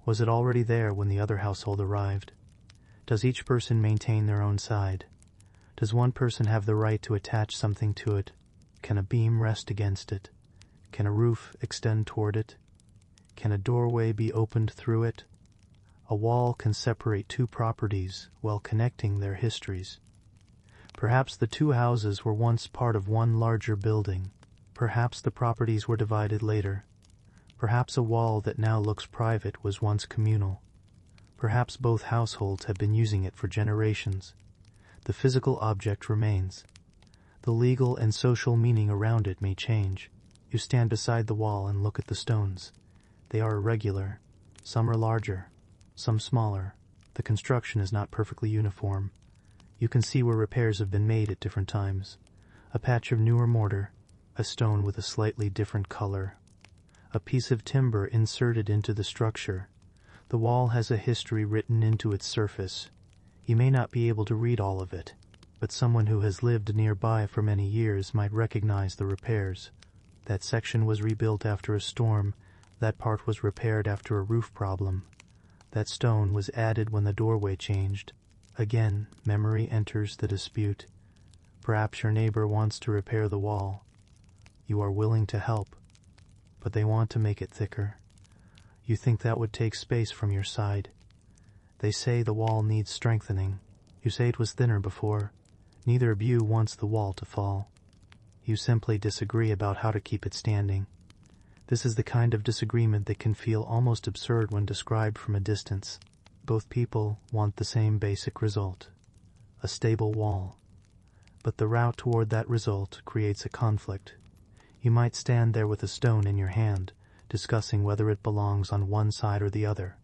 Was it already there when the other household arrived? Does each person maintain their own side? Does one person have the right to attach something to it? Can a beam rest against it? Can a roof extend toward it? Can a doorway be opened through it? A wall can separate 2 properties while connecting their histories. Perhaps the 2 houses were once part of one larger building. Perhaps the properties were divided later. Perhaps a wall that now looks private was once communal. Perhaps both households have been using it for generations. The physical object remains. The legal and social meaning around it may change. You stand beside the wall and look at the stones. They are irregular. Some are larger, some smaller. The construction is not perfectly uniform. You can see where repairs have been made at different times. A patch of newer mortar, a stone with a slightly different color, a piece of timber inserted into the structure. The wall has a history written into its surface. You may not be able to read all of it, but someone who has lived nearby for many years might recognize the repairs. That section was rebuilt after a storm. That part was repaired after a roof problem. That stone was added when the doorway changed. Again, memory enters the dispute. Perhaps your neighbor wants to repair the wall. You are willing to help, but they want to make it thicker. You think that would take space from your side. They say the wall needs strengthening. You say it was thinner before. Neither of you wants the wall to fall. You simply disagree about how to keep it standing. This is the kind of disagreement that can feel almost absurd when described from a distance. Both people want the same basic result, a stable wall. But the route toward that result creates a conflict. You might stand there with a stone in your hand, discussing whether it belongs on one side or the other.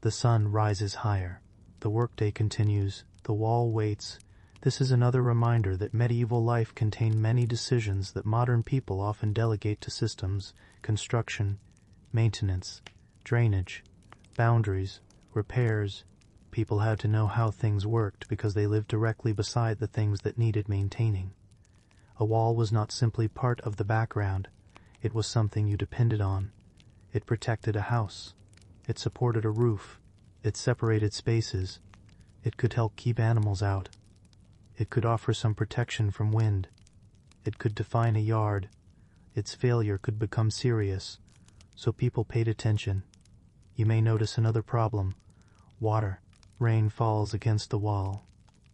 The sun rises higher. The workday continues. The wall waits. This is another reminder that medieval life contained many decisions that modern people often delegate to systems, construction, maintenance, drainage, boundaries, repairs. People had to know how things worked because they lived directly beside the things that needed maintaining. A wall was not simply part of the background. It was something you depended on. It protected a house. It supported a roof. It separated spaces. It could help keep animals out. It could offer some protection from wind. It could define a yard. Its failure could become serious, so people paid attention. You may notice another problem. Water. Rain falls against the wall.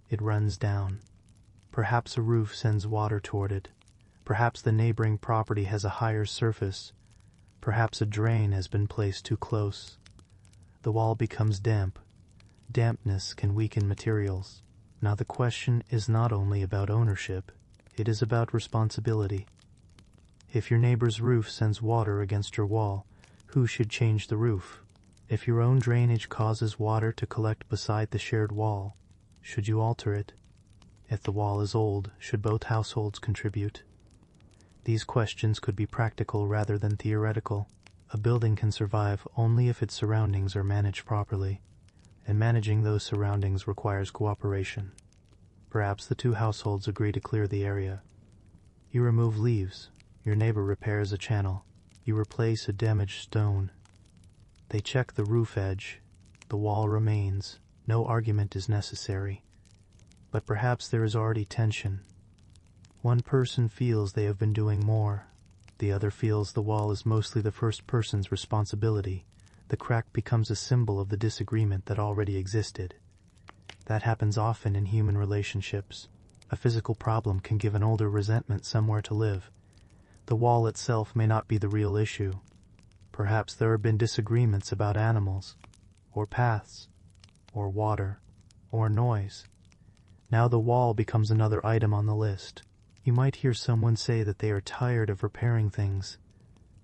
It runs down. Perhaps a roof sends water toward it. Perhaps the neighboring property has a higher surface. Perhaps a drain has been placed too close. The wall becomes damp. Dampness can weaken materials. Now the question is not only about ownership, it is about responsibility. If your neighbor's roof sends water against your wall, who should change the roof? If your own drainage causes water to collect beside the shared wall, should you alter it? If the wall is old, should both households contribute? These questions could be practical rather than theoretical. A building can survive only if its surroundings are managed properly, and managing those surroundings requires cooperation. Perhaps the two households agree to clear the area. You remove leaves. Your neighbor repairs a channel. You replace a damaged stone. They check the roof edge. The wall remains. No argument is necessary. But perhaps there is already tension. One person feels they have been doing more. The other feels the wall is mostly the first person's responsibility. The crack becomes a symbol of the disagreement that already existed. That happens often in human relationships. A physical problem can give an older resentment somewhere to live. The wall itself may not be the real issue. Perhaps there have been disagreements about animals, or paths, or water, or noise. Now the wall becomes another item on the list. You might hear someone say that they are tired of repairing things.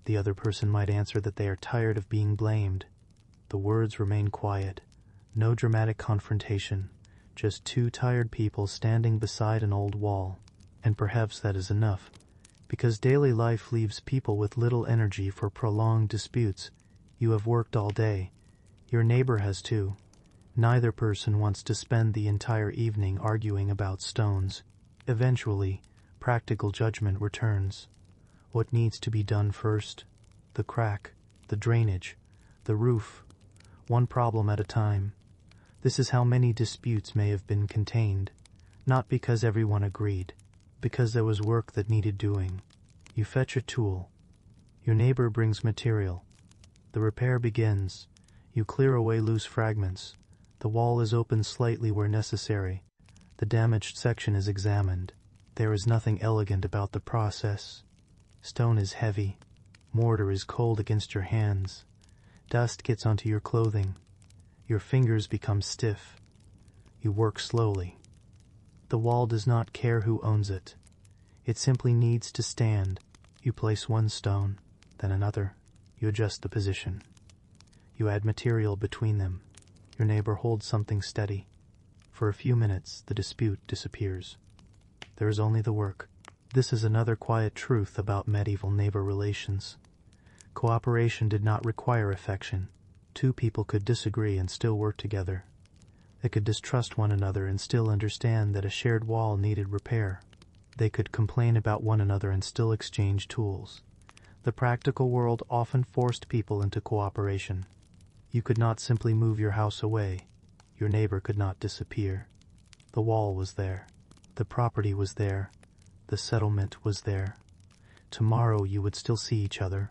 The other person might answer that they are tired of being blamed. The words remain quiet. No dramatic confrontation. Just two tired people standing beside an old wall. And perhaps that is enough. Because daily life leaves people with little energy for prolonged disputes. You have worked all day. Your neighbor has too. Neither person wants to spend the entire evening arguing about stones. Eventually, practical judgment returns. What needs to be done first? The crack, the drainage, the roof. One problem at a time. This is how many disputes may have been contained. Not because everyone agreed, because there was work that needed doing. You fetch a tool. Your neighbor brings material. The repair begins. You clear away loose fragments. The wall is opened slightly where necessary. The damaged section is examined. There is nothing elegant about the process. Stone is heavy. Mortar is cold against your hands. Dust gets onto your clothing. Your fingers become stiff. You work slowly. The wall does not care who owns it. It simply needs to stand. You place one stone, then another. You adjust the position. You add material between them. Your neighbor holds something steady. For a few minutes, the dispute disappears. There is only the work. This is another quiet truth about medieval neighbor relations. Cooperation did not require affection. Two people could disagree and still work together. They could distrust one another and still understand that a shared wall needed repair. They could complain about one another and still exchange tools. The practical world often forced people into cooperation. You could not simply move your house away. Your neighbor could not disappear. The wall was there. The property was there. The settlement was there. Tomorrow you would still see each other.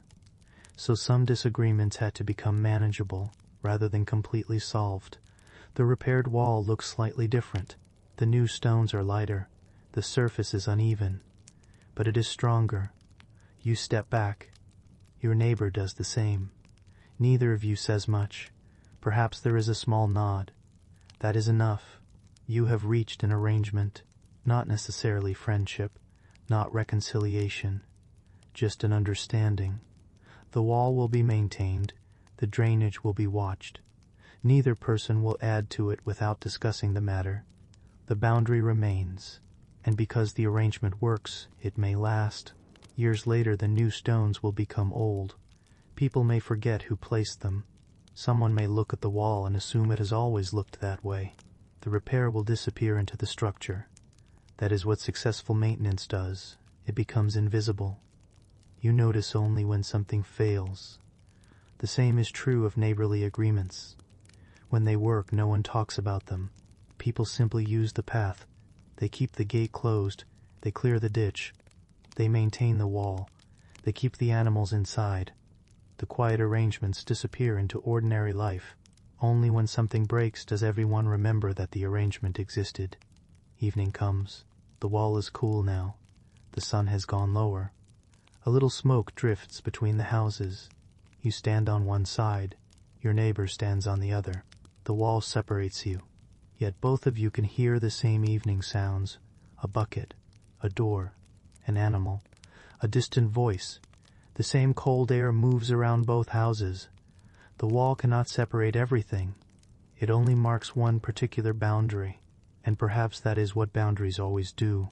So some disagreements had to become manageable rather than completely solved. The repaired wall looks slightly different. The new stones are lighter. The surface is uneven. But it is stronger. You step back. Your neighbor does the same. Neither of you says much. Perhaps there is a small nod. That is enough. You have reached an arrangement, not necessarily friendship, not reconciliation, just an understanding. The wall will be maintained. The drainage will be watched. Neither person will add to it without discussing the matter. The boundary remains, and because the arrangement works, it may last. Years later, the new stones will become old. People may forget who placed them. Someone may look at the wall and assume it has always looked that way. The repair will disappear into the structure. That is what successful maintenance does. It becomes invisible. You notice only when something fails. The same is true of neighborly agreements. When they work, no one talks about them. People simply use the path. They keep the gate closed. They clear the ditch. They maintain the wall. They keep the animals inside. The quiet arrangements disappear into ordinary life. Only when something breaks does everyone remember that the arrangement existed. Evening comes. The wall is cool now. The sun has gone lower. A little smoke drifts between the houses. You stand on one side. Your neighbor stands on the other. The wall separates you. Yet both of you can hear the same evening sounds. A bucket, a door, an animal, a distant voice. The same cold air moves around both houses. The wall cannot separate everything. It only marks one particular boundary, and perhaps that is what boundaries always do.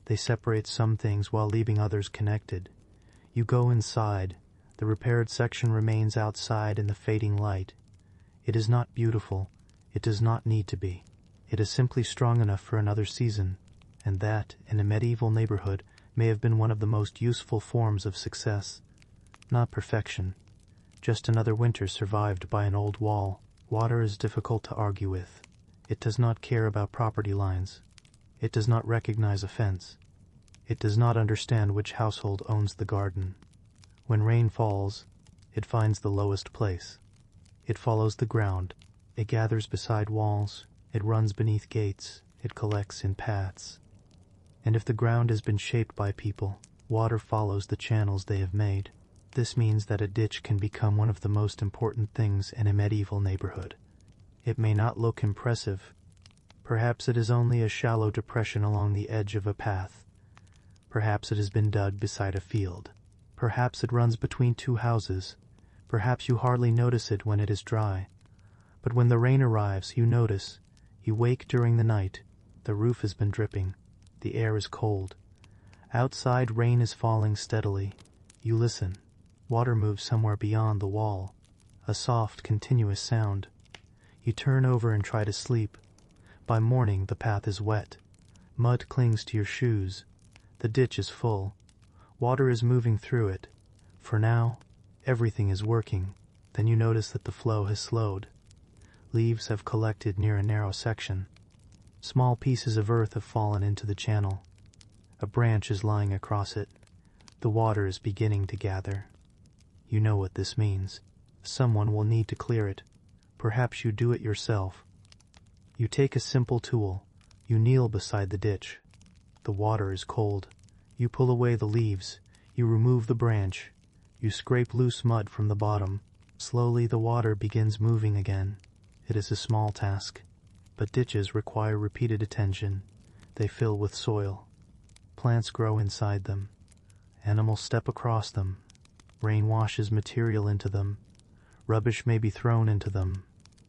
They separate some things while leaving others connected. You go inside. The repaired section remains outside in the fading light. It is not beautiful. It does not need to be. It is simply strong enough for another season, and that, in a medieval neighborhood, may have been one of the most useful forms of success. Not perfection. Just another winter survived by an old wall. Water is difficult to argue with. It does not care about property lines. It does not recognize a fence. It does not understand which household owns the garden. When rain falls, it finds the lowest place. It follows the ground. It gathers beside walls. It runs beneath gates. It collects in paths. And if the ground has been shaped by people, water follows the channels they have made. This means that a ditch can become one of the most important things in a medieval neighborhood. It may not look impressive. Perhaps it is only a shallow depression along the edge of a path. Perhaps it has been dug beside a field. Perhaps it runs between two houses. Perhaps you hardly notice it when it is dry. But when the rain arrives, you notice. You wake during the night. The roof has been dripping. The air is cold. Outside, rain is falling steadily. You listen. Water moves somewhere beyond the wall. A soft, continuous sound. You turn over and try to sleep. By morning, the path is wet. Mud clings to your shoes. The ditch is full. Water is moving through it. For now, everything is working. Then you notice that the flow has slowed. Leaves have collected near a narrow section. Small pieces of earth have fallen into the channel. A branch is lying across it. The water is beginning to gather. You know what this means. Someone will need to clear it. Perhaps you do it yourself. You take a simple tool. You kneel beside the ditch. The water is cold. You pull away the leaves. You remove the branch. You scrape loose mud from the bottom. Slowly the water begins moving again. It is a small task, but ditches require repeated attention. They fill with soil. Plants grow inside them. Animals step across them. Rain washes material into them. Rubbish may be thrown into them.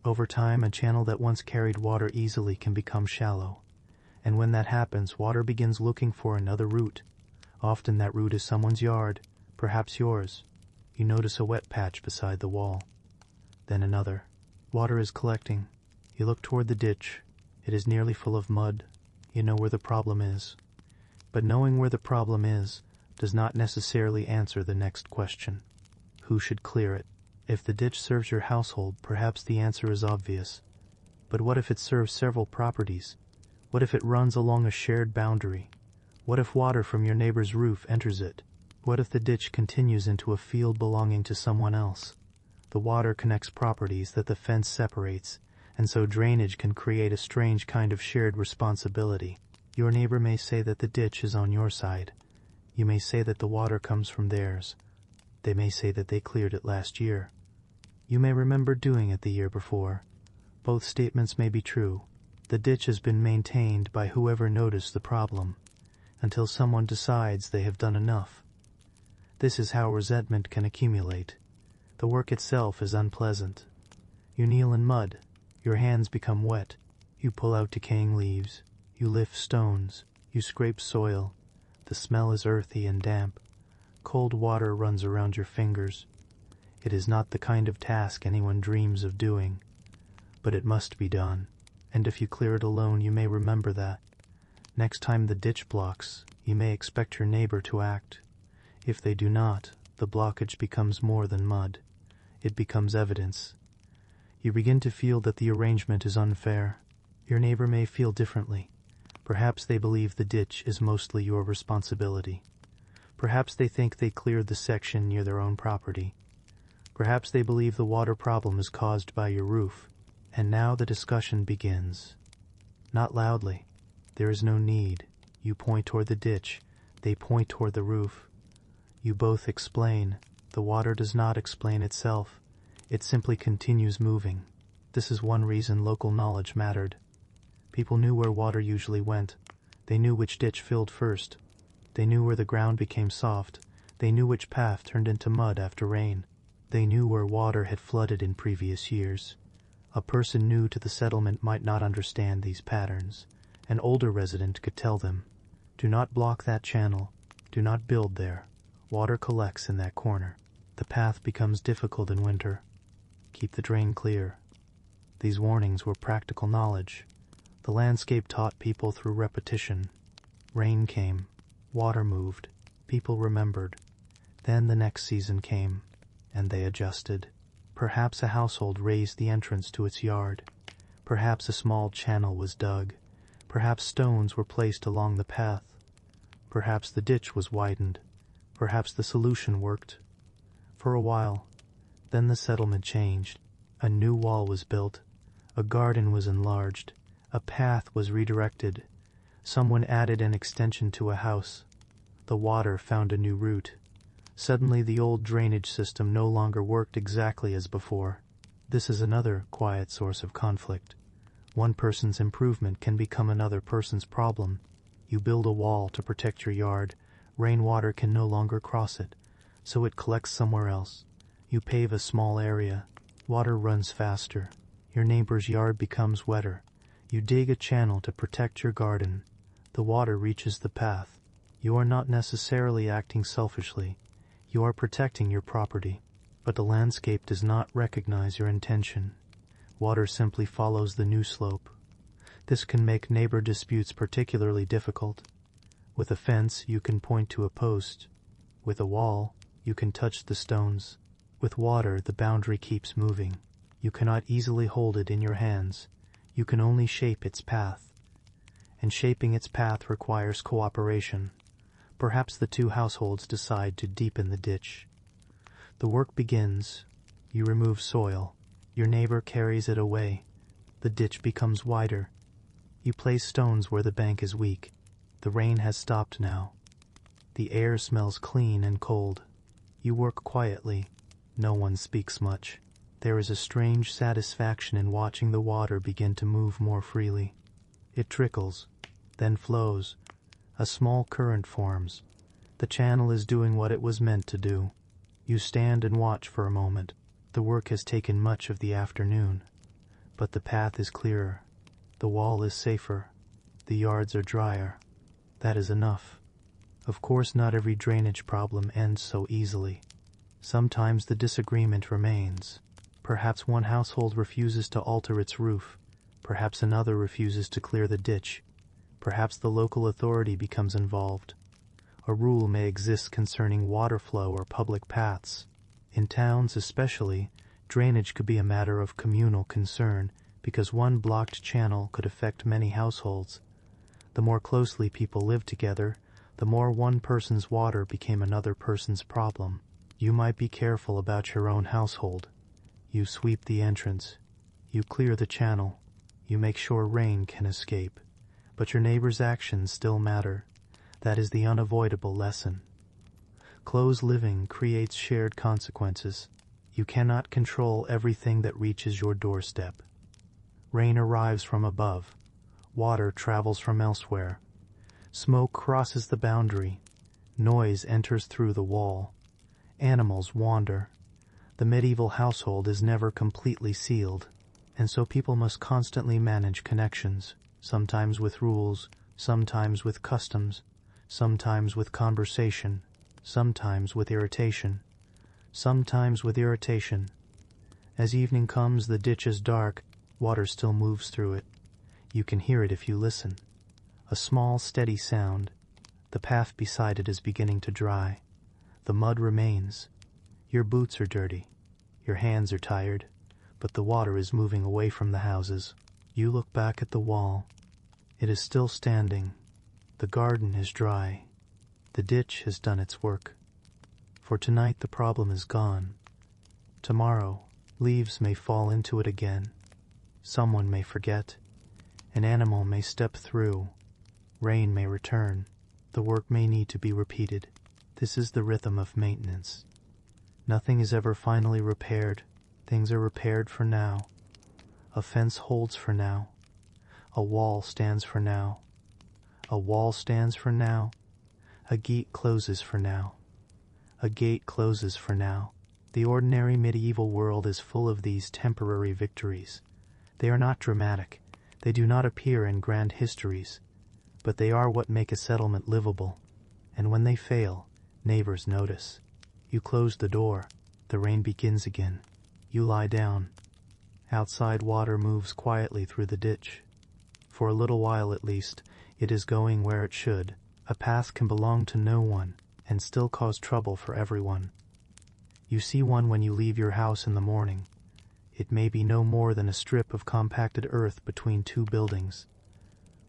Over time, a channel that once carried water easily can become shallow. And when that happens, water begins looking for another route. Often that route is someone's yard, perhaps yours. You notice a wet patch beside the wall. Then another. Water is collecting. You look toward the ditch. It is nearly full of mud. You know where the problem is. But knowing where the problem is does not necessarily answer the next question. Who should clear it? If the ditch serves your household, perhaps the answer is obvious. But what if it serves several properties? What if it runs along a shared boundary? What if water from your neighbor's roof enters it? What if the ditch continues into a field belonging to someone else? The water connects properties that the fence separates, and so drainage can create a strange kind of shared responsibility. Your neighbor may say that the ditch is on your side. You may say that the water comes from theirs. They may say that they cleared it last year. You may remember doing it the year before. Both statements may be true. The ditch has been maintained by whoever noticed the problem, until someone decides they have done enough. This is how resentment can accumulate. The work itself is unpleasant. You kneel in mud. Your hands become wet. You pull out decaying leaves. You lift stones. You scrape soil. The smell is earthy and damp. Cold water runs around your fingers. It is not the kind of task anyone dreams of doing, but it must be done, and if you clear it alone, you may remember that. Next time the ditch blocks, you may expect your neighbor to act. If they do not, the blockage becomes more than mud. It becomes evidence. You begin to feel that the arrangement is unfair. Your neighbor may feel differently. Perhaps they believe the ditch is mostly your responsibility. Perhaps they think they cleared the section near their own property. Perhaps they believe the water problem is caused by your roof. And now the discussion begins. Not loudly. There is no need. You point toward the ditch. They point toward the roof. You both explain. The water does not explain itself. It simply continues moving. This is one reason local knowledge mattered. People knew where water usually went. They knew which ditch filled first. They knew where the ground became soft. They knew which path turned into mud after rain. They knew where water had flooded in previous years. A person new to the settlement might not understand these patterns. An older resident could tell them, "Do not block that channel. Do not build there. Water collects in that corner. The path becomes difficult in winter. Keep the drain clear." These warnings were practical knowledge. The landscape taught people through repetition. Rain came. Water moved. People remembered. Then the next season came, and they adjusted. Perhaps a household raised the entrance to its yard. Perhaps a small channel was dug. Perhaps stones were placed along the path. Perhaps the ditch was widened. Perhaps the solution worked. For a while. Then the settlement changed. A new wall was built. A garden was enlarged. A path was redirected. Someone added an extension to a house. The water found a new route. Suddenly the old drainage system no longer worked exactly as before. This is another quiet source of conflict. One person's improvement can become another person's problem. You build a wall to protect your yard. Rainwater can no longer cross it, so it collects somewhere else. You pave a small area. Water runs faster. Your neighbor's yard becomes wetter. You dig a channel to protect your garden. The water reaches the path. You are not necessarily acting selfishly. You are protecting your property, but the landscape does not recognize your intention. Water simply follows the new slope. This can make neighbor disputes particularly difficult. With a fence, you can point to a post. With a wall, you can touch the stones. With water, the boundary keeps moving. You cannot easily hold it in your hands. You can only shape its path. And shaping its path requires cooperation. Perhaps the two households decide to deepen the ditch. The work begins. You remove soil. Your neighbor carries it away. The ditch becomes wider. You place stones where the bank is weak. The rain has stopped now. The air smells clean and cold. You work quietly. No one speaks much. There is a strange satisfaction in watching the water begin to move more freely. It trickles, then flows. A small current forms. The channel is doing what it was meant to do. You stand and watch for a moment. The work has taken much of the afternoon, but the path is clearer. The wall is safer. The yards are drier. That is enough. Of course, not every drainage problem ends so easily. Sometimes the disagreement remains. Perhaps one household refuses to alter its roof. Perhaps another refuses to clear the ditch. Perhaps the local authority becomes involved. A rule may exist concerning water flow or public paths. In towns especially, drainage could be a matter of communal concern because one blocked channel could affect many households. The more closely people lived together, the more one person's water became another person's problem. You might be careful about your own household. You sweep the entrance. You clear the channel. You make sure rain can escape. But your neighbor's actions still matter. That is the unavoidable lesson. Close living creates shared consequences. You cannot control everything that reaches your doorstep. Rain arrives from above. Water travels from elsewhere. Smoke crosses the boundary. Noise enters through the wall. Animals wander. The medieval household is never completely sealed, and so people must constantly manage connections, sometimes with rules, sometimes with customs, sometimes with conversation, sometimes with irritation, sometimes with irritation. As evening comes, the ditch is dark, water still moves through it. You can hear it if you listen. A small, steady sound. The path beside it is beginning to dry. The mud remains. Your boots are dirty. Your hands are tired, but the water is moving away from the houses. You look back at the wall. It is still standing. The garden is dry. The ditch has done its work. For tonight the problem is gone. Tomorrow, leaves may fall into it again. Someone may forget. An animal may step through. Rain may return. The work may need to be repeated. This is the rhythm of maintenance. Nothing is ever finally repaired. Things are repaired for now. A fence holds for now. A wall stands for now. A wall stands for now. A gate closes for now. A gate closes for now. The ordinary medieval world is full of these temporary victories. They are not dramatic. They do not appear in grand histories. But they are what make a settlement livable. And when they fail, neighbors notice. You close the door. The rain begins again. You lie down. Outside water moves quietly through the ditch. For a little while at least, it is going where it should. A path can belong to no one and still cause trouble for everyone. You see one when you leave your house in the morning. It may be no more than a strip of compacted earth between two buildings.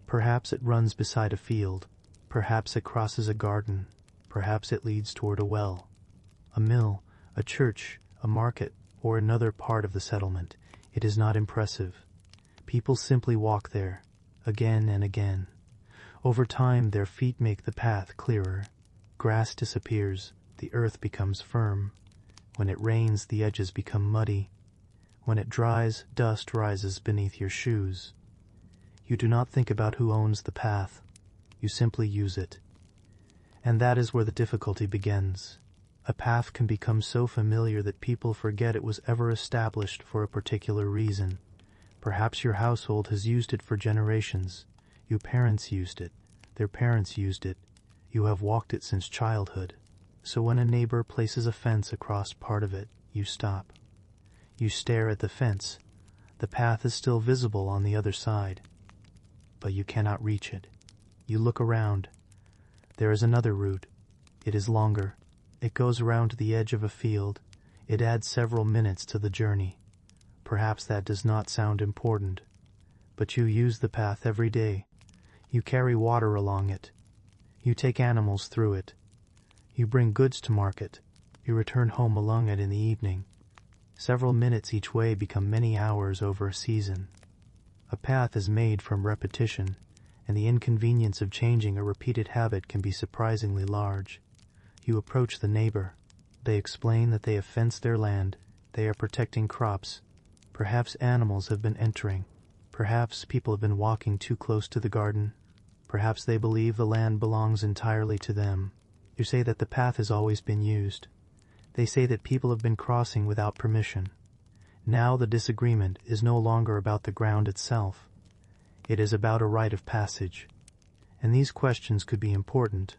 Perhaps it runs beside a field. Perhaps it crosses a garden. Perhaps it leads toward a well. A mill, a church, a market, or another part of the settlement. It is not impressive. People simply walk there, again and again. Over time, their feet make the path clearer. Grass disappears. The earth becomes firm. When it rains, the edges become muddy. When it dries, dust rises beneath your shoes. You do not think about who owns the path. You simply use it. And that is where the difficulty begins. A path can become so familiar that people forget it was ever established for a particular reason. Perhaps your household has used it for generations. Your parents used it. Their parents used it. You have walked it since childhood. So when a neighbor places a fence across part of it, you stop. You stare at the fence. The path is still visible on the other side, but you cannot reach it. You look around. There is another route. It is longer. It goes around the edge of a field. It adds several minutes to the journey. Perhaps that does not sound important, but you use the path every day. You carry water along it. You take animals through it. You bring goods to market. You return home along it in the evening. Several minutes each way become many hours over a season. A path is made from repetition, and the inconvenience of changing a repeated habit can be surprisingly large. You approach the neighbor. They explain that they have fenced their land. They are protecting crops. Perhaps animals have been entering. Perhaps people have been walking too close to the garden. Perhaps they believe the land belongs entirely to them. You say that the path has always been used. They say that people have been crossing without permission. Now the disagreement is no longer about the ground itself. It is about a rite of passage. And these questions could be important.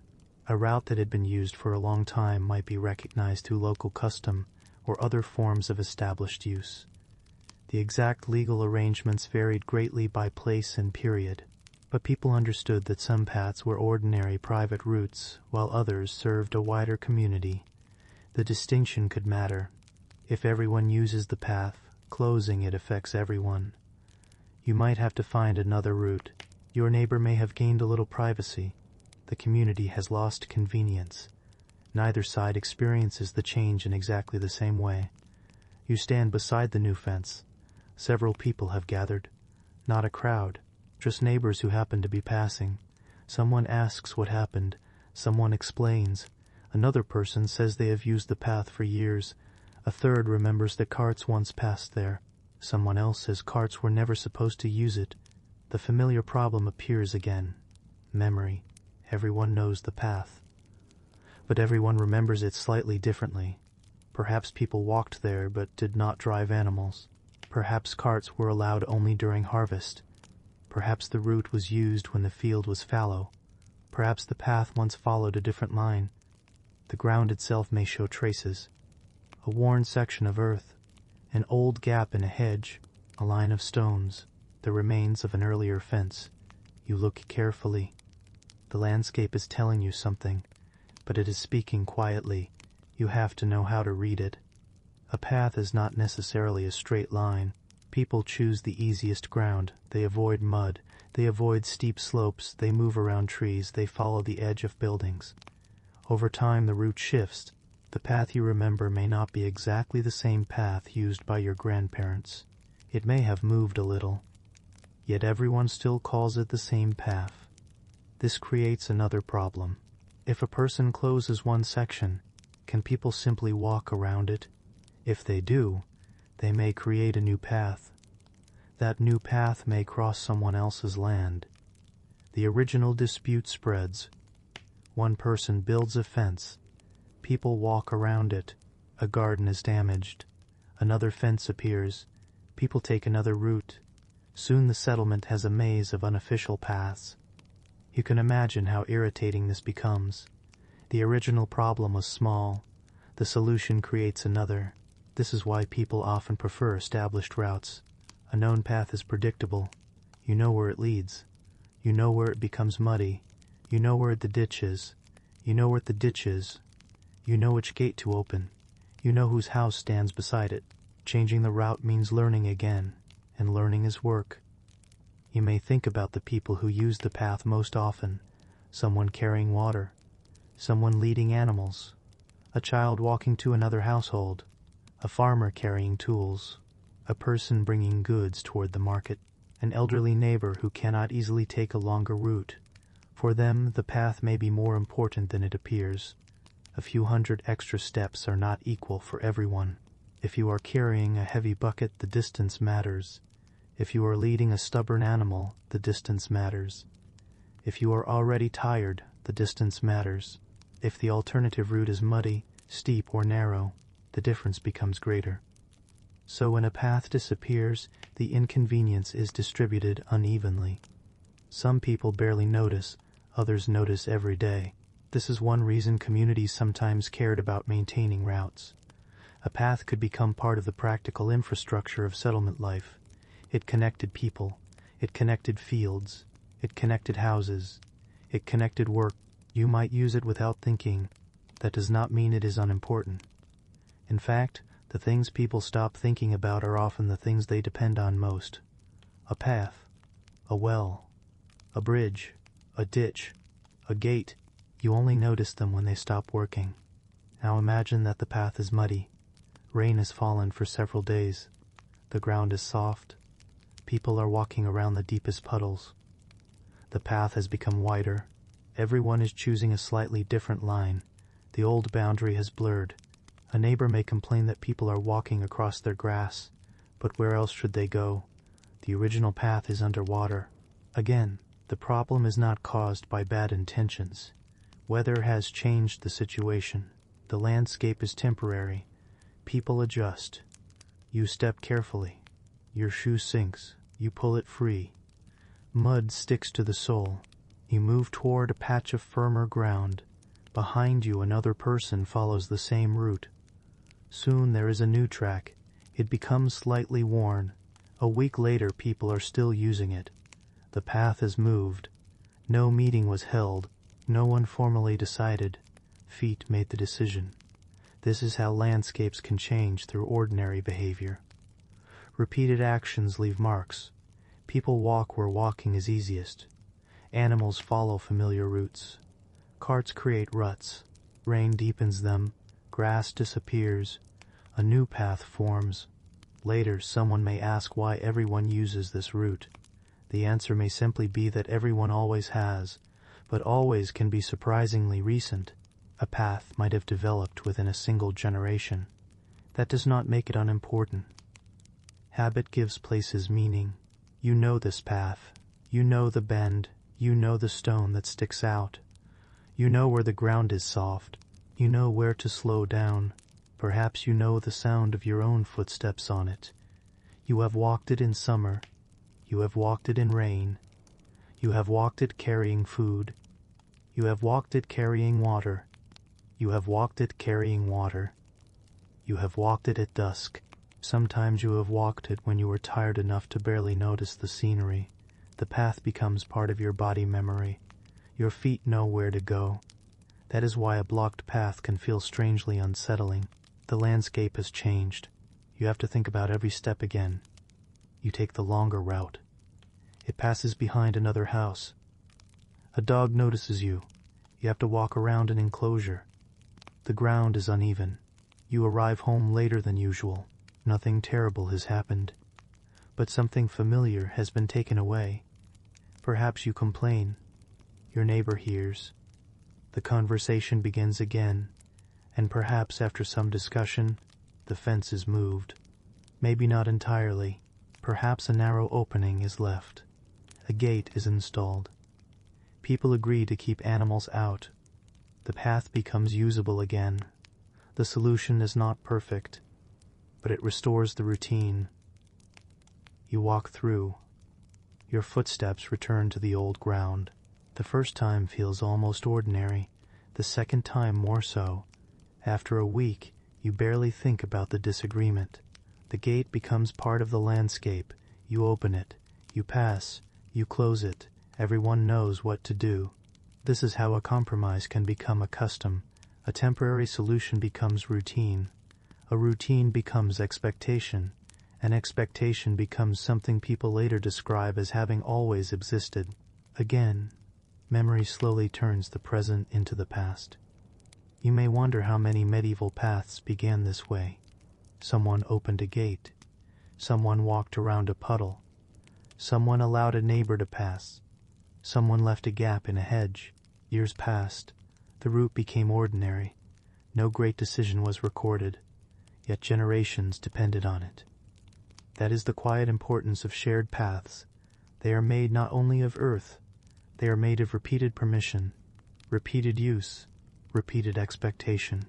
A route that had been used for a long time might be recognized through local custom or other forms of established use. The exact legal arrangements varied greatly by place and period. But people understood that some paths were ordinary private routes, while others served a wider community. The distinction could matter. If everyone uses the path, closing it affects everyone. You might have to find another route. Your neighbor may have gained a little privacy. The community has lost convenience. Neither side experiences the change in exactly the same way. You stand beside the new fence. Several people have gathered. Not a crowd, just neighbors who happen to be passing. Someone asks what happened. Someone explains. Another person says they have used the path for years. A third remembers that carts once passed there. Someone else says carts were never supposed to use it. The familiar problem appears again. Memory. Everyone knows the path. But everyone remembers it slightly differently. Perhaps people walked there but did not drive animals. Perhaps carts were allowed only during harvest. Perhaps the route was used when the field was fallow. Perhaps the path once followed a different line. The ground itself may show traces. A worn section of earth, an old gap in a hedge, a line of stones, the remains of an earlier fence. You look carefully. The landscape is telling you something, but it is speaking quietly. You have to know how to read it. A path is not necessarily a straight line. People choose the easiest ground. They avoid mud. They avoid steep slopes. They move around trees. They follow the edge of buildings. Over time, the route shifts. The path you remember may not be exactly the same path used by your grandparents. It may have moved a little. Yet everyone still calls it the same path. This creates another problem. If a person closes one section, can people simply walk around it? If they do, they may create a new path. That new path may cross someone else's land. The original dispute spreads. One person builds a fence. People walk around it. A garden is damaged. Another fence appears. People take another route. Soon the settlement has a maze of unofficial paths. You can imagine how irritating this becomes. The original problem was small. The solution creates another. This is why people often prefer established routes. A known path is predictable. You know where it leads. You know where it becomes muddy. You know where the ditch is. You know where the ditch is. You know which gate to open. You know whose house stands beside it. Changing the route means learning again, and learning is work. You may think about the people who use the path most often. Someone carrying water. Someone leading animals. A child walking to another household. A farmer carrying tools. A person bringing goods toward the market. An elderly neighbor who cannot easily take a longer route. For them, the path may be more important than it appears. A few hundred extra steps are not equal for everyone. If you are carrying a heavy bucket, the distance matters. If you are leading a stubborn animal, the distance matters. If you are already tired, the distance matters. If the alternative route is muddy, steep, or narrow, the difference becomes greater. So when a path disappears, the inconvenience is distributed unevenly. Some people barely notice, others notice every day. This is one reason communities sometimes cared about maintaining routes. A path could become part of the practical infrastructure of settlement life. It connected people. It connected fields. It connected houses. It connected work. You might use it without thinking. That does not mean it is unimportant. In fact, the things people stop thinking about are often the things they depend on most. A path, a well, a bridge, a ditch, a gate. You only notice them when they stop working. Now imagine that the path is muddy. Rain has fallen for several days. The ground is soft. People are walking around the deepest puddles. The path has become wider. Everyone is choosing a slightly different line. The old boundary has blurred. A neighbor may complain that people are walking across their grass, but where else should they go? The original path is underwater. Again, the problem is not caused by bad intentions. Weather has changed the situation. The landscape is temporary. People adjust. You step carefully. Your shoe sinks. You pull it free. Mud sticks to the sole. You move toward a patch of firmer ground. Behind you, another person follows the same route. Soon there is a new track. It becomes slightly worn. A week later, people are still using it. The path is moved. No meeting was held. No one formally decided. Feet made the decision. This is how landscapes can change through ordinary behavior. Repeated actions leave marks. People walk where walking is easiest. Animals follow familiar routes. Carts create ruts. Rain deepens them. Grass disappears. A new path forms. Later, someone may ask why everyone uses this route. The answer may simply be that everyone always has, but always can be surprisingly recent. A path might have developed within a single generation. That does not make it unimportant. Habit gives places meaning. You know this path. You know the bend. You know the stone that sticks out. You know where the ground is soft. You know where to slow down. Perhaps you know the sound of your own footsteps on it. You have walked it in summer. You have walked it in rain. You have walked it carrying food. You have walked it carrying water. You have walked it carrying water. You have walked it at dusk. Sometimes you have walked it when you were tired enough to barely notice the scenery. The path becomes part of your body memory. Your feet know where to go. That is why a blocked path can feel strangely unsettling. The landscape has changed. You have to think about every step again. You take the longer route. It passes behind another house. A dog notices you. You have to walk around an enclosure. The ground is uneven. You arrive home later than usual. Nothing terrible has happened. But something familiar has been taken away. Perhaps you complain. Your neighbor hears. The conversation begins again, and perhaps after some discussion, the fence is moved. Maybe not entirely. Perhaps a narrow opening is left. A gate is installed. People agree to keep animals out. The path becomes usable again. The solution is not perfect, but it restores the routine. You walk through. Your footsteps return to the old ground. The first time feels almost ordinary, the second time more so. After a week, you barely think about the disagreement. The gate becomes part of the landscape. You open it. You pass. You close it. Everyone knows what to do. This is how a compromise can become a custom. A temporary solution becomes routine. A routine becomes expectation. An expectation becomes something people later describe as having always existed. Again, memory slowly turns the present into the past. You may wonder how many medieval paths began this way. Someone opened a gate. Someone walked around a puddle. Someone allowed a neighbor to pass. Someone left a gap in a hedge. Years passed. The route became ordinary. No great decision was recorded, yet generations depended on it. That is the quiet importance of shared paths. They are made not only of earth, they are made of repeated permission, repeated use, repeated expectation.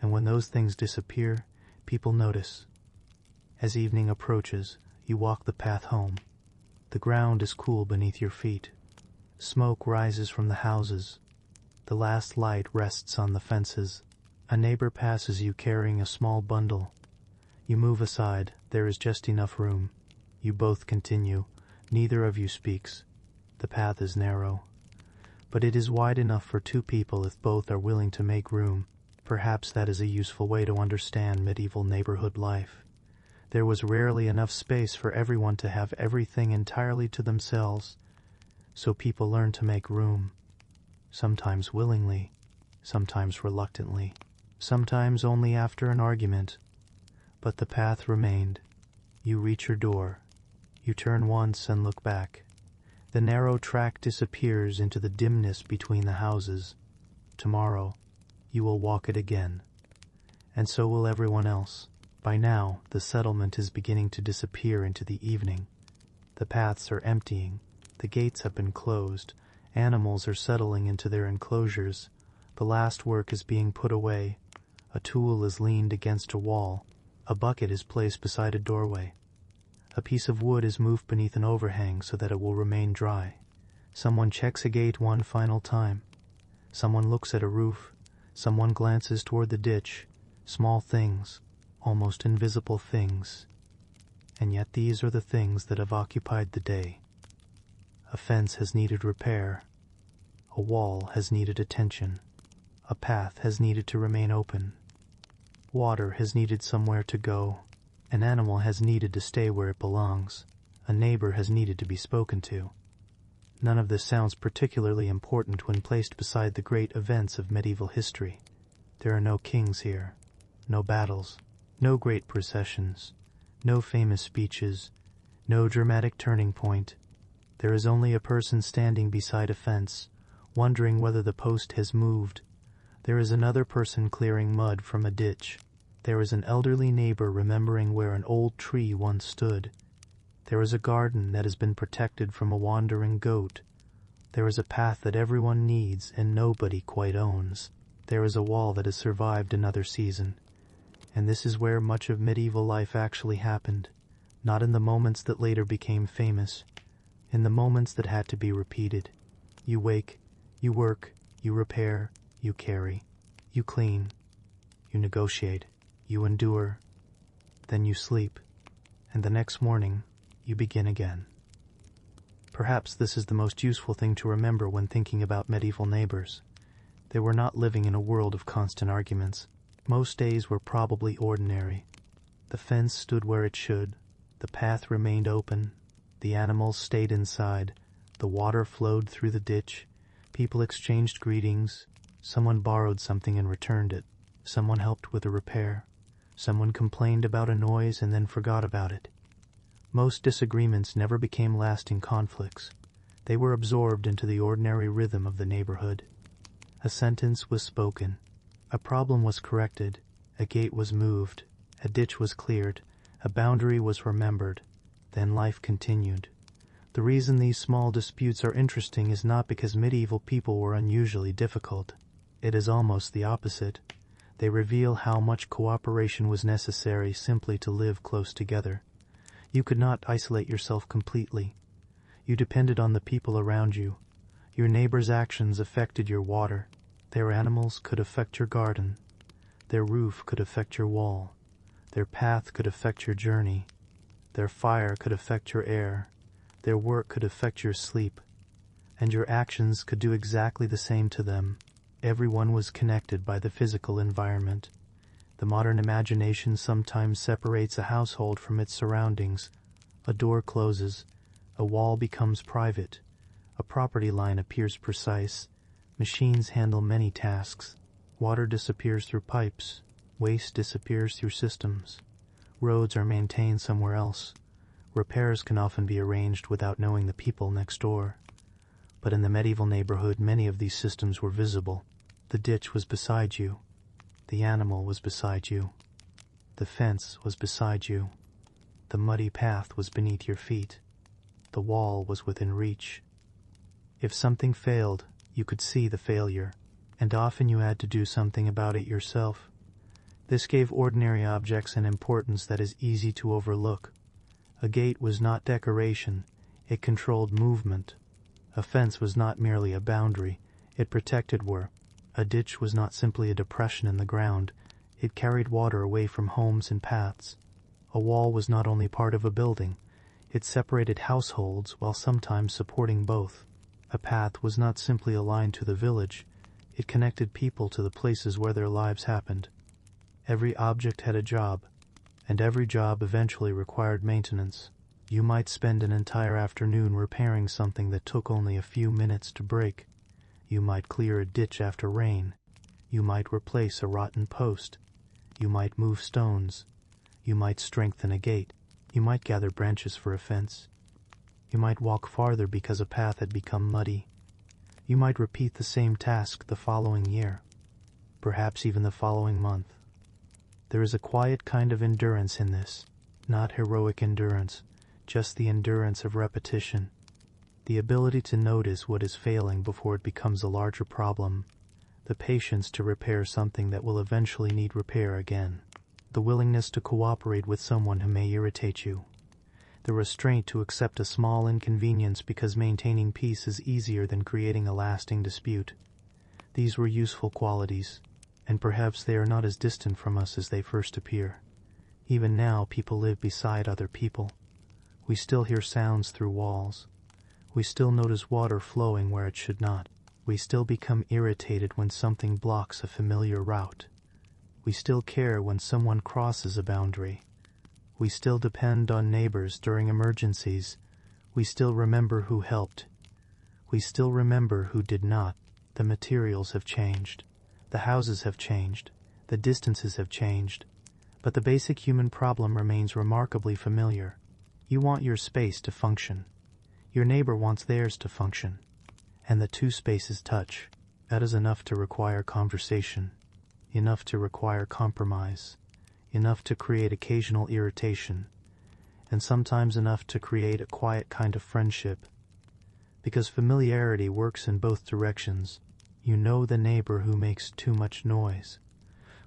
And when those things disappear, people notice. As evening approaches, you walk the path home. The ground is cool beneath your feet. Smoke rises from the houses. The last light rests on the fences. A neighbor passes you carrying a small bundle. You move aside. There is just enough room. You both continue. Neither of you speaks. The path is narrow, but it is wide enough for two people if both are willing to make room. Perhaps that is a useful way to understand medieval neighborhood life. There was rarely enough space for everyone to have everything entirely to themselves, so people learned to make room, sometimes willingly, sometimes reluctantly, sometimes only after an argument. But the path remained. You reach your door. You turn once and look back. The narrow track disappears into the dimness between the houses. Tomorrow, you will walk it again. And so will everyone else. By now, the settlement is beginning to disappear into the evening. The paths are emptying. The gates have been closed. Animals are settling into their enclosures. The last work is being put away. A tool is leaned against a wall. A bucket is placed beside a doorway. A piece of wood is moved beneath an overhang so that it will remain dry. Someone checks a gate one final time. Someone looks at a roof. Someone glances toward the ditch. Small things, almost invisible things. And yet these are the things that have occupied the day. A fence has needed repair. A wall has needed attention. A path has needed to remain open. Water has needed somewhere to go. An animal has needed to stay where it belongs. A neighbor has needed to be spoken to. None of this sounds particularly important when placed beside the great events of medieval history. There are no kings here, no battles, no great processions, no famous speeches, no dramatic turning point. There is only a person standing beside a fence, wondering whether the post has moved. There is another person clearing mud from a ditch. There is an elderly neighbor remembering where an old tree once stood. There is a garden that has been protected from a wandering goat. There is a path that everyone needs and nobody quite owns. There is a wall that has survived another season. And this is where much of medieval life actually happened, not in the moments that later became famous, in the moments that had to be repeated. You wake, you work, you repair, you carry, you clean, you negotiate, you endure, then you sleep, and the next morning you begin again. Perhaps this is the most useful thing to remember when thinking about medieval neighbors. They were not living in a world of constant arguments. Most days were probably ordinary. The fence stood where it should, the path remained open, the animals stayed inside, the water flowed through the ditch, people exchanged greetings, someone borrowed something and returned it, someone helped with a repair, someone complained about a noise and then forgot about it. Most disagreements never became lasting conflicts. They were absorbed into the ordinary rhythm of the neighborhood. A sentence was spoken, a problem was corrected, a gate was moved, a ditch was cleared, a boundary was remembered, then life continued. The reason these small disputes are interesting is not because medieval people were unusually difficult. It is almost the opposite. They reveal how much cooperation was necessary simply to live close together. You could not isolate yourself completely. You depended on the people around you. Your neighbors' actions affected your water. Their animals could affect your garden. Their roof could affect your wall. Their path could affect your journey. Their fire could affect your air. Their work could affect your sleep. And your actions could do exactly the same to them. Everyone was connected by the physical environment. The modern imagination sometimes separates a household from its surroundings. A door closes. A wall becomes private. A property line appears precise. Machines handle many tasks. Water disappears through pipes. Waste disappears through systems. Roads are maintained somewhere else. Repairs can often be arranged without knowing the people next door. But in the medieval neighborhood, many of these systems were visible. The ditch was beside you. The animal was beside you. The fence was beside you. The muddy path was beneath your feet. The wall was within reach. If something failed, you could see the failure, and often you had to do something about it yourself. This gave ordinary objects an importance that is easy to overlook. A gate was not decoration, it controlled movement. A fence was not merely a boundary, it protected work. A ditch was not simply a depression in the ground, it carried water away from homes and paths. A wall was not only part of a building, it separated households while sometimes supporting both. A path was not simply a line to the village, it connected people to the places where their lives happened. Every object had a job, and every job eventually required maintenance. You might spend an entire afternoon repairing something that took only a few minutes to break. You might clear a ditch after rain. You might replace a rotten post. You might move stones. You might strengthen a gate. You might gather branches for a fence. You might walk farther because a path had become muddy. You might repeat the same task the following year, perhaps even the following month. There is a quiet kind of endurance in this, not heroic endurance, just the endurance of repetition, the ability to notice what is failing before it becomes a larger problem, the patience to repair something that will eventually need repair again, the willingness to cooperate with someone who may irritate you, the restraint to accept a small inconvenience because maintaining peace is easier than creating a lasting dispute. These were useful qualities, and perhaps they are not as distant from us as they first appear. Even now, people live beside other people. We still hear sounds through walls. We still notice water flowing where it should not. We still become irritated when something blocks a familiar route. We still care when someone crosses a boundary. We still depend on neighbors during emergencies. We still remember who helped. We still remember who did not. The materials have changed. The houses have changed. The distances have changed. But the basic human problem remains remarkably familiar. You want your space to function. Your neighbor wants theirs to function. And the two spaces touch. That is enough to require conversation. Enough to require compromise. Enough to create occasional irritation. And sometimes enough to create a quiet kind of friendship. Because familiarity works in both directions. You know the neighbor who makes too much noise.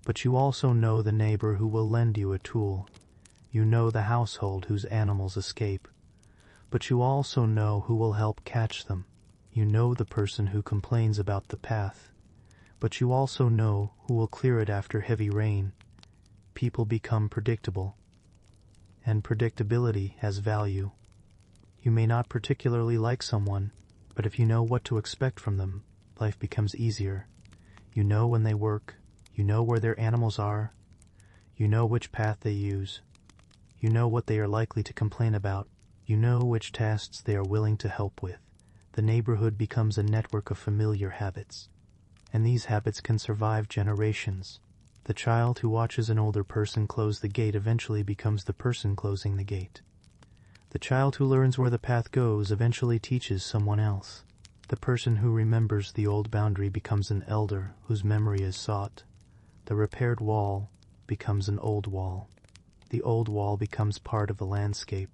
But you also know the neighbor who will lend you a tool. You know the household whose animals escape. But you also know who will help catch them. You know the person who complains about the path. But you also know who will clear it after heavy rain. People become predictable. And predictability has value. You may not particularly like someone, but if you know what to expect from them, life becomes easier. You know when they work. You know where their animals are. You know which path they use. You know what they are likely to complain about. You know which tasks they are willing to help with. The neighborhood becomes a network of familiar habits. And these habits can survive generations. The child who watches an older person close the gate eventually becomes the person closing the gate. The child who learns where the path goes eventually teaches someone else. The person who remembers the old boundary becomes an elder whose memory is sought. The repaired wall becomes an old wall. The old wall becomes part of the landscape.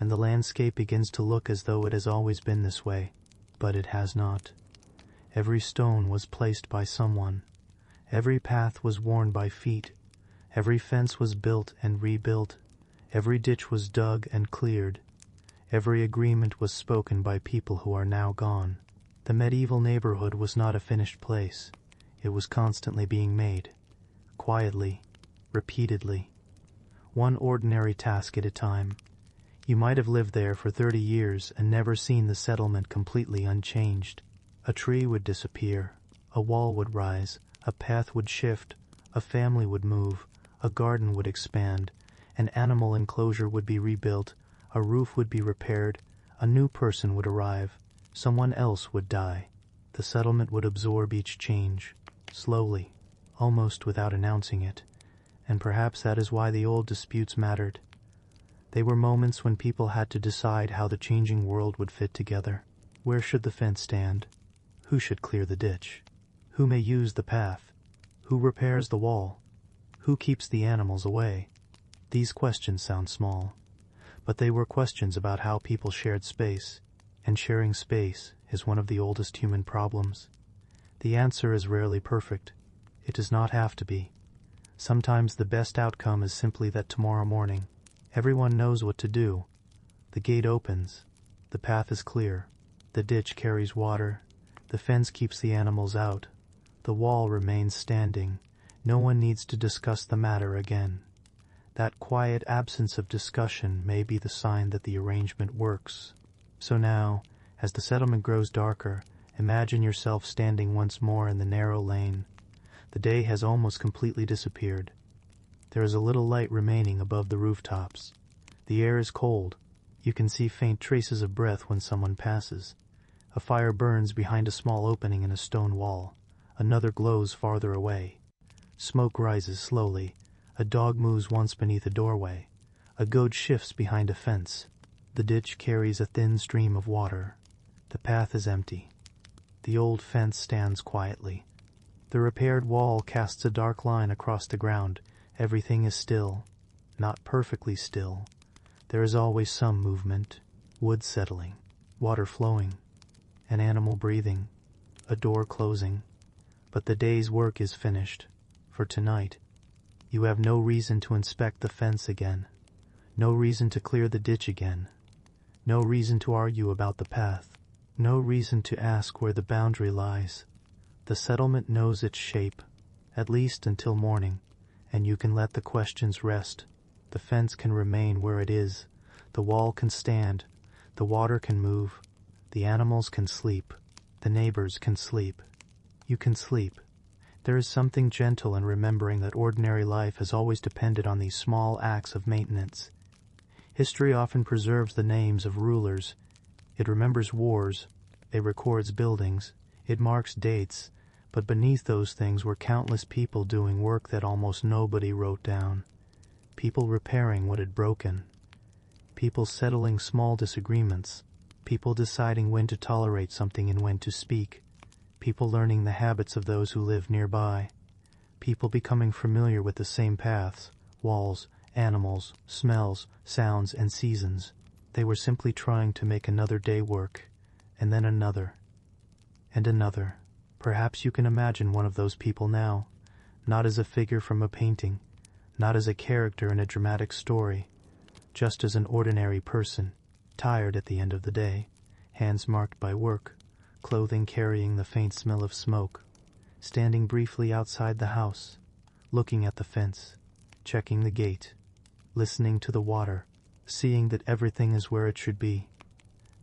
And the landscape begins to look as though it has always been this way, but it has not. Every stone was placed by someone. Every path was worn by feet. Every fence was built and rebuilt. Every ditch was dug and cleared. Every agreement was spoken by people who are now gone. The medieval neighborhood was not a finished place. It was constantly being made. Quietly. Repeatedly. One ordinary task at a time. You might have lived there for 30 years and never seen the settlement completely unchanged. A tree would disappear. A wall would rise. A path would shift. A family would move. A garden would expand. An animal enclosure would be rebuilt. A roof would be repaired. A new person would arrive. Someone else would die. The settlement would absorb each change, slowly, almost without announcing it. And perhaps that is why the old disputes mattered. They were moments when people had to decide how the changing world would fit together. Where should the fence stand? Who should clear the ditch? Who may use the path? Who repairs the wall? Who keeps the animals away? These questions sound small, but they were questions about how people shared space, and sharing space is one of the oldest human problems. The answer is rarely perfect. It does not have to be. Sometimes the best outcome is simply that tomorrow morning, everyone knows what to do. The gate opens. The path is clear. The ditch carries water. The fence keeps the animals out. The wall remains standing. No one needs to discuss the matter again. That quiet absence of discussion may be the sign that the arrangement works. So now, as the settlement grows darker, imagine yourself standing once more in the narrow lane. The day has almost completely disappeared. There is a little light remaining above the rooftops. The air is cold. You can see faint traces of breath when someone passes. A fire burns behind a small opening in a stone wall. Another glows farther away. Smoke rises slowly. A dog moves once beneath a doorway. A goat shifts behind a fence. The ditch carries a thin stream of water. The path is empty. The old fence stands quietly. The repaired wall casts a dark line across the ground. Everything is still. Not perfectly still. There is always some movement. Wood settling. Water flowing. An animal breathing. A door closing. But the day's work is finished. For tonight. You have no reason to inspect the fence again. No reason to clear the ditch again. No reason to argue about the path. No reason to ask where the boundary lies. The settlement knows its shape, at least until morning, and you can let the questions rest. The fence can remain where it is. The wall can stand. The water can move. The animals can sleep. The neighbors can sleep. You can sleep. There is something gentle in remembering that ordinary life has always depended on these small acts of maintenance. History often preserves the names of rulers. It remembers wars. It records buildings. It marks dates. But beneath those things were countless people doing work that almost nobody wrote down. People repairing what had broken. People settling small disagreements. People deciding when to tolerate something and when to speak. People learning the habits of those who live nearby. People becoming familiar with the same paths, walls, animals, smells, sounds, and seasons. They were simply trying to make another day work, and then another, and another. Perhaps you can imagine one of those people now, not as a figure from a painting, not as a character in a dramatic story, just as an ordinary person, tired at the end of the day, hands marked by work, clothing carrying the faint smell of smoke, standing briefly outside the house, looking at the fence, checking the gate, listening to the water, seeing that everything is where it should be.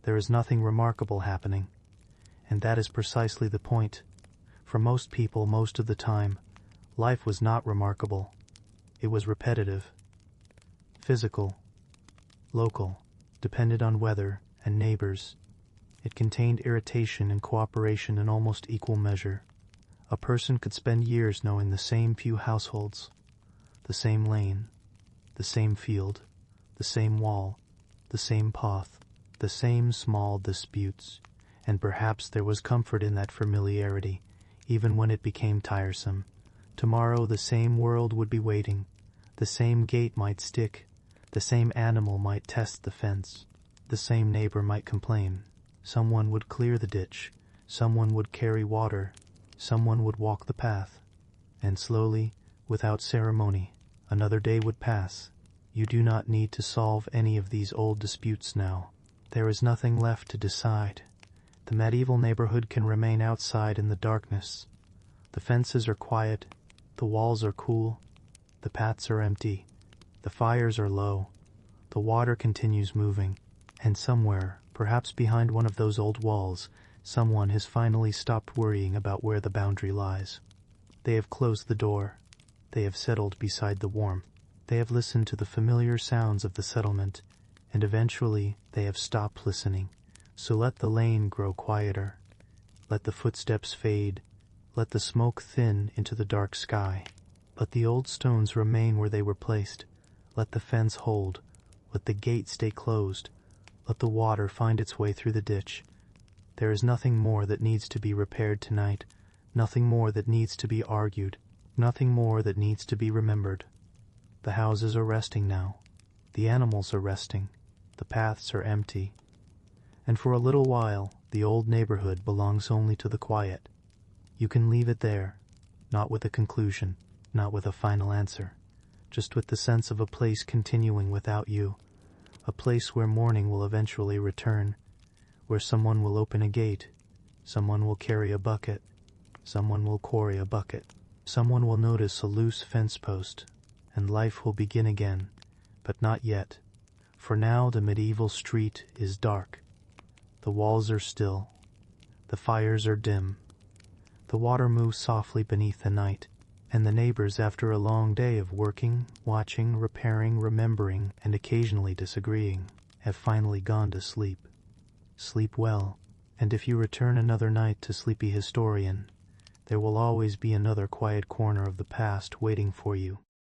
There is nothing remarkable happening, and that is precisely the point. For most people, most of the time, life was not remarkable. It was repetitive, physical, local, depended on weather and neighbors. It contained irritation and cooperation in almost equal measure. A person could spend years knowing the same few households, the same lane, the same field, the same wall, the same path, the same small disputes, and perhaps there was comfort in that familiarity, even when it became tiresome. Tomorrow the same world would be waiting. The same gate might stick. The same animal might test the fence. The same neighbor might complain. Someone would clear the ditch. Someone would carry water. Someone would walk the path. And slowly, without ceremony, another day would pass. You do not need to solve any of these old disputes now. There is nothing left to decide. The medieval neighborhood can remain outside in the darkness. The fences are quiet. The walls are cool. The paths are empty. The fires are low. The water continues moving. And somewhere, perhaps behind one of those old walls, someone has finally stopped worrying about where the boundary lies. They have closed the door. They have settled beside the warmth. They have listened to the familiar sounds of the settlement, and eventually they have stopped listening. So let the lane grow quieter. Let the footsteps fade. Let the smoke thin into the dark sky. Let the old stones remain where they were placed. Let the fence hold. Let the gate stay closed. Let the water find its way through the ditch. There is nothing more that needs to be repaired tonight, nothing more that needs to be argued, nothing more that needs to be remembered. The houses are resting now. The animals are resting. The paths are empty. And for a little while, the old neighborhood belongs only to the quiet. You can leave it there, not with a conclusion, not with a final answer, just with the sense of a place continuing without you, a place where morning will eventually return, where someone will open a gate, someone will carry a bucket, someone will quarry a bucket, someone will notice a loose fence post, and life will begin again, but not yet, for now the medieval street is dark. The walls are still. The fires are dim. The water moves softly beneath the night, and the neighbors, after a long day of working, watching, repairing, remembering, and occasionally disagreeing, have finally gone to sleep. Sleep well, and if you return another night to Sleepy Historian, there will always be another quiet corner of the past waiting for you.